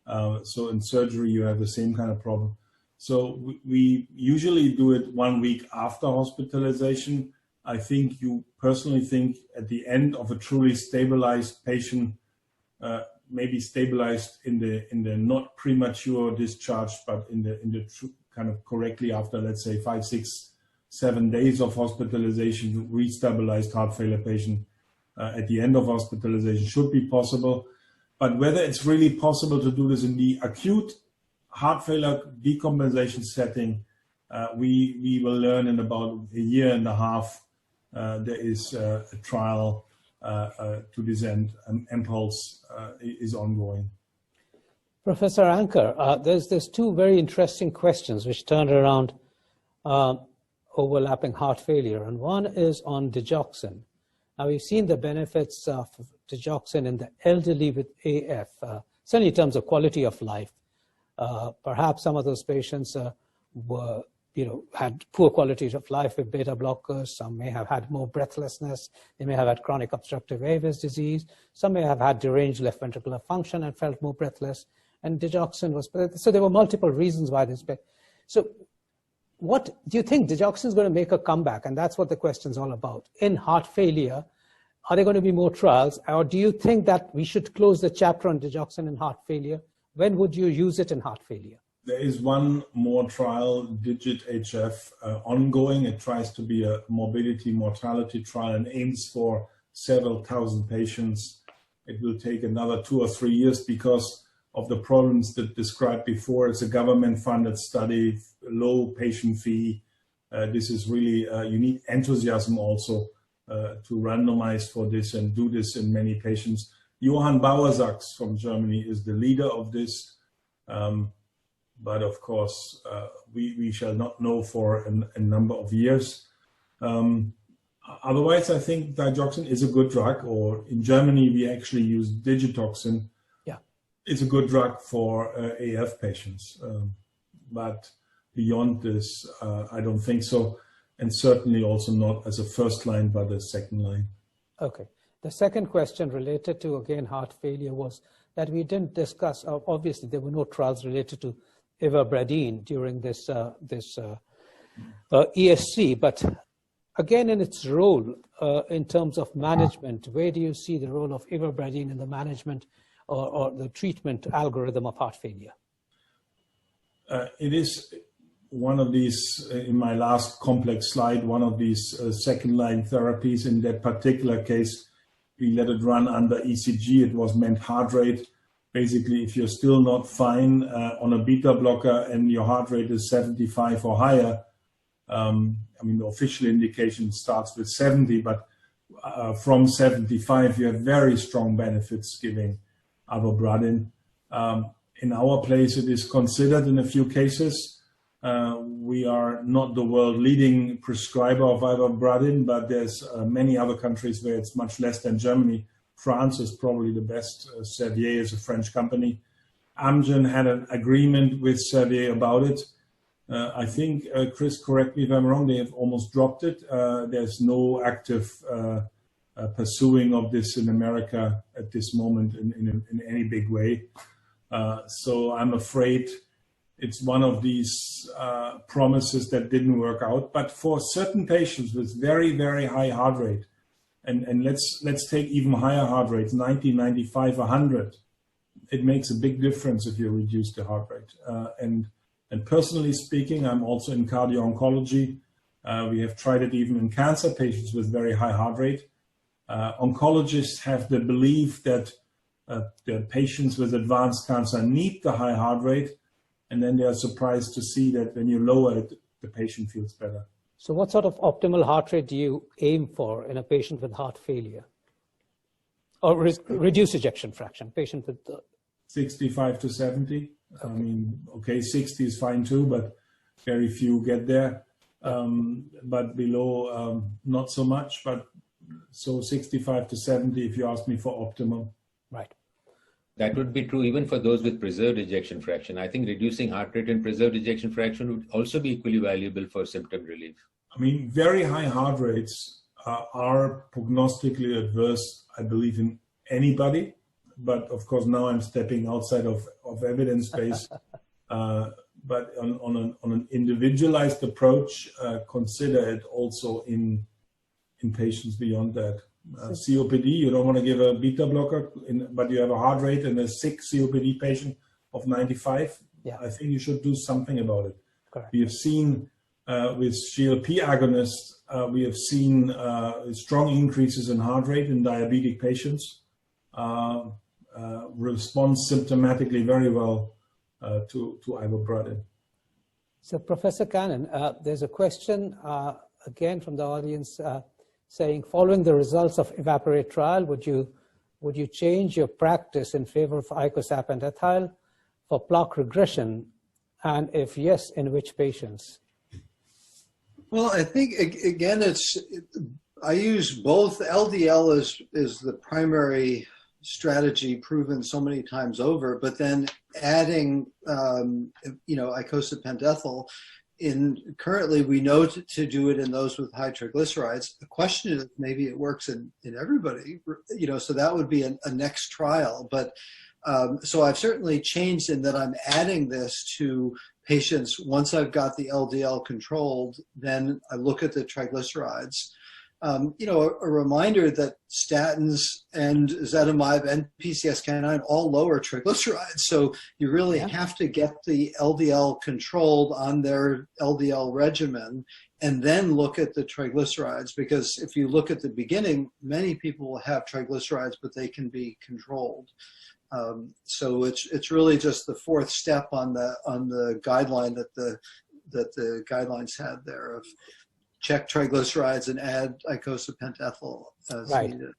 So in surgery, you have the same kind of problem. So we usually do it 1 week after hospitalization. I think you personally think at the end of a truly stabilized patient, maybe stabilized in the not premature discharge, but in the kind of correctly after, let's say 5, 6, 7 days of hospitalization, restabilized heart failure patient at the end of hospitalization should be possible. But whether it's really possible to do this in the acute heart failure decompensation setting, we will learn in about a year and a half. There is a trial to this end, and Impulse is ongoing. Professor Anker, there's 2 very interesting questions which turn around overlapping heart failure, and one is on digoxin. Now, we've seen the benefits of digoxin in the elderly with AF, certainly in terms of quality of life. Perhaps some of those patients were, had poor quality of life with beta blockers. Some may have had more breathlessness. They may have had chronic obstructive airways disease. Some may have had deranged left ventricular function and felt more breathless. And digoxin was, so there were multiple reasons why this. So what do you think digoxin is going to make a comeback? And that's what the question is all about. In heart failure, are there going to be more trials? Or do you think that we should close the chapter on digoxin in heart failure? When would you use it in heart failure? There is one more trial, DIGIT-HF, ongoing. It tries to be a morbidity mortality trial and aims for several thousand patients. It will take another 2 or 3 years because of the problems that described before. It's a government-funded study, low patient fee. This is really, you need enthusiasm also to randomize for this and do this in many patients. Johann Bauersachs from Germany is the leader of this. But of course, we shall not know for a number of years. Otherwise, I think digoxin is a good drug, or in Germany, we actually use digitoxin. Yeah, it's a good drug for AF patients. But beyond this, I don't think so. And certainly also not as a first line, but a second line. Okay. The second question related to, again, heart failure was that we didn't discuss, obviously there were no trials related to ivabradine during this ESC, but again in its role in terms of management, where do you see the role of ivabradine in the management or the treatment algorithm of heart failure? It is one of these, in my last complex slide, one of these second line therapies. In that particular case, we let it run under ECG. It was meant heart rate. Basically, if you're still not fine on a beta blocker and your heart rate is 75 or higher, I mean, the official indication starts with 70, but from 75, you have very strong benefits giving ivabradine. In our place, it is considered in a few cases. We are not the world leading prescriber of ivabradine, but there's many other countries where it's much less than Germany. France is probably the best. Servier is a French company. Amgen had an agreement with Servier about it. I think, Chris, correct me if I'm wrong, they have almost dropped it. There's no active pursuing of this in America at this moment in any big way. So I'm afraid it's one of these promises that didn't work out. But for certain patients with very, very high heart rate, and let's take even higher heart rates, 90, 95, 100, it makes a big difference if you reduce the heart rate. And personally speaking, I'm also in cardio-oncology. We have tried it even in cancer patients with very high heart rate. Oncologists have the belief that the patients with advanced cancer need the high heart rate, and then they are surprised to see that when you lower it, the patient feels better. So what sort of optimal heart rate do you aim for in a patient with heart failure? Or reduced ejection fraction, patient with... 65 to 70. Okay. I mean, okay, 60 is fine too, but very few get there. But below, not so much. But so 65 to 70, if you ask me, for optimum. Right. That would be true even for those with preserved ejection fraction. I think reducing heart rate and preserved ejection fraction would also be equally valuable for symptom relief. I mean, very high heart rates are prognostically adverse, I believe, in anybody. But of course, now I'm stepping outside of evidence base. But on an individualized approach, consider it also in patients beyond that. COPD, you don't want to give a beta blocker, but you have a heart rate in a sick COPD patient of 95. Yeah. I think you should do something about it. Correct. We have seen with GLP agonists, we have seen strong increases in heart rate in diabetic patients. Responds symptomatically very well to ivabradine. So, Professor Cannon, there's a question again from the audience saying, following the results of EVAPORATE trial, would you change your practice in favor of icosapent ethyl for plaque regression, and if yes, in which patients? Well, I think again, I use both. LDL is the primary strategy proven so many times over, but then adding, icosapent ethyl. Currently, we know to do it in those with high triglycerides. The question is, maybe it works in everybody, so that would be a next trial. But so I've certainly changed in that I'm adding this to patients. Once I've got the LDL controlled, then I look at the triglycerides. A reminder that statins and ezetimibe and PCSK9 all lower triglycerides. So you really have to get the LDL controlled on their LDL regimen and then look at the triglycerides, because if you look at the beginning, many people will have triglycerides, but they can be controlled. So it's really just the fourth step on the guideline that the guidelines had there of check triglycerides and add icosapent ethyl as needed.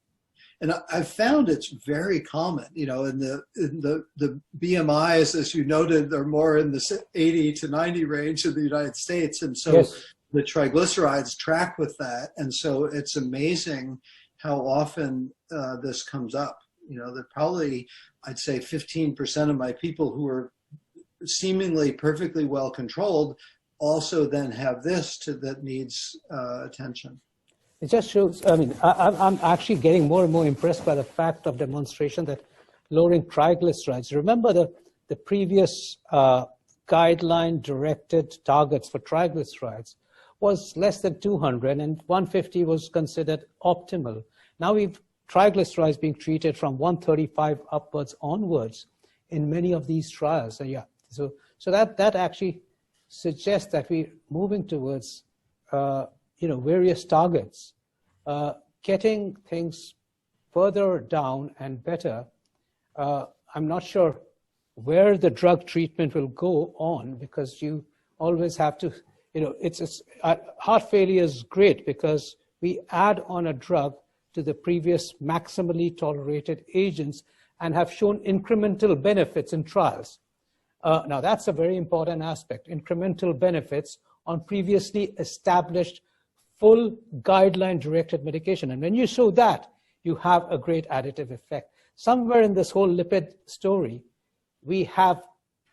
And I've found it's very common, in the BMIs, as you noted, they're more in the 80 to 90 range in the United States. And so the triglycerides track with that. And so it's amazing how often this comes up. That probably, I'd say 15% of my people who are seemingly perfectly well controlled also then have this that needs attention. It just shows, I'm actually getting more and more impressed by the fact of demonstration that lowering triglycerides. Remember the previous guideline directed targets for triglycerides was less than 200 and 150 was considered optimal. Now we've triglycerides being treated from 135 upwards onwards in many of these trials. So that actually suggests that we're moving towards, various targets, getting things further down and better. I'm not sure where the drug treatment will go on, because you always have to, heart failure is great because we add on a drug to the previous maximally tolerated agents and have shown incremental benefits in trials. Now, that's a very important aspect, incremental benefits on previously established full guideline-directed medication. And when you show that, you have a great additive effect. Somewhere in this whole lipid story, we have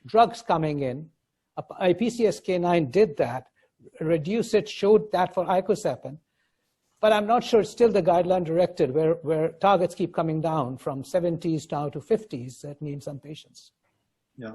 drugs coming in. A PCSK9 did that, reduced it, showed that for icosapent. But I'm not sure it's still the guideline-directed, where targets keep coming down from 70s down to 50s. That means some patients. Yeah.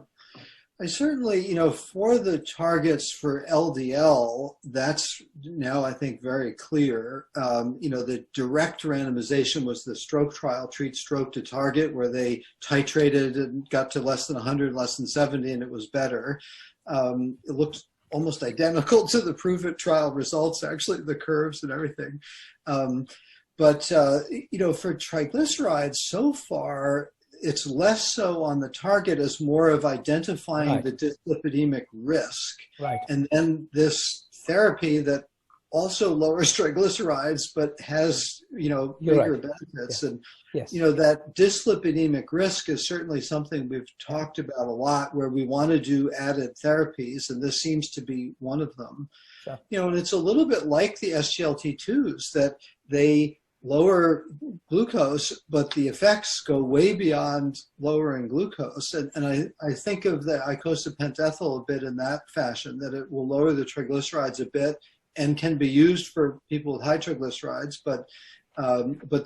I certainly, for the targets for LDL, that's now, I think, very clear. The direct randomization was the stroke trial, treat stroke to target, where they titrated and got to less than 100, less than 70, and it was better. It looked almost identical to the prove-it trial results, actually, the curves and everything. But for triglycerides, so far, it's less so on the target as more of identifying Right. the dyslipidemic risk. Right. And then this therapy that also lowers triglycerides, but has, You're bigger right. benefits. Yeah. And, Yes. that dyslipidemic risk is certainly something we've talked about a lot, where we want to do added therapies, and this seems to be one of them. Sure. And it's a little bit like the SGLT2s, that they lower glucose, but the effects go way beyond lowering glucose. And I think of the icosapent ethyl a bit in that fashion, that it will lower the triglycerides a bit and can be used for people with high triglycerides, but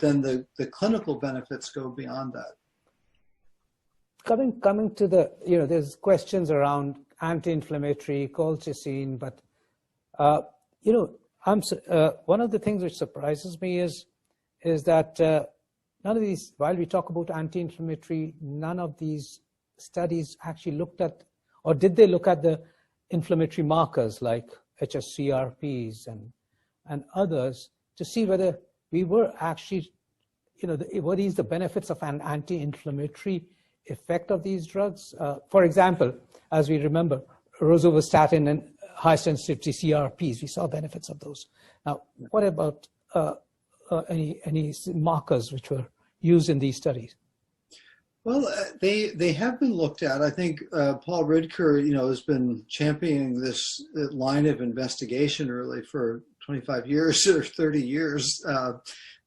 then the clinical benefits go beyond that. Coming to the, there's questions around anti-inflammatory, colchicine, but, one of the things which surprises me is that none of these, while we talk about anti-inflammatory, none of these studies actually looked at, or did they look at the inflammatory markers like hsCRPs and others to see whether we were actually, what is the benefits of an anti-inflammatory effect of these drugs? For example, as we remember, rosuvastatin and high sensitivity CRPs, we saw benefits of those. Now, what about any markers which were used in these studies? Well, they have been looked at. I think Paul Ridker, has been championing this line of investigation really for 25 years or 30 years.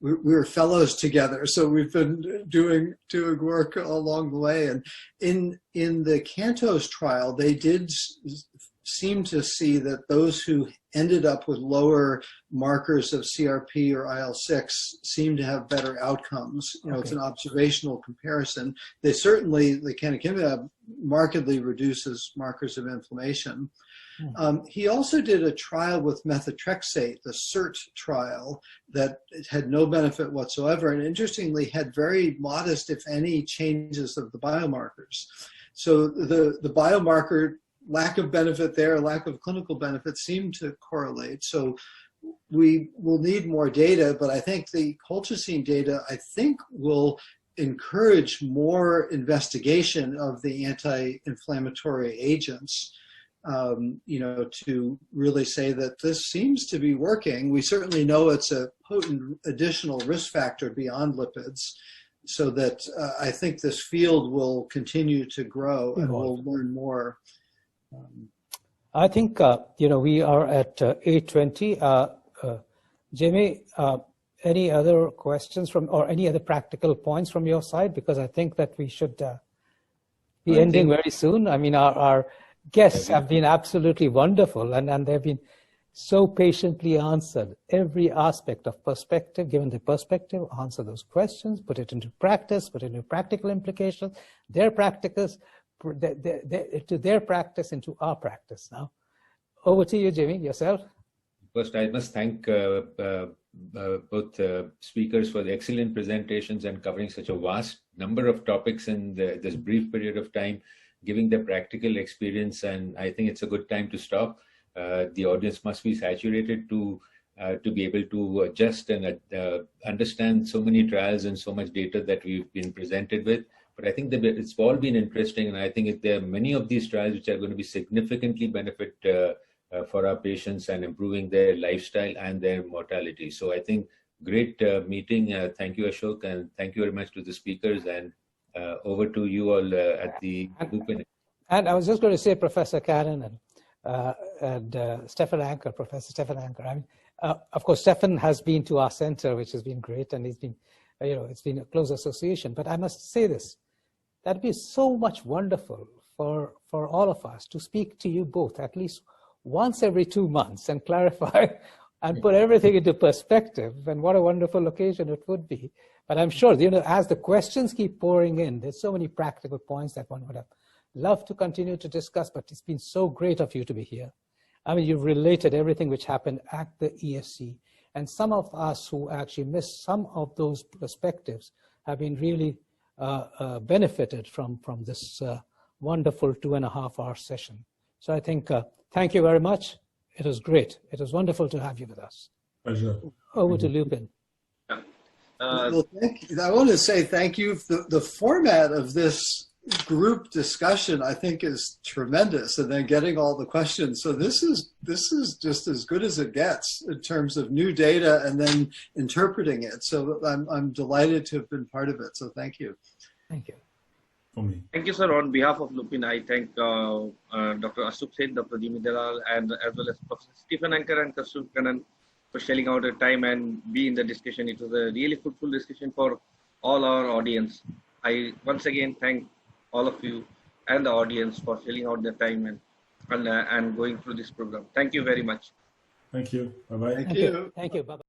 We were fellows together, so we've been doing work along the way. And in the CANTOS trial, they did seem to see that those who ended up with lower markers of CRP or IL-6 seem to have better outcomes. Okay. It's an observational comparison. The canakinumab markedly reduces markers of inflammation. He also did a trial with methotrexate, the CERT trial, that had no benefit whatsoever, and interestingly had very modest, if any, changes of the biomarkers. So the biomarker lack of benefit there, lack of clinical benefit seem to correlate. So we will need more data, but I think the colchicine data, will encourage more investigation of the anti-inflammatory agents, to really say that this seems to be working. We certainly know it's a potent additional risk factor beyond lipids, so that I think this field will continue to grow and we'll learn more. I think, we are at 8:20. Jamie, any other questions or any other practical points from your side? Because I think that we should be ending very soon. I mean, our guests have been absolutely wonderful, and they've been so patiently answered every aspect of perspective, given the perspective, answer those questions, put it into practice, put it into practical implications, their practices, to their practice, into our practice. Now, over to you, Jimmy, yourself. First, I must thank both speakers for the excellent presentations and covering such a vast number of topics in this brief period of time, giving the practical experience. And I think it's a good time to stop. The audience must be saturated to be able to adjust and understand so many trials and so much data that we've been presented with. But I think that it's all been interesting, and I think there are many of these trials which are going to be significantly benefit for our patients and improving their lifestyle and their mortality. So I think great meeting. Thank you, Ashok, and thank you very much to the speakers. And over to you all at the Lupin. And I was just going to say, Professor Cannon and Stefan Anker, Professor Stefan Anker. I mean, of course, Stefan has been to our center, which has been great, and he's been, it's been a close association. But I must say this. That'd be so much wonderful for all of us to speak to you both at least once every 2 months and clarify and put everything into perspective. And what a wonderful occasion it would be. But I'm sure, as the questions keep pouring in, there's so many practical points that one would have loved to continue to discuss, but it's been so great of you to be here. I mean, you've related everything which happened at the ESC. And some of us who actually missed some of those perspectives have been really benefited from this wonderful 2.5-hour session. So I think, thank you very much. It was great. It was wonderful to have you with us. Pleasure. Over to Lupin. Well, I want to say thank you. The format of this group discussion, I think, is tremendous, and then getting all the questions. So this is just as good as it gets in terms of new data and then interpreting it. So I'm delighted to have been part of it. So thank you. Thank you. For me. Thank you, sir. On behalf of Lupin, I thank Dr. Ashok Seth, Dr. Jimmy Dalal, and as well as Professor Stephen Anker and Kastur Kannan for shelling out their time and be in the discussion. It was a really fruitful discussion for all our audience. I once again thank all of you and the audience for shelling out their time and going through this program. Thank you very much. Thank you. Bye-bye. Thank you. Thank you. Bye-bye.